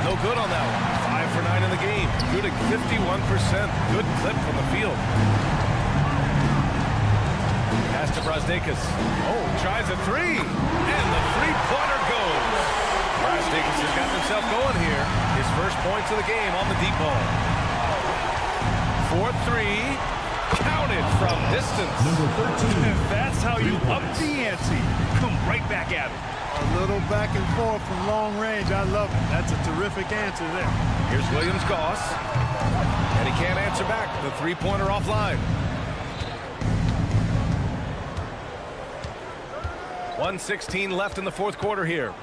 No good on that one. 5 for 9 in the game. Shooting 51%. Good clip from the field. Pass to Brasdakis. Oh, tries a 3. And the 3-pointer goes. Brasdakis has gotten himself going here. His first points of the game on the deep ball. 4-3. Counted from distance. Number 13. And that's how you up the ante. Come right back at it. A little back and forth from long range. I love it. That's a terrific answer there. Here's Williams-Goss. And he can't answer back. The 3-pointer offline. 1:16 left in the fourth quarter here.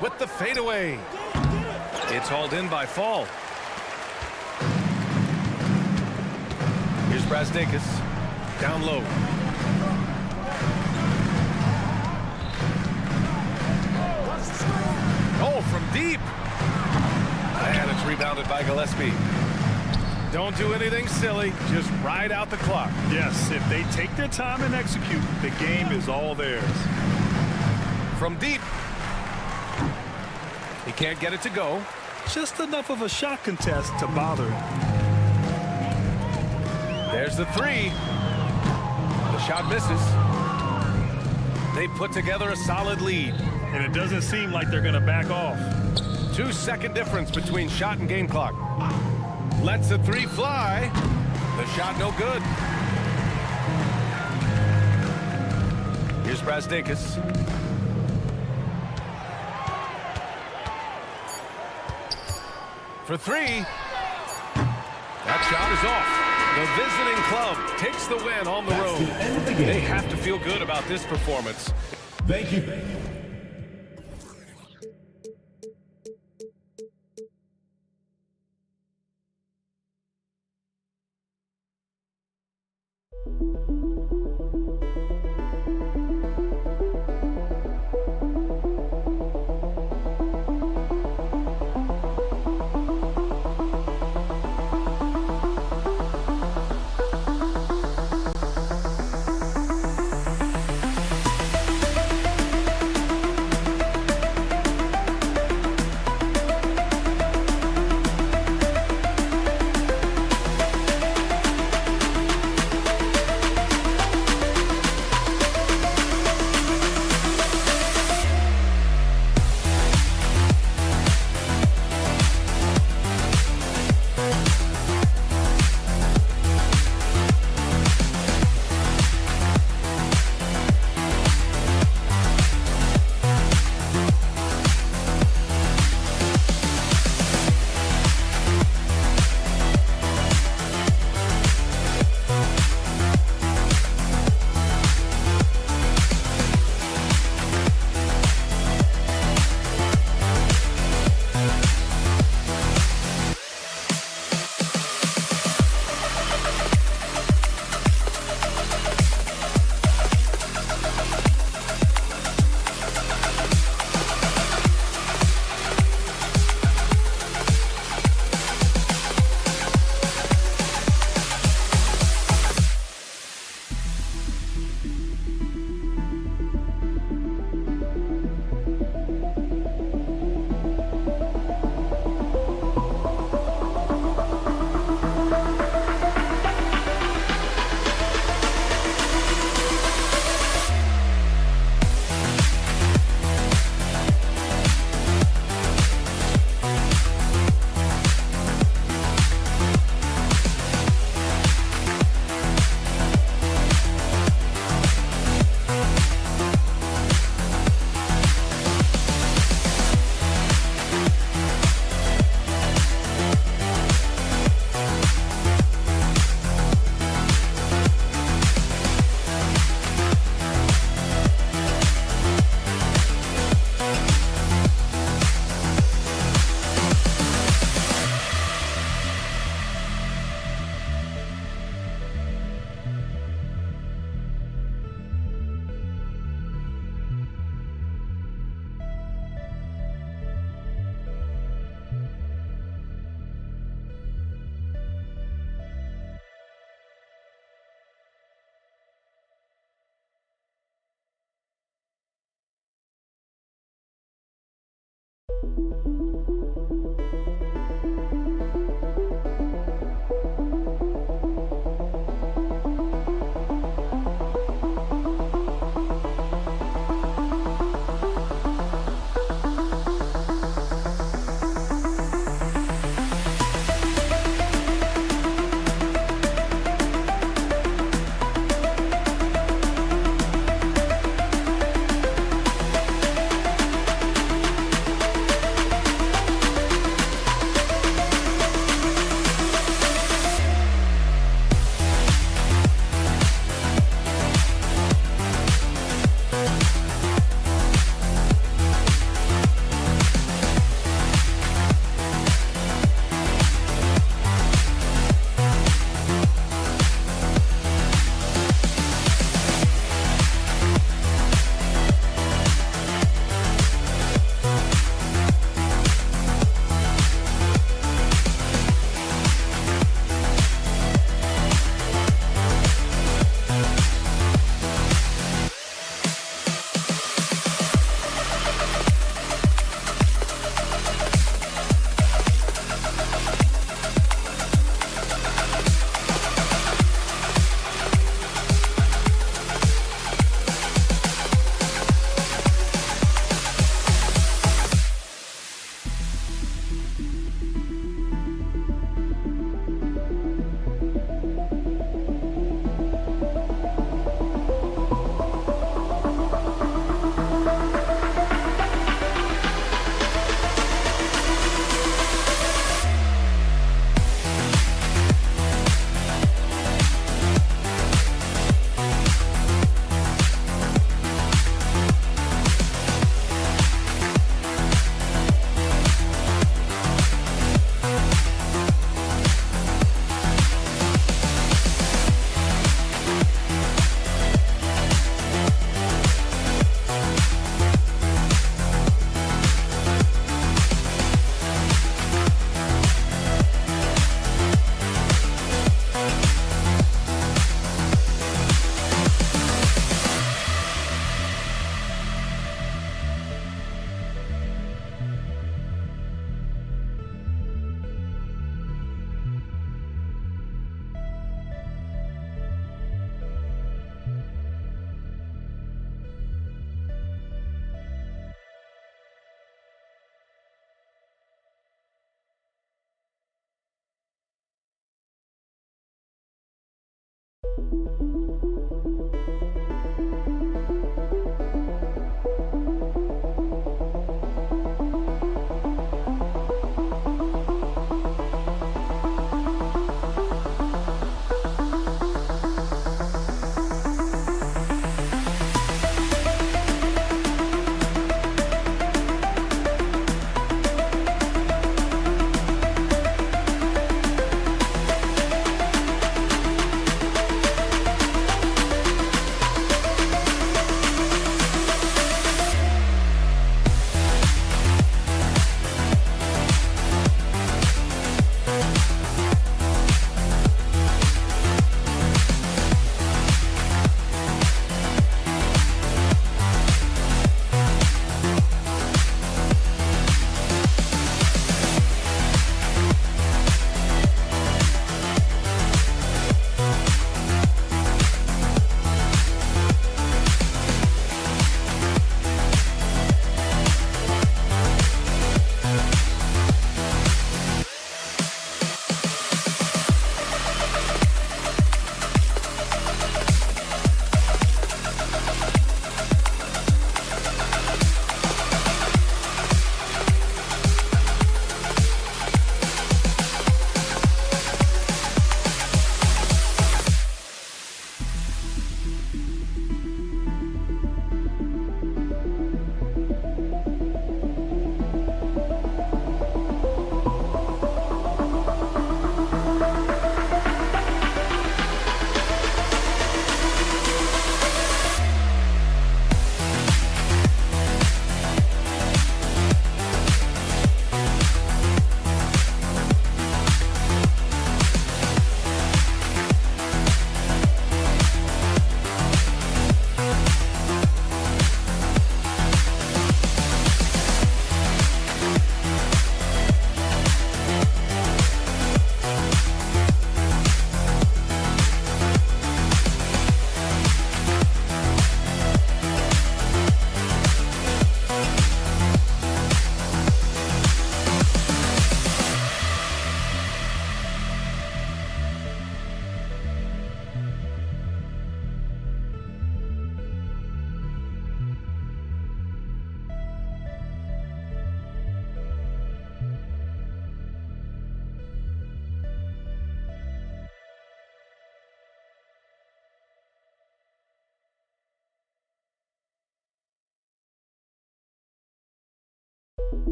With the fadeaway. It's hauled in by Fall. Here's Brasdakis. Down low. Oh, from deep. And it's rebounded by Gillespie. Don't do anything silly. Just ride out the clock. Yes, if they take their time and execute, the game is all theirs. From deep. He can't get it to go. Just enough of a shot contest to bother him. There's the 3. The shot misses. They put together a solid lead. And it doesn't seem like they're going to back off. 2-second difference between shot and game clock. Lets the 3 fly. The shot no good. Here's Brasdakis. For 3. That shot is off. The visiting club takes the win on the road. They have to feel good about this performance. Thank you.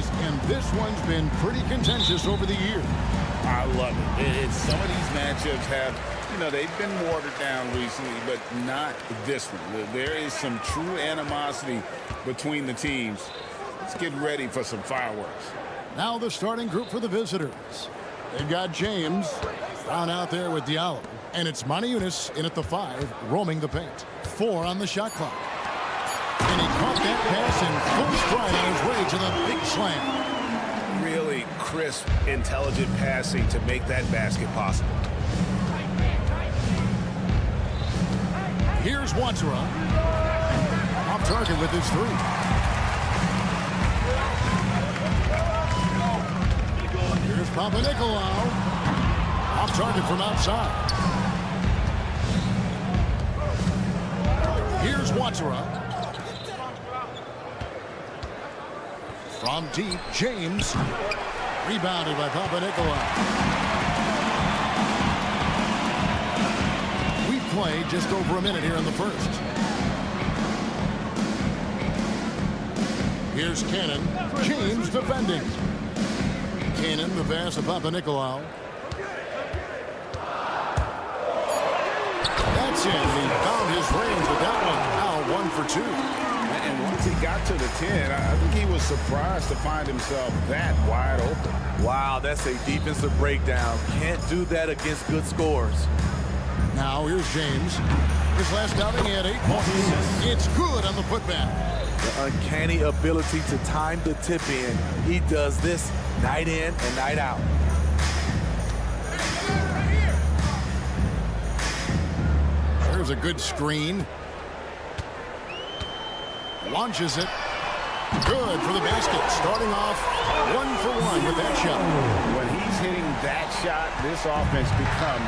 series, and this one's been pretty contentious over the years. I love it. Some of these matchups have, they've been watered down recently, but not this one. There is some true animosity between the teams. Let's get ready for some fireworks. Now the starting group for the visitors. They've got James down out there with Diallo, and it's Monaco in at the 5, roaming the paint. 4 on the shot clock. And he caught that pass in full stride on his way to the big slam. Really crisp, intelligent passing to make that basket possible. Here's Watsura. Off target with his 3. Here's Papanikolaou. Off target from outside. Here's Watsura. From deep, James. Rebounded by Papanikolaou. We played just over a minute here in the first. Here's Cannon. James defending. Cannon, the pass of Papanikolaou. That's in. He found his range with that one. Now 1 for 2. And once he got to the 10, I think he was surprised to find himself that wide open. Wow, that's a defensive breakdown. Can't do that against good scores. Now here's James. His last outing, he had 8 points. It's good on the putback. The uncanny ability to time the tip in. He does this night in and night out. There's a good screen. Launches it. Good for the basket. Starting off 1 for 1 with that shot. When he's hitting that shot, this offense becomes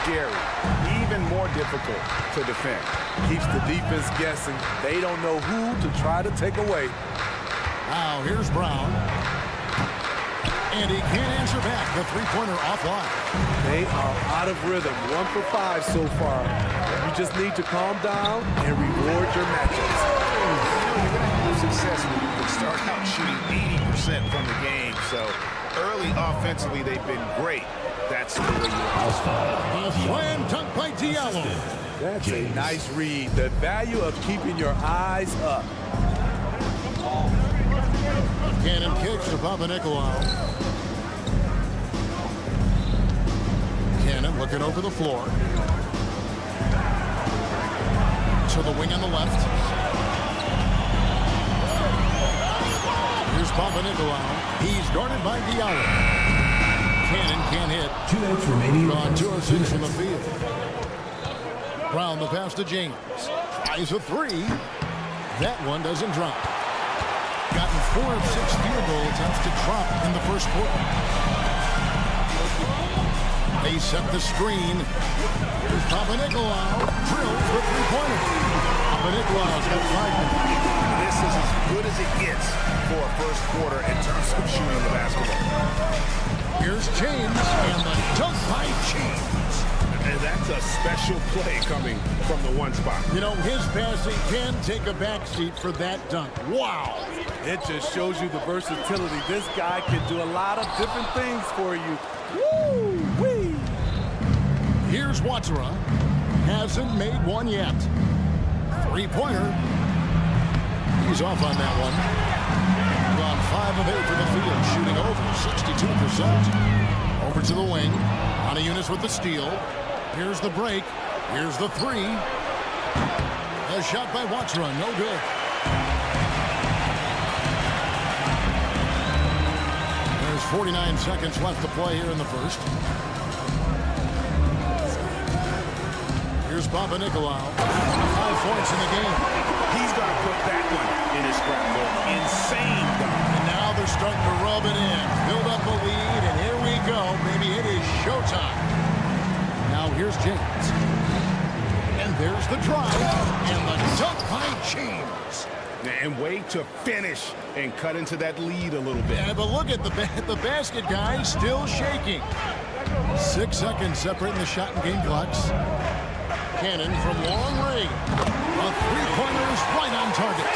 scary, even more difficult to defend. Keeps the defense guessing. They don't know who to try to take away. Now here's Brown. And he can't answer back. The 3-pointer offline. They are out of rhythm. 1 for 5 so far. You just need to calm down and reward your matchups. You're going to have success when you can start out shooting 80% from the game. So early offensively, they've been great. That's the way you A slam dunk by Diallo. That's a nice read. The value of keeping your eyes up. Cannon kicks to Papanikolaou. Cannon looking over the floor. To the wing on the left. Here's Papanikolaou. He's guarded by Diallo. Cannon can't hit. 2 minutes remaining. Gone 2 of 6 from the field. Brown the pass to James. Tries a 3. That one doesn't drop. Gotten 4 of 6 field goal attempts to drop in the first quarter. They set the screen. Here's Papanikolaou. Drills the 3-pointer. Papanikolaou's got 5 minutes. This is as good as it gets for a first quarter in terms of shooting the basketball. Here's James and the dunk by James. And that's a special play coming from the 1 spot. His passing can take a backseat for that dunk. Wow. It just shows you the versatility. This guy can do a lot of different things for you. Woo-wee. Here's Watsura. Hasn't made one yet. 3-pointer. He's off on that one. Gone 5 of 8 from the field, shooting over 62%. Over to the wing. Monaco with the steal. Here's the break. Here's the 3. A shot by Watsura. No good. There's 49 seconds left to play here in the first. Here's Papanikolaou. 5 points in the game. He's got to put that one in his scrapbook. Insane dunk. And now they're starting to rub it in. Build up a lead, and here we go. Maybe it is showtime. Now here's James. And there's the drive. And the dunk by James. And wait to finish and cut into that lead a little bit. Yeah, but look at the basket, guys, still shaking. 6 seconds separating the shot and game clocks. Cannon from long range. A 3-pointer is right on target.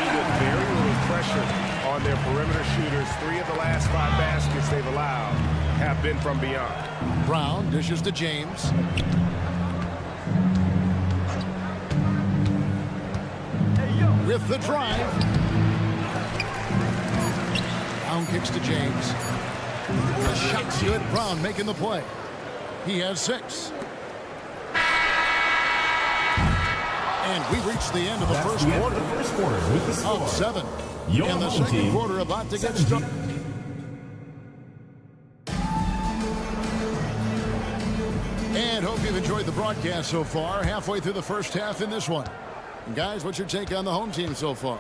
With very little pressure on on their perimeter shooters. 3 of the last 5 baskets they've allowed have been from beyond. Brown dishes to James. With the drive. Brown kicks to James. The shot's good. Brown making the play. He has 6. And we reached the end of the first quarter. Up 7. In the second quarter, about to get started. And hope you've enjoyed the broadcast so far. Halfway through the first half in this one. And guys, what's your take on the home team so far?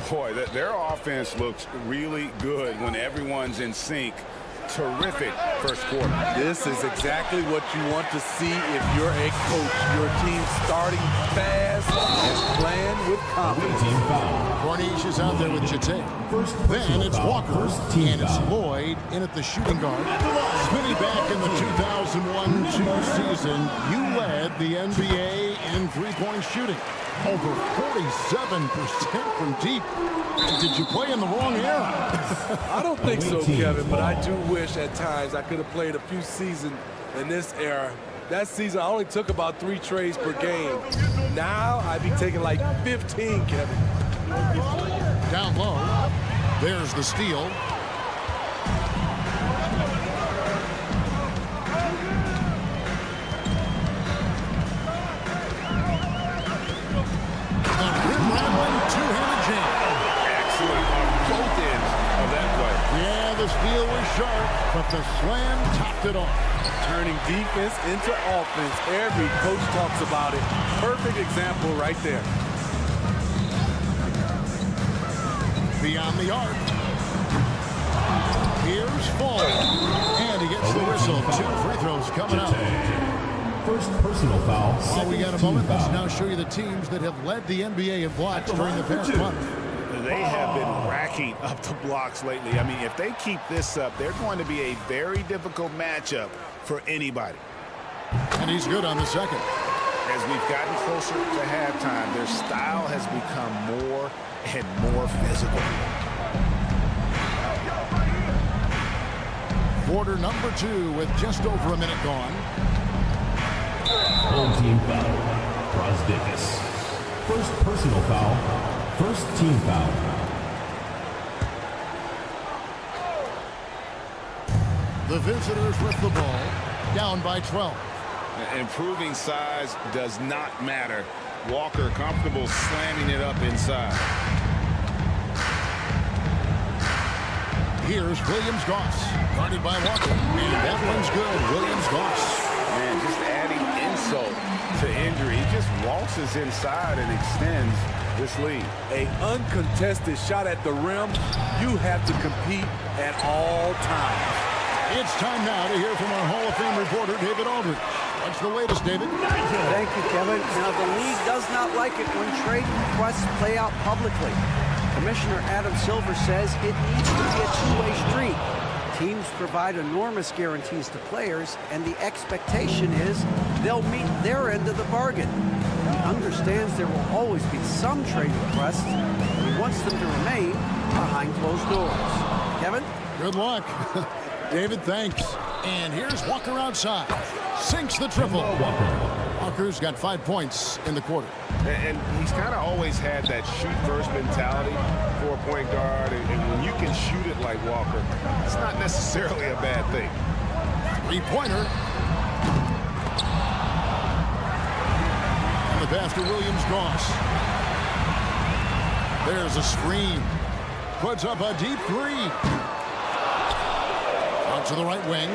Boy, their offense looks really good when everyone's in sync. Terrific first quarter. This is exactly what you want to see if you're a coach. Your team starting fast and playing with confidence. Cornish is out there with Chate. Then it's Walker, and it's Lloyd in at the shooting guard. Spinning back in the 2001-2 season, you led the NBA in three-point shooting. Over 47% from deep. Did you play in the wrong era? I don't think so, Kevin, but I do wish at times I could have played a few seasons in this era. That season, I only took about 3 trades per game. Now, I'd be taking like 15, Kevin. Down low. There's the steal. The steal was sharp, but the slam topped it off. Turning defense into offense. Every coach talks about it. Perfect example right there. Beyond the arc. Here's Fall. And he gets the whistle. 2 free throws coming up. First personal foul. While we got a moment, let's now show you the teams that have led the NBA in blocks during the past month. They have been racking up the blocks lately. I mean, if they keep this up, they're going to be a very difficult matchup for anybody. And he's good on the second. As we've gotten closer to halftime, their style has become more and more physical. Quarter number 2 with just over a minute gone. Home team foul. Brosdikis. First personal foul. First team foul. The visitors with the ball, down by 12. Improving size does not matter. Walker comfortable slamming it up inside. Here's Williams-Goss, guarded by Walker. And that one's good. Williams-Goss. Man, just adding insult to injury. He just waltzes inside and extends this lead. An uncontested shot at the rim. You have to compete at all times. It's time now to hear from our Hall of Fame reporter, David Aldridge. What's the latest, David? Thank you, Kevin. Now, the league does not like it when trade requests play out publicly. Commissioner Adam Silver says it needs to be a two-way street. Teams provide enormous guarantees to players, and the expectation is they'll meet their end of the bargain. He understands there will always be some trade requests. He wants them to remain behind closed doors. Kevin? Good luck. David, thanks. And here's Walker outside. Sinks the triple. Walker's got 5 points in the quarter. And he's kind of always had that shoot-first mentality for a point guard. And when you can shoot it like Walker, it's not necessarily a bad thing. 3-pointer. And the pass to Williams-Goss. There's a screen. Puts up a deep 3. Out to the right wing.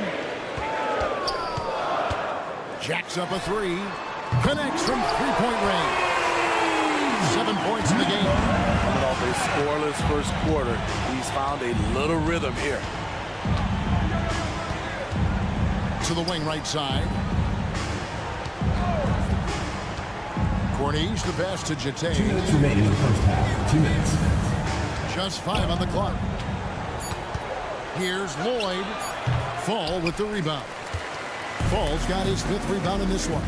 Jacks up a 3. Connects from three-point range. 7 points in the game. Coming off a scoreless first quarter, he's found a little rhythm here. To the wing right side. Cornish, the pass to Jate. 2 minutes remaining in the first half. 2 minutes. Just 5 on the clock. Here's Lloyd. Fall with the rebound. Fall's got his 5th rebound in this one.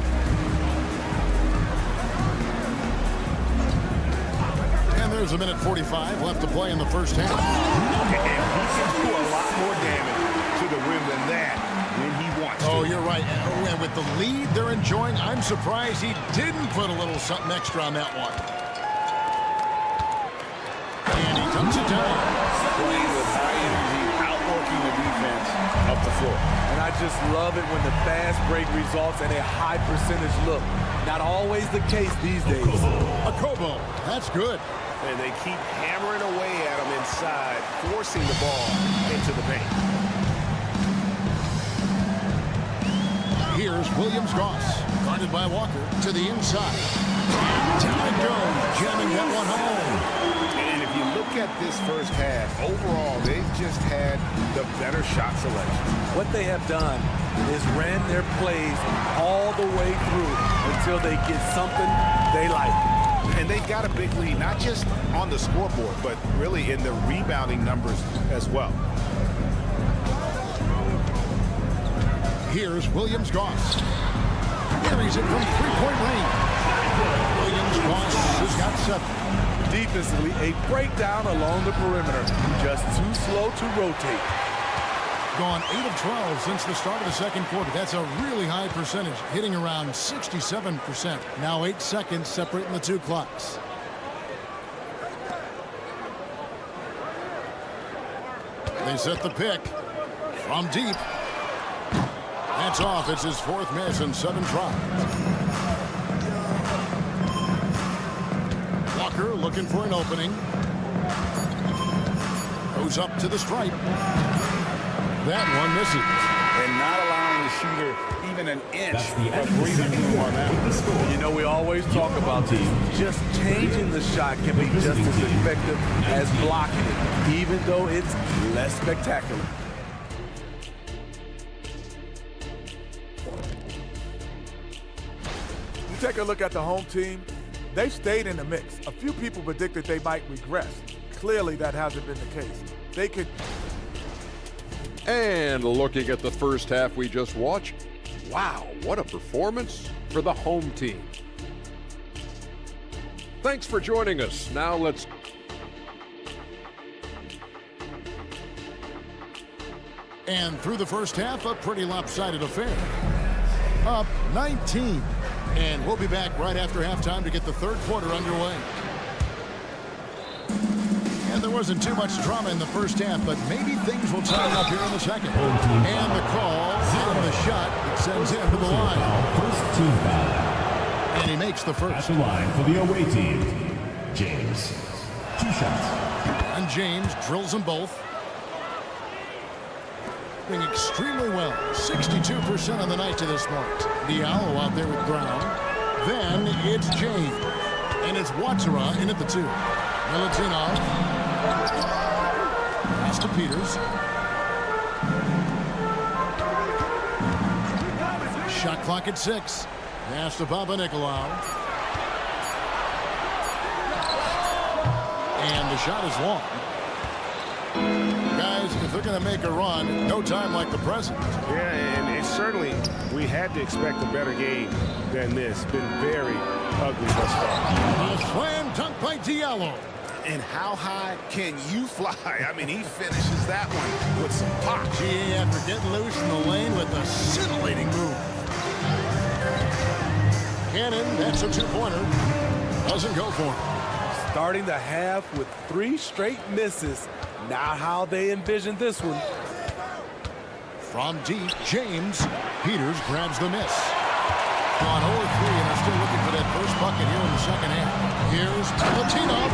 And there's a minute 45 left to play in the first half. And he can do a lot more damage to the rim than that when he wants to. Oh, you're right. And with the lead they're enjoying, I'm surprised he didn't put a little something extra on that one. And he dumps it down. Playing with high energy, outworking the defense up the floor. And I just love it when the fast break results in a high percentage look. Not always the case these days. A Kobo. That's good. And they keep hammering away at him inside, forcing the ball into the paint. Here's Williams-Goss, guarded by Walker, to the inside. Down it goes, jamming that one home. And if you look at this first half, overall, they've just had the better shot selection. What they have done is ran their plays all the way through until they get something they like. And they've got a big lead, not just on the scoreboard, but really in the rebounding numbers as well. Here's Williams-Goss. Carries it from three-point range. Williams-Goss has got 7. Defensively, a breakdown along the perimeter. Just too slow to rotate. Gone 8 of 12 since the start of the second quarter. That's a really high percentage, hitting around 67%. Now 8 seconds separating the two clocks. They set the pick from deep. That's off. It's his 4th miss and 7 tries. Walker looking for an opening. Goes up to the stripe. That one misses. And not allowing the shooter even an inch of breathing room on that. You know, we always talk about this. Just changing the shot can be just as effective as blocking it, even though it's less spectacular. You take a look at the home team, they stayed in the mix. A few people predicted they might regress. Clearly, that hasn't been the case. They could. And looking at the first half we just watched, wow, what a performance for the home team. Thanks for joining us. Now let's... And through the first half, a pretty lopsided affair. Up 19. And we'll be back right after halftime to get the third quarter underway. And there wasn't too much drama in the first half, but maybe things will tighten up here in the second. And the call on the shot, it sends him to the line. First team foul. And he makes the first. At the line for the away team, James. 2 shots. And James drills them both. Doing extremely well. 62% on the night to this point. Diallo out there with Brown. Then it's James. And it's Watsara in at the 2. Milutinov. Pass to Peters. Shot clock at 6. Pass to Papa Nicolau. And the shot is long. Guys, if they're going to make a run, no time like the present. Yeah, and it's certainly, we had to expect a better game than this. Been very ugly thus far. A slam dunk by Diallo. And how high can you fly? I mean, he finishes that one with some pop. Yeah, after getting loose in the lane with a scintillating move. Cannon, that's a 2-pointer. Doesn't go for him. Starting the half with 3 straight misses. Not how they envisioned this one. From deep, James. Peters grabs the miss. On 0-3, and they're still looking for that first bucket here in the second half. Here's Milutinov.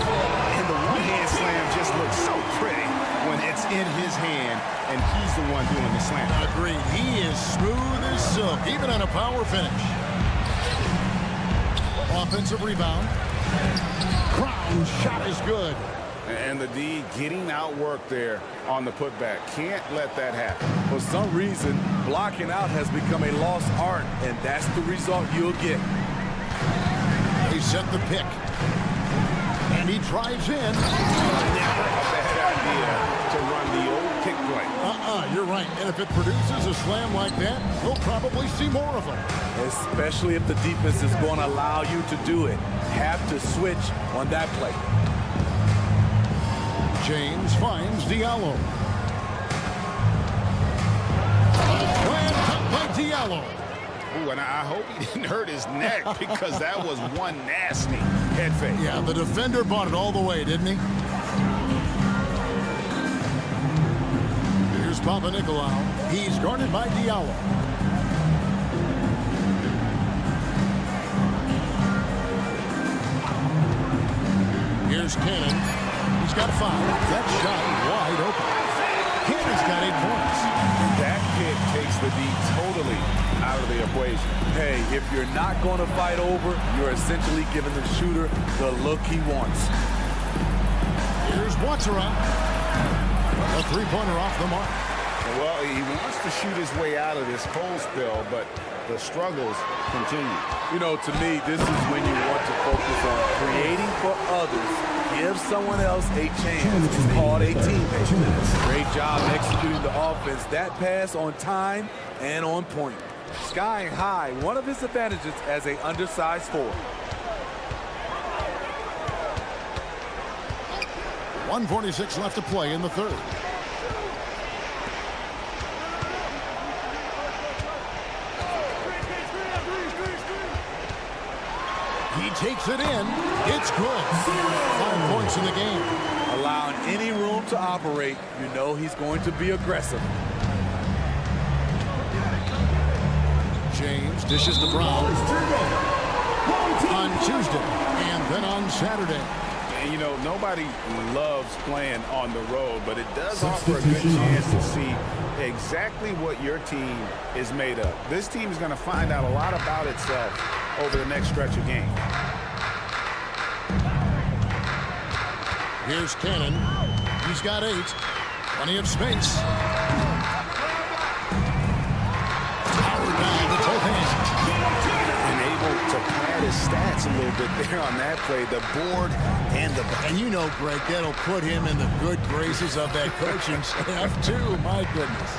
And the one-hand slam just looks so pretty when it's in his hand, and he's the one doing the slam. Agreed. He is smooth as silk, even on a power finish. Offensive rebound. Brown's shot is good. And the D getting outworked there on the putback. Can't let that happen. For some reason, blocking out has become a lost art, and that's the result you'll get. They set the pick. And he drives in. Never a bad idea to run the old kick play. You're right. And if it produces a slam like that, we'll probably see more of them. Especially if the defense is going to allow you to do it. Have to switch on that play. James finds Diallo. Slam cut by Diallo. Ooh, and I hope he didn't hurt his neck because that was one nasty head fake. Yeah, the defender bought it all the way, didn't he? Here's Papa Nicolau. He's guarded by Diallo. Here's Cannon. He's got 5. That shot wide open. Cannon's got 8 points. That kick takes the D totally out of the equation. Hey, if you're not going to fight over, you're essentially giving the shooter the look he wants. Here's Watson. A three-pointer off the mark. Well, he wants to shoot his way out of this cold spell, but the struggles continue. You know, to me, this is when you want to focus on creating for others. Give someone else a chance. It's called a teammate. Great job executing the offense. That pass on time and on point. Skying high, one of his advantages as an undersized forward. 1:46 left to play in the third. He takes it in. It's good. 5 points in the game. Allowing any room to operate, you know he's going to be aggressive. James dishes to Brown on Tuesday and then on Saturday. And, you know, nobody loves playing on the road, but it does offer a good chance to see exactly what your team is made of. This team is going to find out a lot about itself over the next stretch of games. Here's Cannon. He's got 8. Plenty of space. Power down with both hands. And able to pad his stats a little bit there on that play. The board and the... And you know, Greg, that'll put him in the good graces of that coaching staff, too. My goodness.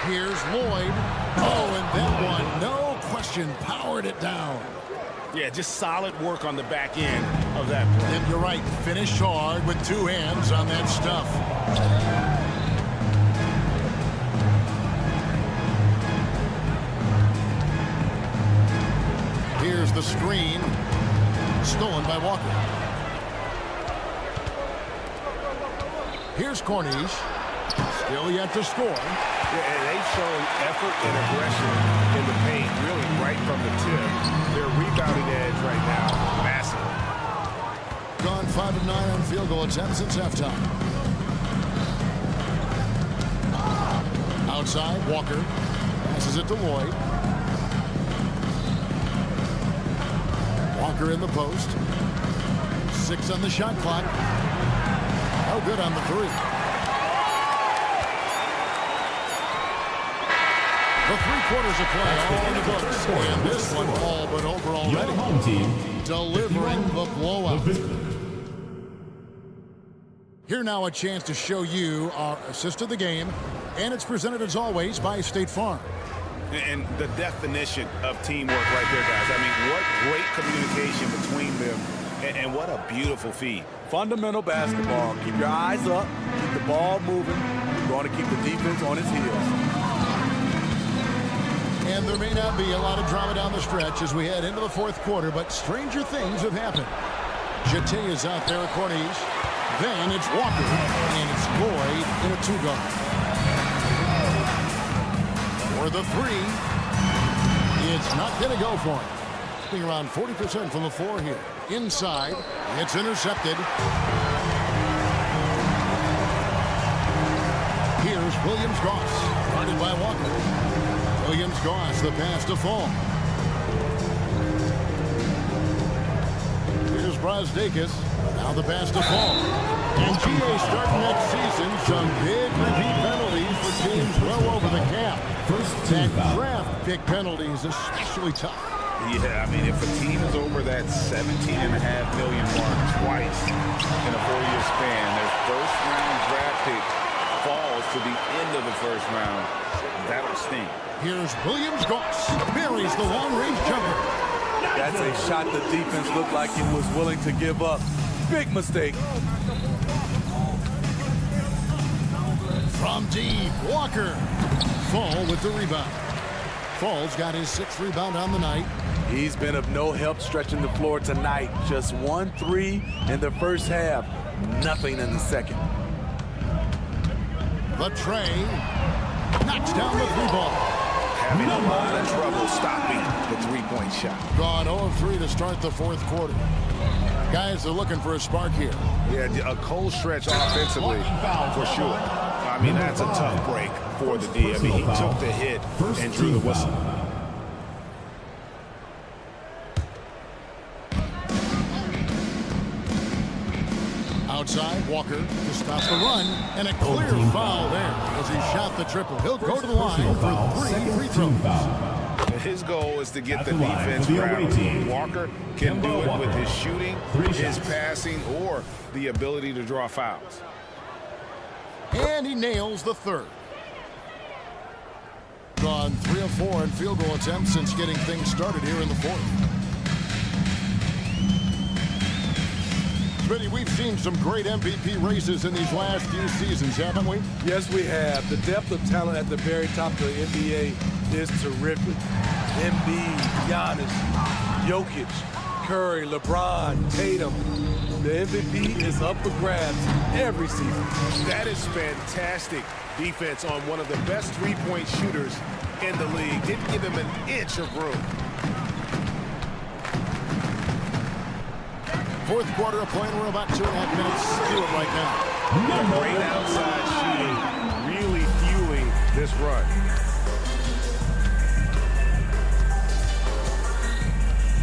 Here's Lloyd. Oh, and that one, no question, powered it down. Yeah, just solid work on the back end of that play. And you're right, finished hard with 2 hands on that stuff. Here's the screen, stolen by Walker. Here's Cornish, still yet to score. Yeah, and they've shown effort and aggression in the paint, really right from the tip. Their rebounding edge right now, massive. Gone 5 of 9 on field goal attempts since halftime. Outside, Walker passes it to Lloyd. Walker in the post. 6 on the shot clock. No good on the 3. The 3 quarters of play all in the books. And this one all but over already. Home team delivering the blowout. Here now a chance to show you our assist of the game. And it's presented as always by State Farm. And the definition of teamwork right there, guys. I mean, what great communication between them. And what a beautiful feed. Fundamental basketball. Keep your eyes up. Keep the ball moving. You're going to keep the defense on its heels. And there may not be a lot of drama down the stretch as we head into the 4th quarter, but stranger things have happened. Jete is out there at Cornish. Then it's Walker, and it's Lloyd in a 2-guard. For the 3, it's not going to go for him. Being around 40% from the floor here. Inside, it's intercepted. Here's Williams-Goss, guarded by Walker. Williams-Goss, the pass to Fall. Here's Brazdakis. Now the pass to Fall. And GA starting next season, some big repeat penalties for teams well over the cap. And draft pick penalties especially tough. Yeah, I mean, if a team is over that $17.5 million mark twice in a 4-year span, their first-round draft pick falls to the end of the first round. That'll sting. Here's Williams-Goss. Buries the long-range jumper. That's a shot the defense looked like it was willing to give up. Big mistake. From deep, Walker. Fall with the rebound. Fall's got his 6th rebound on the night. He's been of no help stretching the floor tonight. Just 1 3 in the first half. Nothing in the second. The tray. Knocks down the 3-ball. Having a lot of trouble stopping the 3-point shot. Gone 0 of 3 to start the 4th quarter. Guys are looking for a spark here. Yeah, a cold stretch offensively for sure. I mean, that's a tough break for the D. I mean, he took the hit and drew the whistle. Outside, Walker to stop the run, and a clear foul there as he shot the triple. He'll go to the line for 3 free throws. His goal is to get the defense rattled. Walker can do it with his shooting, his passing, or the ability to draw fouls. And he nails the 3rd. Gone 3 of 4 in field goal attempts since getting things started here in the 4th. Smitty, we've seen some great MVP races in these last few seasons, haven't we? Yes, we have. The depth of talent at the very top of the NBA is terrific. Embiid, Giannis, Jokic, Curry, LeBron, Tatum. The MVP is up for grabs every season. That is fantastic defense on one of the best 3-point shooters in the league. Didn't give him an inch of room. 4th quarter of play. We're about 2.5 minutes to it right now. Great outside shooting, really fueling this run.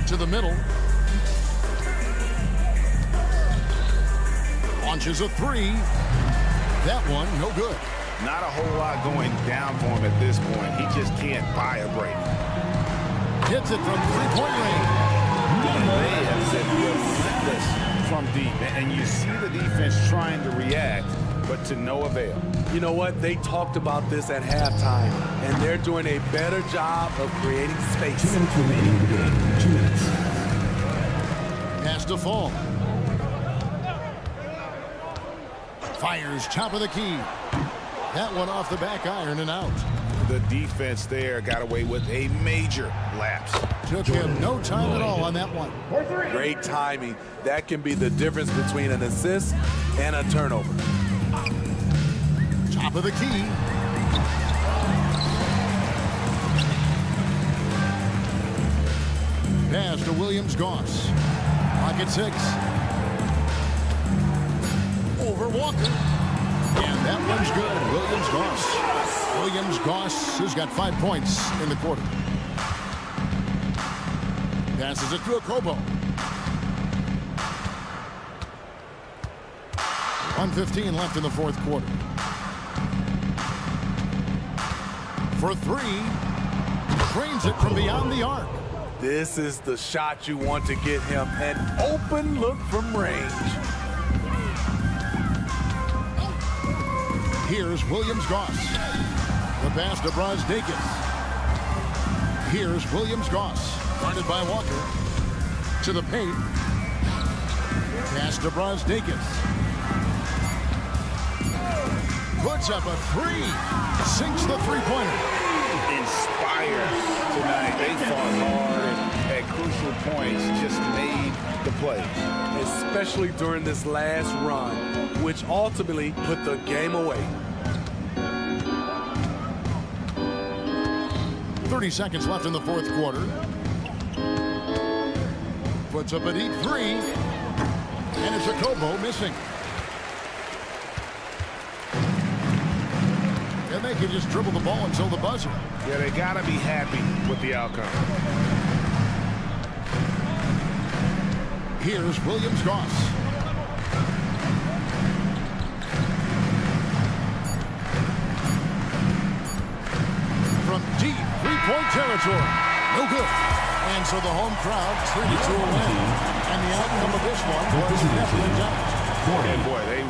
To the middle. Launches a 3. That one, no good. Not a whole lot going down for him at this point. He just can't buy a break. Gets it from 3-point range. They have been relentless from deep, and you see the defense trying to react, but to no avail. You know what? They talked about this at halftime, and they're doing a better job of creating space. 2 minutes remaining in the game. 2 minutes. Pass to Fall. Fires top of the key. That one off the back iron and out. The defense there got away with a major lapse. Took him no time at all on that one. Great timing. That can be the difference between an assist and a turnover. Top of the key. Pass to Williams-Goss. Pocket 6. Over Walker. And that one's good. Williams-Goss. Williams-Goss has got 5 points in the quarter. Passes it to Okobo. 1:15 left in the 4th quarter. For 3. Trains it from beyond the arc. This is the shot you want to get him. An open look from range. Here's Williams-Goss. The pass to Brosdakis. Here's Williams-Goss. Guarded by Walker. To the paint. Pass to Brosdakis. Puts up a 3. Sinks the 3-pointer. Inspired tonight. They fought hard at crucial points, just made the play. Especially during this last run, which ultimately put the game away. 30 seconds left in the 4th quarter. Puts up a deep 3. And it's ZzKotaxX missing. And they can just dribble the ball until the buzzer. Yeah, they got to be happy with the outcome. Here's Williams-Goss. From deep 3-point territory. No good. And so the home crowd treated to a win. And the outcome of this one was definitely doubt. And boy, they